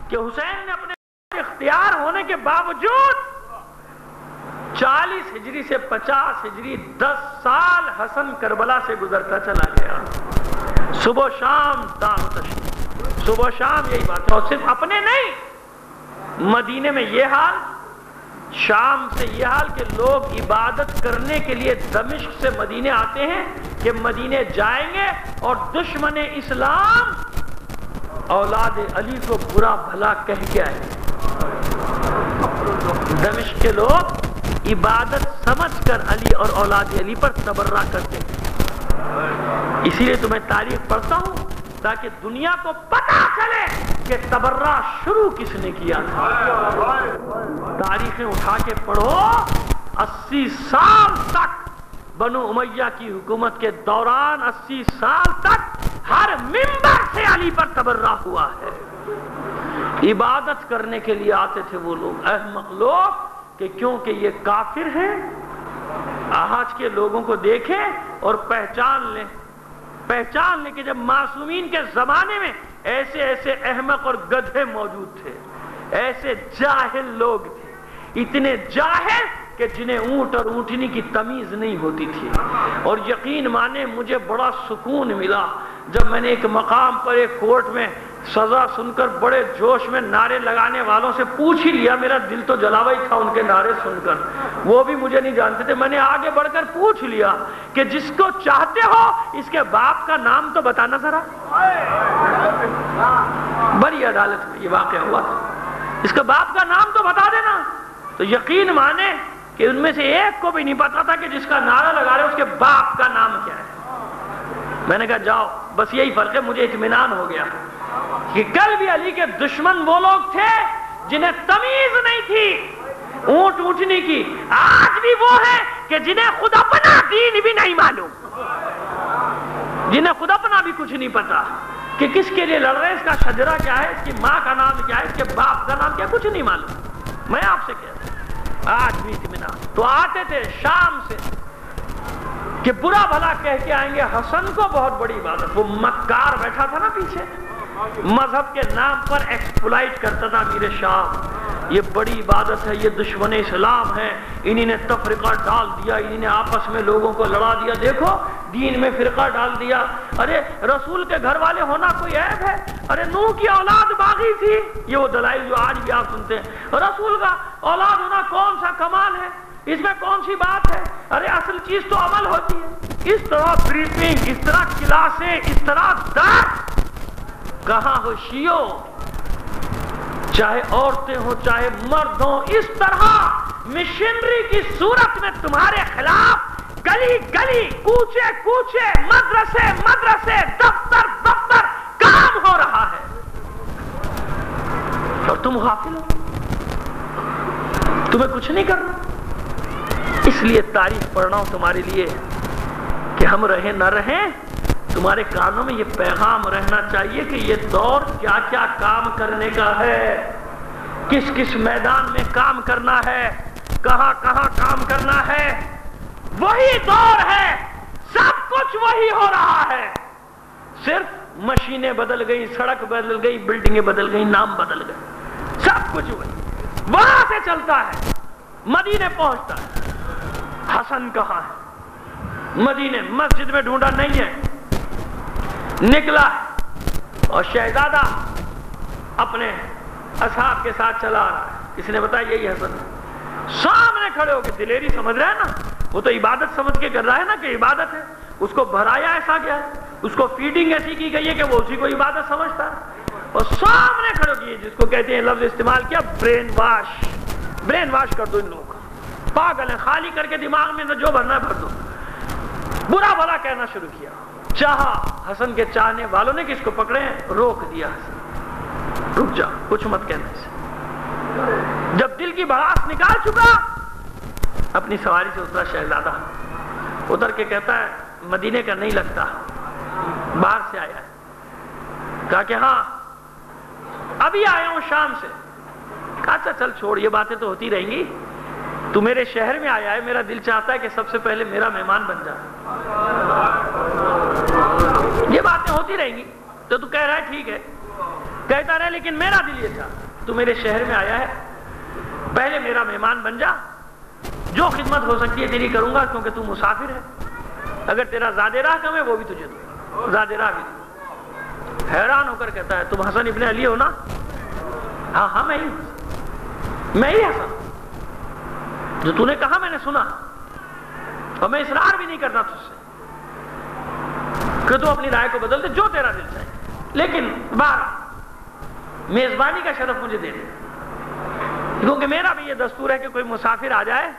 کہ حسین نے اپنے اختیار ہونے کے باوجود 40 ہجری سے 50 ہجری 10 سال حسن کربلا سے گزرتا چلا گیا، صبح و شام دام و تشریف، صبح و شام یہی بات ہے. اور صرف اپنے نہیں، مدینے میں یہ حال، شام سے یہ حال کہ لوگ عبادت کرنے کے لیے دمشق سے مدینے آتے ہیں کہ مدینے جائیں گے اور دشمن اسلام اولاد علی کو برا بھلا کہہ کے آئیں گے. دمشق کے لوگ عبادت سمجھ کر علی اور اولاد علی پر تبرہ کرتے ہیں. اسی لیے تمہیں تاریخ پڑھتا ہوں تاکہ دنیا کو پتہ چلے کہ تبرہ شروع کس نے کیا تھا. تاریخیں اٹھا کے پڑھو، 80 سال تک بنو امیہ کی حکومت کے دوران 80 سال تک ہر منبر سے علی پر تبرہ ہوا ہے. عبادت کرنے کے لیے آتے تھے وہ لوگ، احمق لوگ، کہ کیونکہ یہ کافر ہیں. آج کے لوگوں کو دیکھیں اور پہچان لیں کہ جب معصومین کے زمانے میں ایسے ایسے احمق اور گدھے موجود تھے، ایسے جاہل لوگ تھے، اتنے جاہل کہ جنہیں اونٹ اور اونٹنی کی تمیز نہیں ہوتی تھی. اور یقین مانے مجھے بڑا سکون ملا جب میں نے ایک مقام پر ایک کورٹ میں سزا سن کر بڑے جوش میں نعرے لگانے والوں سے پوچھ ہی لیا. میرا دل تو جلا ہوا ہی تھا ان کے نعرے سن کر، وہ بھی مجھے نہیں جانتے تھے. میں نے آگے بڑھ کر پوچھ لیا کہ جس کو چاہتے ہو اس کے باپ کا نام تو بتانا ذرا. بڑی عدالت میں یہ واقعہ ہوا، اس کے باپ کا نام تو بتا دینا. تو یقین مانے کہ ان میں سے ایک کو بھی نہیں پتا تھا کہ جس کا نعرہ لگا رہے اس کے باپ کا نام کیا ہے. میں نے کہا جاؤ، بس یہی فرق ہے. مجھے اطمینان ہو گیا کہ کل بھی علی کے دشمن وہ لوگ تھے جنہیں تمیز نہیں تھی اونٹ اونٹنے کی، آج بھی وہ ہیں کہ جنہیں خود اپنا دین بھی نہیں معلوم، جنہیں خود اپنا بھی کچھ نہیں پتا کہ کس کے لیے لڑ رہے ہیں، اس کا شجرہ کیا ہے، اس کی ماں کا نام کیا ہے، اس کے باپ کا نام کیا، کچھ نہیں معلوم. میں آپ سے کہتا ہوں آج بھی اطمینان. تو آتے تھے شام سے کہ برا بھلا کہہ کے آئیں گے. حسن کو بہت بڑی عبادت، وہ مکار بیٹھا تھا نا پیچھے، مذہب کے نام پر ایکسپلائٹ کرتا تھا امیر شام. یہ بڑی عبادت ہے، یہ دشمن اسلام ہے، انہی نے تفرقہ ڈال دیا، انہی نے آپس میں لوگوں کو لڑا دیا. دیکھو دین میں فرقہ ڈال دیا. ارے رسول کے گھر والے ہونا کوئی عیب ہے؟ ارے نوح کی اولاد باغی تھی. یہ وہ دلائل جو آج بھی آپ سنتے ہیں، رسول کا اولاد ہونا کون سا کمال ہے، اس میں کون سی بات ہے؟ ارے اصل چیز تو عمل ہوتی ہے. اس طرح بریفنگ، اس طرح کلاسیں، اس طرح درس کہاں ہو شیعو، چاہے عورتیں ہوں چاہے مرد ہوں. اس طرح مشنری کی صورت میں تمہارے خلاف گلی گلی، کوچے کوچے، مدرسے مدرسے، دفتر دفتر کام ہو رہا ہے اور تم غافل ہو، تمہیں کچھ نہیں کرنا. اس لیے تاریخ پڑھنا ہوں تمہارے لیے کہ ہم رہیں نہ رہیں، تمہارے کانوں میں یہ پیغام رہنا چاہیے کہ یہ دور کیا کیا کام کرنے کا ہے، کس کس میدان میں کام کرنا ہے، کہاں کہاں کام کرنا ہے. وہی دور ہے، سب کچھ وہی ہو رہا ہے، صرف مشینیں بدل گئی، سڑک بدل گئی، بلڈنگیں بدل گئی، نام بدل گئے، سب کچھ وہی. وہاں سے چلتا ہے، مدینے پہنچتا ہے. حسن کہاں ہے؟ مدینے مسجد میں ڈھونڈا نہیں ہے، نکلا ہے اور شہزادہ اپنے اصحاب کے ساتھ چلا رہا ہے. اس نے بتایا یہی حسن ہے. سامنے کھڑے ہو کے دلیری سمجھ رہا ہے نا، وہ تو عبادت سمجھ کے کر رہا ہے نا کہ عبادت ہے. اس کو بھرایا ایسا گیا ہے، اس کو فیڈنگ ایسی کی گئی ہے کہ وہ اسی کو عبادت سمجھتا ہے. اور سامنے کھڑے کیے، جس کو کہتے ہیں لفظ استعمال کیا، برین واش کر دو ان لوگوں کو، پاگل ہیں، خالی کر کے دماغ میں جو بھرنا ہے بھر دو. برا بھلا کہنا شروع کیا. چاہا حسن کے چاہنے والوں نے کہ اس کو پکڑے، روک دیا حسن، رک جا، کچھ مت کہنا اسے. جب دل کی بھڑاس نکال چکا، اپنی سواری سے اترا شہزادہ، اتر کے کہتا ہے مدینے کا نہیں لگتا، باہر سے آیا ہے. کہا کہ ہاں ابھی آیا ہوں شام سے. کہا اچھا چل چھوڑ، یہ باتیں تو ہوتی رہیں گی، تو میرے شہر میں آیا ہے، میرا دل چاہتا ہے کہ سب سے پہلے میرا مہمان بن جائے. یہ باتیں ہوتی رہیں گی تو کہہ رہا ہے ٹھیک ہے، کہتا رہے، لیکن میرا دل یہ تھا تو میرے شہر میں آیا ہے، پہلے میرا مہمان بن جا، جو خدمت ہو سکتی ہے تیری کروں گا، کیونکہ تو مسافر ہے، اگر تیرا زیادہ راہ کم ہے وہ بھی تجھے دوں، زیادہ راہ بھی دوں. حیران ہو کر کہتا ہے تم حسن ابن علی ہو نا؟ ہاں ہاں میں ہی حسن، جو تو نے کہا میں نے سنا، اور میں اصرار بھی نہیں کرتا تجھ سے کہ تو اپنی رائے کو بدل دے، جو تیرا دل چاہے، لیکن بارہ میزبانی کا شرف مجھے دے دے، کیونکہ میرا بھی یہ دستور ہے کہ کوئی مسافر آ جائے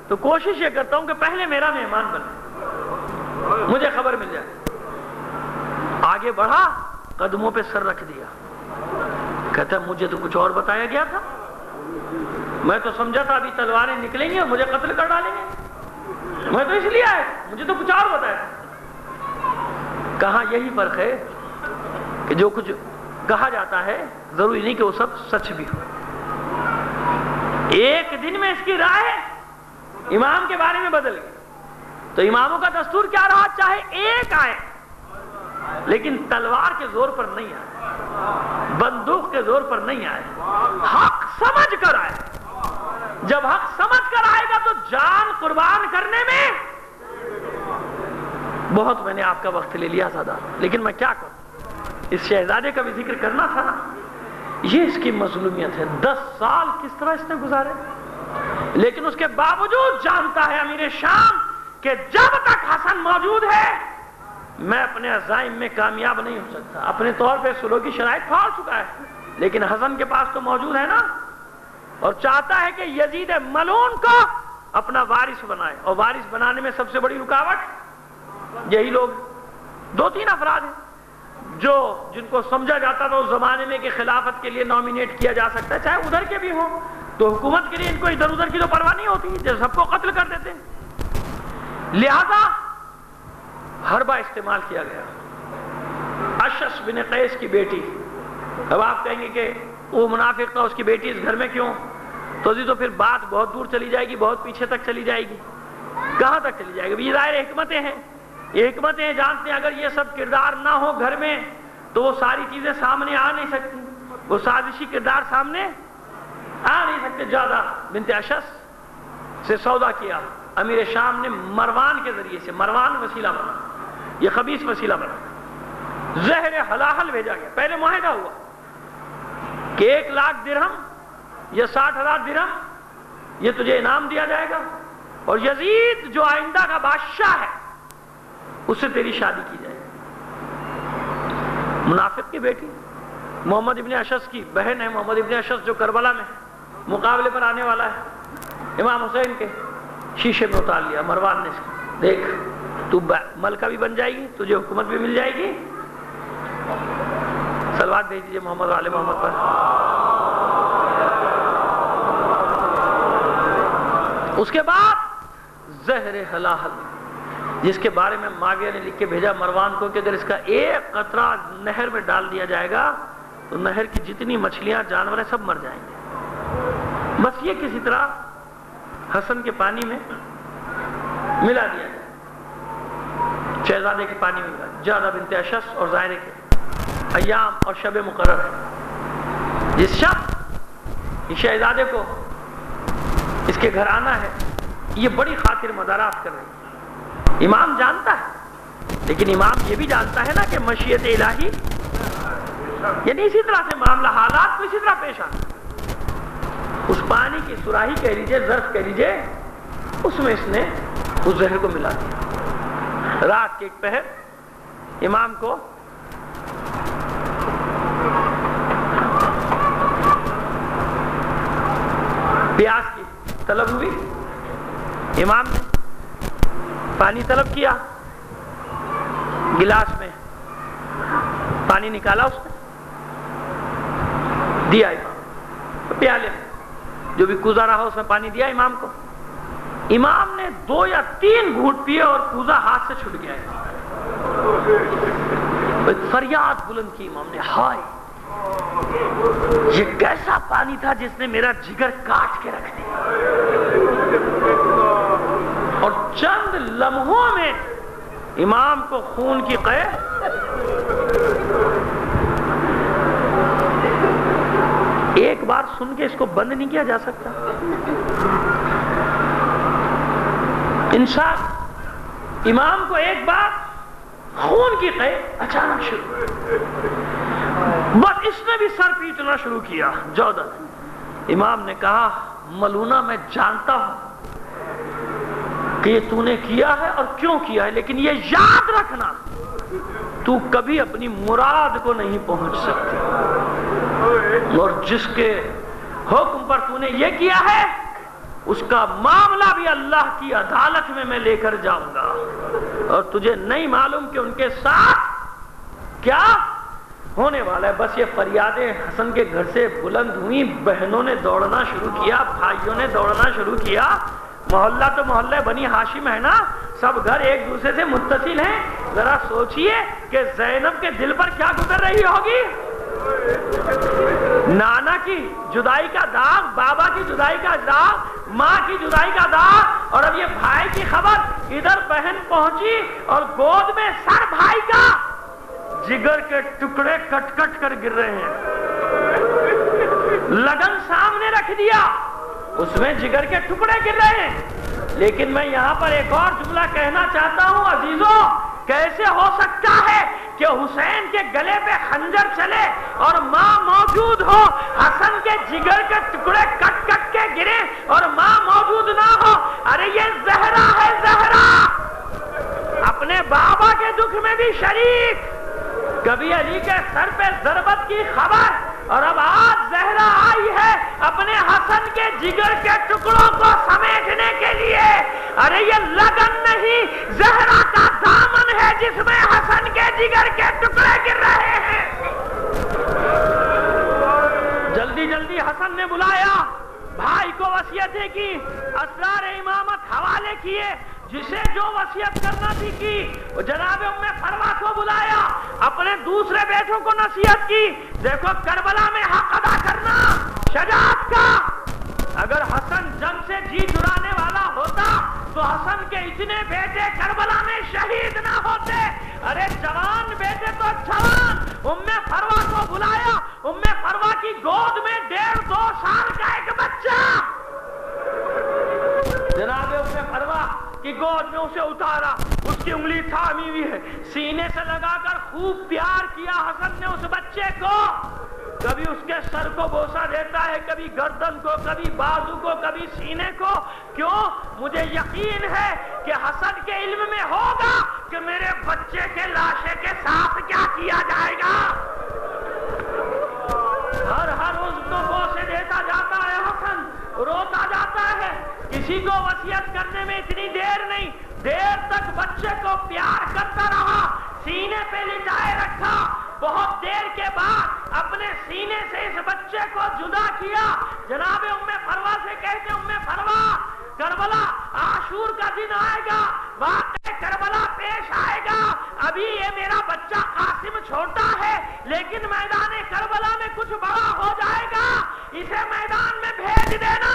تو کوشش یہ کرتا ہوں کہ پہلے میرا مہمان بنے، مجھے خبر مل جائے. آگے بڑھا، قدموں پہ سر رکھ دیا، کہتا ہے مجھے تو کچھ اور بتایا گیا تھا، میں تو سمجھا تھا ابھی تلواریں نکلیں گی اور مجھے قتل کر ڈالیں گے، میں تو اس لیے آیا، مجھے تو کچھ اور بتایا. کہاں یہی فرق ہے کہ جو کچھ کہا جاتا ہے ضروری نہیں کہ وہ سب سچ بھی ہو. ایک دن میں اس کی رائے امام کے بارے میں بدل گئی. تو اماموں کا دستور کیا رہا، چاہے ایک آئے لیکن تلوار کے زور پر نہیں آئے، بندوق کے زور پر نہیں آئے، حق سمجھ کر آئے. جب حق سمجھ کر آئے گا تو جان قربان کرنے میں بہت میں نے آپ کا وقت لے لیا سادہ، لیکن میں کیا کروں، اس شہزادے کا بھی ذکر کرنا تھا نا. یہ اس کی مظلومیت ہے. 10 سال کس طرح اس نے گزارے، لیکن اس کے باوجود جانتا ہے امیر شام کہ جب تک حسن موجود ہے میں اپنے عزائم میں کامیاب نہیں ہو سکتا. اپنے طور پہ سلوکی شرائط پھاڑ چکا ہے، لیکن حسن کے پاس تو موجود ہے نا، اور چاہتا ہے کہ یزید ملعون کو اپنا وارث بنائے. اور وارث بنانے میں سب سے بڑی رکاوٹ یہی لوگ 2-3 افراد ہیں جن کو سمجھا جاتا تھا اس زمانے میں کہ خلافت کے لیے نامینیٹ کیا جا سکتا ہے، چاہے ادھر کے بھی ہوں، تو حکومت کے لیے ان کو ادھر ادھر کی تو پرواہ نہیں ہوتی، جو سب کو قتل کر دیتے. لہذا حربہ استعمال کیا گیا. اشعث بن قیس کی بیٹی، اب آپ کہیں گے کہ وہ منافق تھا، اس کی بیٹی اس گھر میں کیوں؟ تو پھر بات بہت دور چلی جائے گی، بہت پیچھے تک چلی جائے گی. کہاں تک چلی جائے گی؟ یہ ظاہر حکمتیں ہیں، یہ حکمتیں ہیں، جانتے ہیں اگر یہ سب کردار نہ ہو گھر میں تو وہ ساری چیزیں سامنے آ نہیں سکتی، وہ سازشی کردار سامنے آ نہیں سکتے. زیادہ بنت اشعث سے سودا کیا امیر شام نے مروان کے ذریعے سے. مروان وسیلہ بنا، یہ خبیث وسیلہ بنا. زہر حلاحل بھیجا گیا. پہلے معاہدہ ہوا کہ 1,00,000 درہم یا 60,000 درہم یہ تجھے انعام دیا جائے گا، اور یزید جو آئندہ کا بادشاہ ہے اس سے تیری شادی کی جائے. منافق کی بیٹی محمد ابن اشعث کی بہن ہے. محمد ابن اشعث جو کربلا میں مقابلے پر آنے والا ہے امام حسین کے، شیشے میں اتار لیا مروان نے. دیکھ تو ملکہ بھی بن جائے گی، تجھے حکومت بھی مل جائے گی. صلوات بھیج دیجیے محمد و آل محمد پر. اس کے بعد زہر حلاحل، جس کے بارے میں ماگے نے لکھ کے بھیجا مروان کو کہ اگر اس کا ایک قطرہ نہر میں ڈال دیا جائے گا تو نہر کی جتنی مچھلیاں جانور ہیں سب مر جائیں گے. بس یہ کسی طرح حسن کے پانی میں ملا دیا جائے، شہزادے کے پانی میں ملا. جادہ بنت اشعث اور ظاہرے کے ایام اور شب مقرر، جس شب شہزادے کو اس کے گھر آنا ہے، یہ بڑی خاطر مدارات کر رہی ہے. امام جانتا ہے، لیکن امام یہ بھی جانتا ہے نا کہ مشیت الہی، یعنی اسی طرح سے معاملہ حالات کو اسی طرح پیش آنا. اس پانی کی سراہی کہہ لیجئے، ظرف کہہ لیجئے، اس میں اس نے اس زہر کو ملا دیا. رات کے ایک پہر امام کو پیاس کی طلب ہوئی، امام نے پانی طلب کیا، گلاس میں پانی نکالا، اس نے دیا امام پیالے میں، جو بھی کوزہ رہا اس میں پانی دیا امام کو۔ امام نے 2 یا 3 گھونٹ پیے اور کوزہ ہاتھ سے چھٹ گیا۔ فریاد بلند کی امام نے، ہائے یہ کیسا پانی تھا جس نے میرا جگر کاٹ کے رکھ دیا۔ اور چند لمحوں میں امام کو خون کی قحط۔ ایک بار سن کے اس کو بند نہیں کیا جا سکتا۔ انسان امام کو ایک بار خون کی قحط اچانک شروع، بس اس نے بھی سر پیٹنا شروع کیا۔ جودن امام نے کہا، ملونہ میں جانتا ہوں کہ یہ تو نے کیا ہے اور کیوں کیا ہے، لیکن یہ یاد رکھنا تو کبھی اپنی مراد کو نہیں پہنچ سکتی، اور جس کے حکم پر تو نے یہ کیا ہے اس کا معاملہ بھی اللہ کی عدالت میں لے کر جاؤں گا، اور تجھے نہیں معلوم کہ ان کے ساتھ کیا ہونے والا ہے۔ بس یہ فریادیں حسن کے گھر سے بلند ہوئی، بہنوں نے دوڑنا شروع کیا، بھائیوں نے دوڑنا شروع کیا۔ محلہ تو محلہ بنی ہاشم ہے نا، سب گھر ایک دوسرے سے متصل ہیں۔ ذرا سوچئے کہ زینب کے دل پر کیا گزر رہی ہوگی۔ نانا کی جدائی کا داغ، بابا کی جدائی کا داغ، ماں کی جدائی کا داغ، اور اب یہ بھائی کی خبر، ادھر بہن پہنچی اور گود میں سر بھائی کا، جگر کے ٹکڑے کٹ کٹ کر گر رہے ہیں۔ لگن سامنے رکھ دیا، اس میں جگر کے ٹکڑے گر رہے ہیں۔ لیکن میں یہاں پر ایک اور جملہ کہنا چاہتا ہوں عزیزو، کیسے ہو سکتا ہے کہ حسین کے گلے پہ خنجر چلے اور ماں موجود ہو، حسن کے جگر کے ٹکڑے کٹ کٹ کے گرے اور ماں موجود نہ ہو؟ ارے یہ زہرا ہے، زہرا اپنے بابا کے دکھ میں بھی شریک، کبھی علی کے سر پہ ضربت کی خبر، اور اب آج زہرا آئی ہے اپنے حسن کے جگر کے ٹکڑوں کو سمیٹنے کے لیے۔ ارے یہ لگن نہیں، زہرا کا دامن ہے جس میں حسن کے جگر کے ٹکڑے گر رہے ہیں۔ جلدی جلدی حسن نے بلایا، بھائی کو وصیتیں کی، اسرار امامت حوالے کیے، جسے جو وصیت کرنا تھی کی۔ جناب ام فروا کو بلایا، اپنے دوسرے بیٹوں کو نصیحت کی، دیکھو کربلا میں حق ادا کرنا شجاعت کا۔ اگر حسن جنگ سے جی چرانے والا ہوتا تو حسن کے اتنے بیٹے کربلا میں شہید نہ ہوتے۔ ارے جوان بیٹے تو جوان۔ ام فروا کو بلایا، ام فروا کی گود میں 1.5-2 سال کا ایک بچہ، جناب ام فروا کی گود میں اسے اتارا، اس کی انگلی تھامی ہوئی ہے، سینے سے لگا کر خوب پیار کیا حسن نے اس بچے کو۔ کبھی اس کے سر کو بوسہ دیتا ہے، کبھی گردن کو، کبھی بازو کو، کبھی سینے کو۔ کیوں؟ مجھے یقین ہے کہ حسن کے علم میں ہوگا کہ میرے بچے کے لاشے کے ساتھ کیا کیا جائے گا۔ ہر روز کو بوسے دیتا جاتا ہے حسن، روتا جاتا ہے۔ کسی کو وصیت کرنے میں اتنی دیر نہیں، دیر تک بچے کو پیار کرتا رہا، سینے پہ لٹائے رکھا۔ بہت دیر کے بعد اپنے سینے سے اس بچے کو جدا کیا۔ جناب ام فروا سے کہتے، ام فروا کربلا عاشور کا دن آئے گا، واقعہ کربلا پیش آئے گا، ابھی یہ میرا بچہ قاسم چھوٹا ہے، لیکن میدان کربلا میں کچھ بڑا ہو جائے گا، اسے میدان میں بھیج دینا،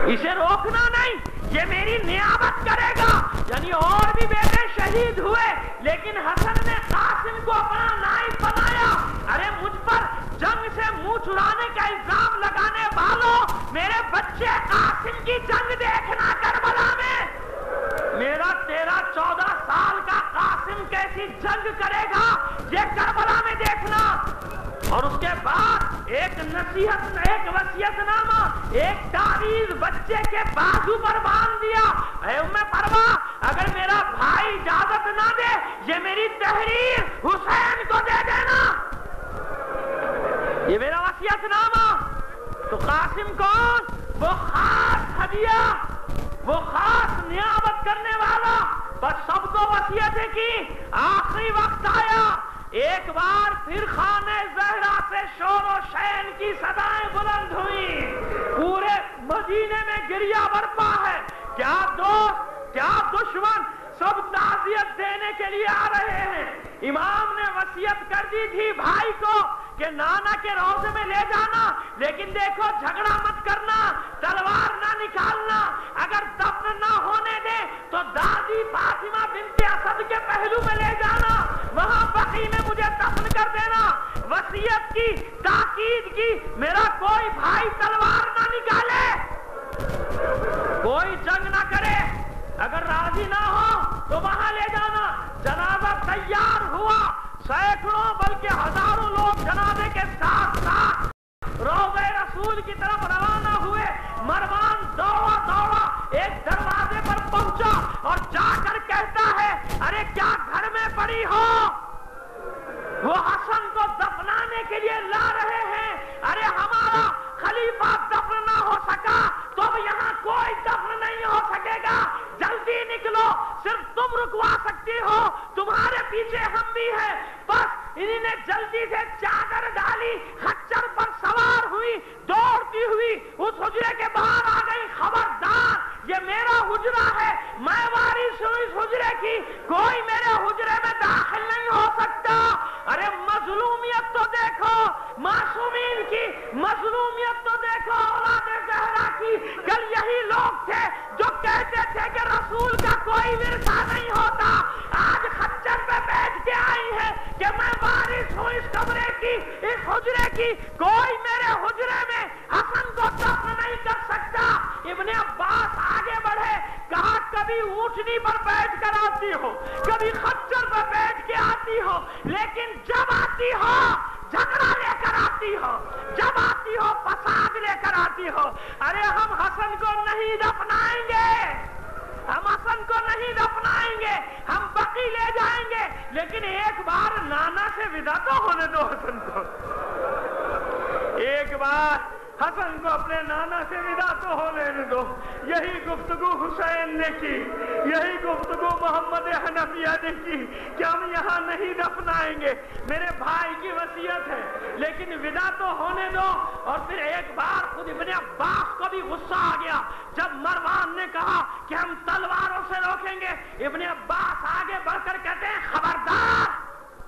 اسے روکنا نہیں، یہ میری نیابت کرے گا۔ یعنی اور بھی بیٹے شہید ہوئے، لیکن حسن نے قاسم کو اپنا نائب بنایا۔ ارے مجھ پر جنگ سے منہ چرانے کا الزام لگانے والوں، میرے بچے قاسم کی جنگ دیکھنا کربلا میں۔ میرا 13-14 سال کا قاسم کیسی جنگ کرے گا یہ کربلا میں دیکھنا۔ اور اس کے بعد ایک نصیحت، ایک وصیت نامہ، ایک تعویذ بچے کے بازو پر باندھ دیا۔ اے ام فروا، اگر میرا بھائی اجازت نہ دے، یہ میری تحریر حسین کو دے دینا، یہ میرا وصیت نامہ۔ تو قاسم کون؟ وہ خاص ہدیہ، وہ خاص نیابت کرنے والا، بس سب کو وصیتیں کی۔ آخری وقت آیا، ایک بار پھر خانہ زہرا سے شور و شین کی صدائیں بلند ہوئی، پورے مدینے میں گریہ برپا ہے۔ کیا دوست کیا دشمن سب تعزیت دینے کے لیے آ رہے ہیں۔ امام نے وصیت کر دی تھی بھائی کو کہ نانا کے روضے میں لے جانا، لیکن دیکھو جھگڑا مت کرنا، تلوار نہ نکالنا، اگر دفن نہ ہونے دے تو دادی فاطمہ بنت اسد کے پہلو میں لے جانا، وہاں بقیع میں مجھے دفن کر دینا۔ وصیت کی، تاکید کی، میرا کوئی بھائی تلوار نہ نکالے، کوئی جنگ نہ کرے، اگر راضی نہ ہو تو وہاں لے جانا۔ جنازہ تیار ہوا، سینکڑوں بلکہ ہزاروں لوگ جنازے کے ساتھ ساتھ روضہ رسول کی طرف روانہ ہوئے۔ مروان دوڑا دوڑا ایک دروازے پر پہنچا اور جا کر کہتا ہے، ارے کیا گھر میں پڑی ہو؟ وہ حسن کو دفنانے کے لیے لا رہے ہیں۔ ارے ہمارا خلیفہ دفن نہ ہو سکا تو اب یہاں کوئی دفن نہیں ہو سکے گا، جلدی نکلو، صرف تم رکوا سکتی ہو، تمہارے پیچھے ہم بھی ہیں۔ بس انہی نے جلدی سے چادر ڈالی، خچر پر سوار ہوئی، دوڑتی ہوئی اس حجرے کے باہر آ گئی۔ خبردار، یہ میرا حجرہ ہے، میں وارث ہوں اس حجرے کی، کوئی میرے حجرے میں داخل نہیں ہو سکتا۔ ارے مظلومیت تو دیکھو معصومین کی، مظلومیت تو دیکھو اولاد زہرا کی۔ کل یہی لوگ تھے جو کہتے تھے کہ رسول کا کوئی ورثہ نہیں ہوتا، آج خچر پہ بیٹھ کے آئی ہے کہ میں وارث ہوں اس کمرے کی، اس حجرے کی، کوئی میرے حجرے میں حسن کو دفن نہیں کر سکتا۔ ابن عباس آگے بڑھے، کہا کبھی اونٹنی پر بیٹھ کر آتی ہو، کبھی خچر پر بیٹھ کے آتی ہو، لیکن جب آتی ہو جھگڑا لے کر آتی ہو، جب آتی ہو فساد لے کر آتی ہو۔ ارے ہم حسن کو نہیں دفنائیں گے، ہم حسن کو نہیں دفنائیں گے، ہم بقیع لے جائیں گے، لیکن ایک بار نانا سے ودا تو ہونے دو حسن کو، ایک بار حسن کو اپنے نانا سے ودا تو ہونے دو۔ یہی گفتگو حسین نے کی، یہی گفتگو محمد حنفیہ نے کی کہ ہم یہاں نہیں دفنائیں گے، میرے بھائی کی وصیت ہے، لیکن ودا تو ہونے دو۔ اور پھر ایک بار خود ابن عباس کو بھی غصہ آ گیا جب مروان نے کہا کہ ہم تلواروں سے روکیں گے۔ ابن عباس آگے بڑھ کر کہتے ہیں، خبردار،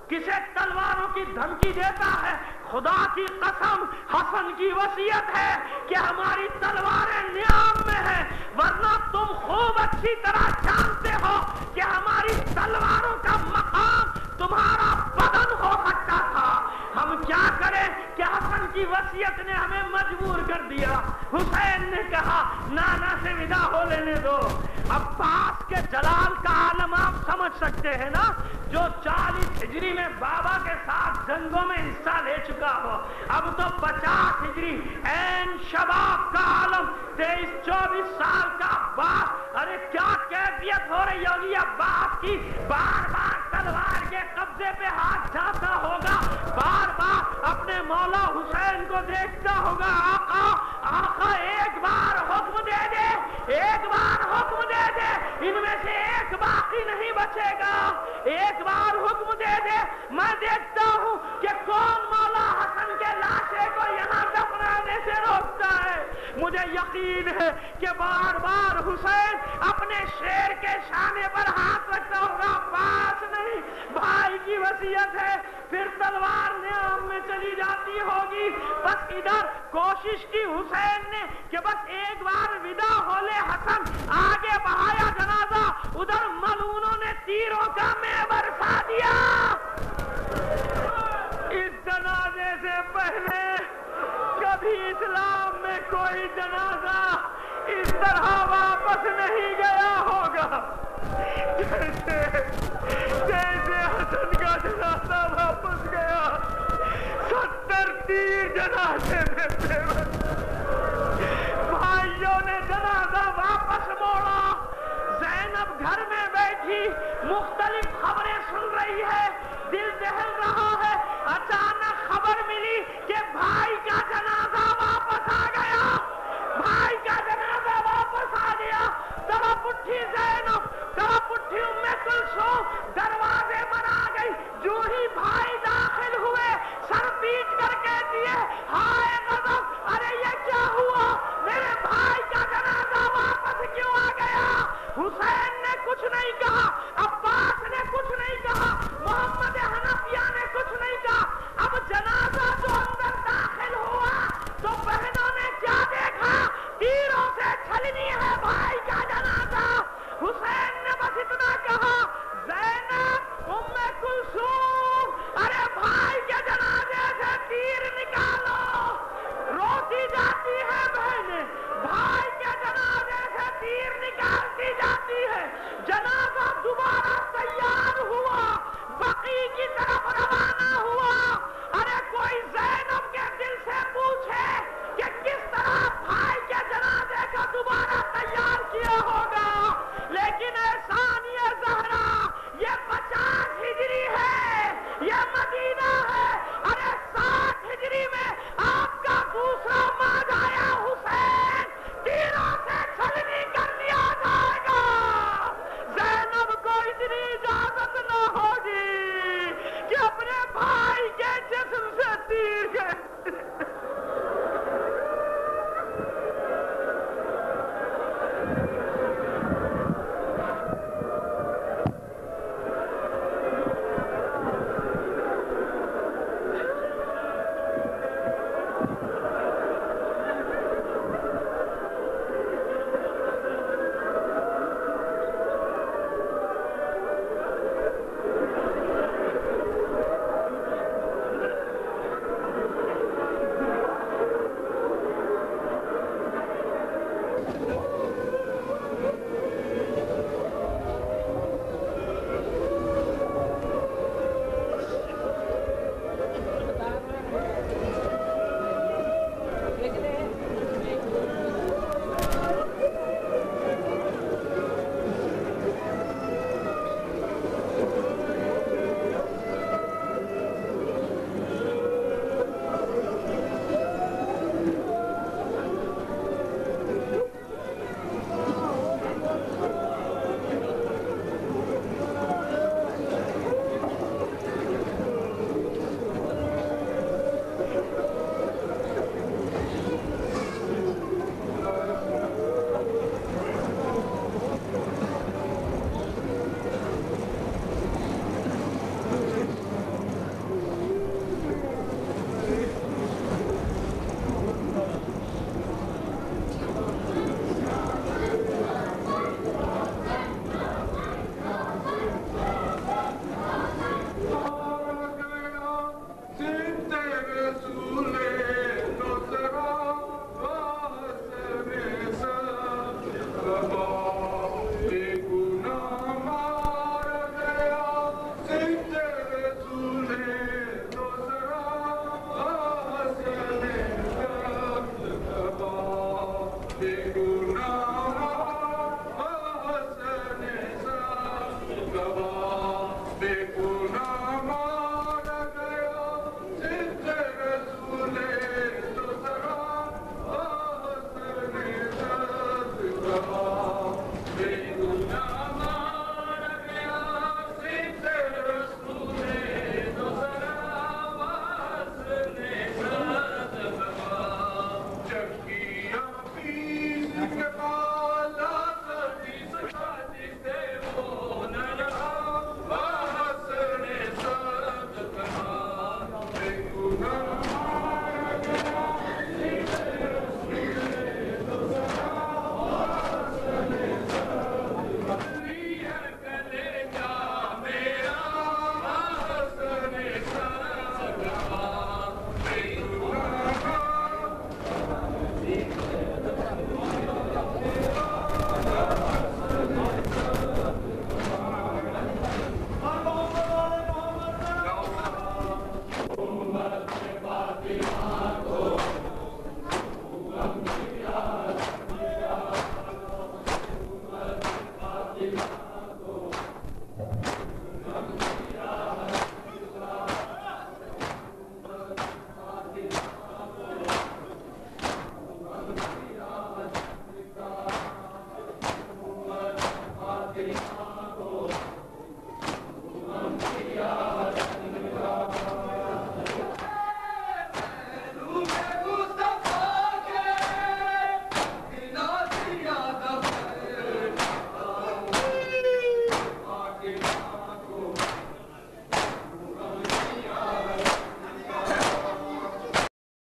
کسے تلواروں کی دھمکی دیتا ہے؟ خدا کی قسم حسن کی وصیت ہے کہ ہماری تلواریں نیام میں ہیں، ورنہ تم خوب اچھی طرح جانتے ہو کہ ہماری تلواروں کا مقام تمہارا بدن ہو سکتا تھا۔ ہم کیا کریں کہ حسن کی وصیت نے ہمیں مجبور کر دیا۔ حسین نے کہا نانا سے ودا ہو لینے دو۔ عباس کے جلال کا عالم آپ سمجھ سکتے ہیں نا، جو 40 ہجری میں بابا کے ساتھ جنگوں میں حصہ لے چکا ہو، اب تو 50 ہجری این شباب کا عالم، 23-24 سال کا عباس۔ ارے کیا کیفیت ہو رہی ہوگی عباس کی، بار بار تلوار کے قبضے پہ ہاتھ جاتا ہوگا، بار بار اپنے مولا حسین کو دیکھتا ہوگا، آقا آقا ایک بار حکم دے دے، ایک بار حکم دے دے، ان میں سے ایک باقی نہیں بچے گا، ایک بار حکم دے دے، میں دیکھتا ہوں کہ کون مولا حسن کے لاشے کو یہاں دفنانے سے روکتا ہے۔ مجھے یقین ہے کہ بار بار حسین اپنے شیر کے شانے پر ہاتھ رکھتا ہوگا، پاس نہیں، بھائی کی وصیت ہے۔ پھر تلوار نیام میں چلی جاتی ہوگی۔ بس ادھر کوشش کی حسین نے کہ بس ایک بار ودا ہو لے حسن، آگے بڑھایا جنازہ، ادھر ملعونوں نے تیروں کا میں برسا دیا۔ اس جنازے سے پہلے کبھی اسلام میں کوئی جنازہ اس طرح واپس نہیں گیا ہوگا جیسے حسن کا جنازہ واپس گیا۔ 70 تیر جنازے میں تھے، بھائیوں نے جنازہ واپس موڑا۔ زینب گھر میں بیٹھی مختلف خبریں سن رہی ہے، دل دہل رہا ہے۔ اچانک خبر ملی کہ بھائی کا جنازہ واپس آ گیا۔ مرحبا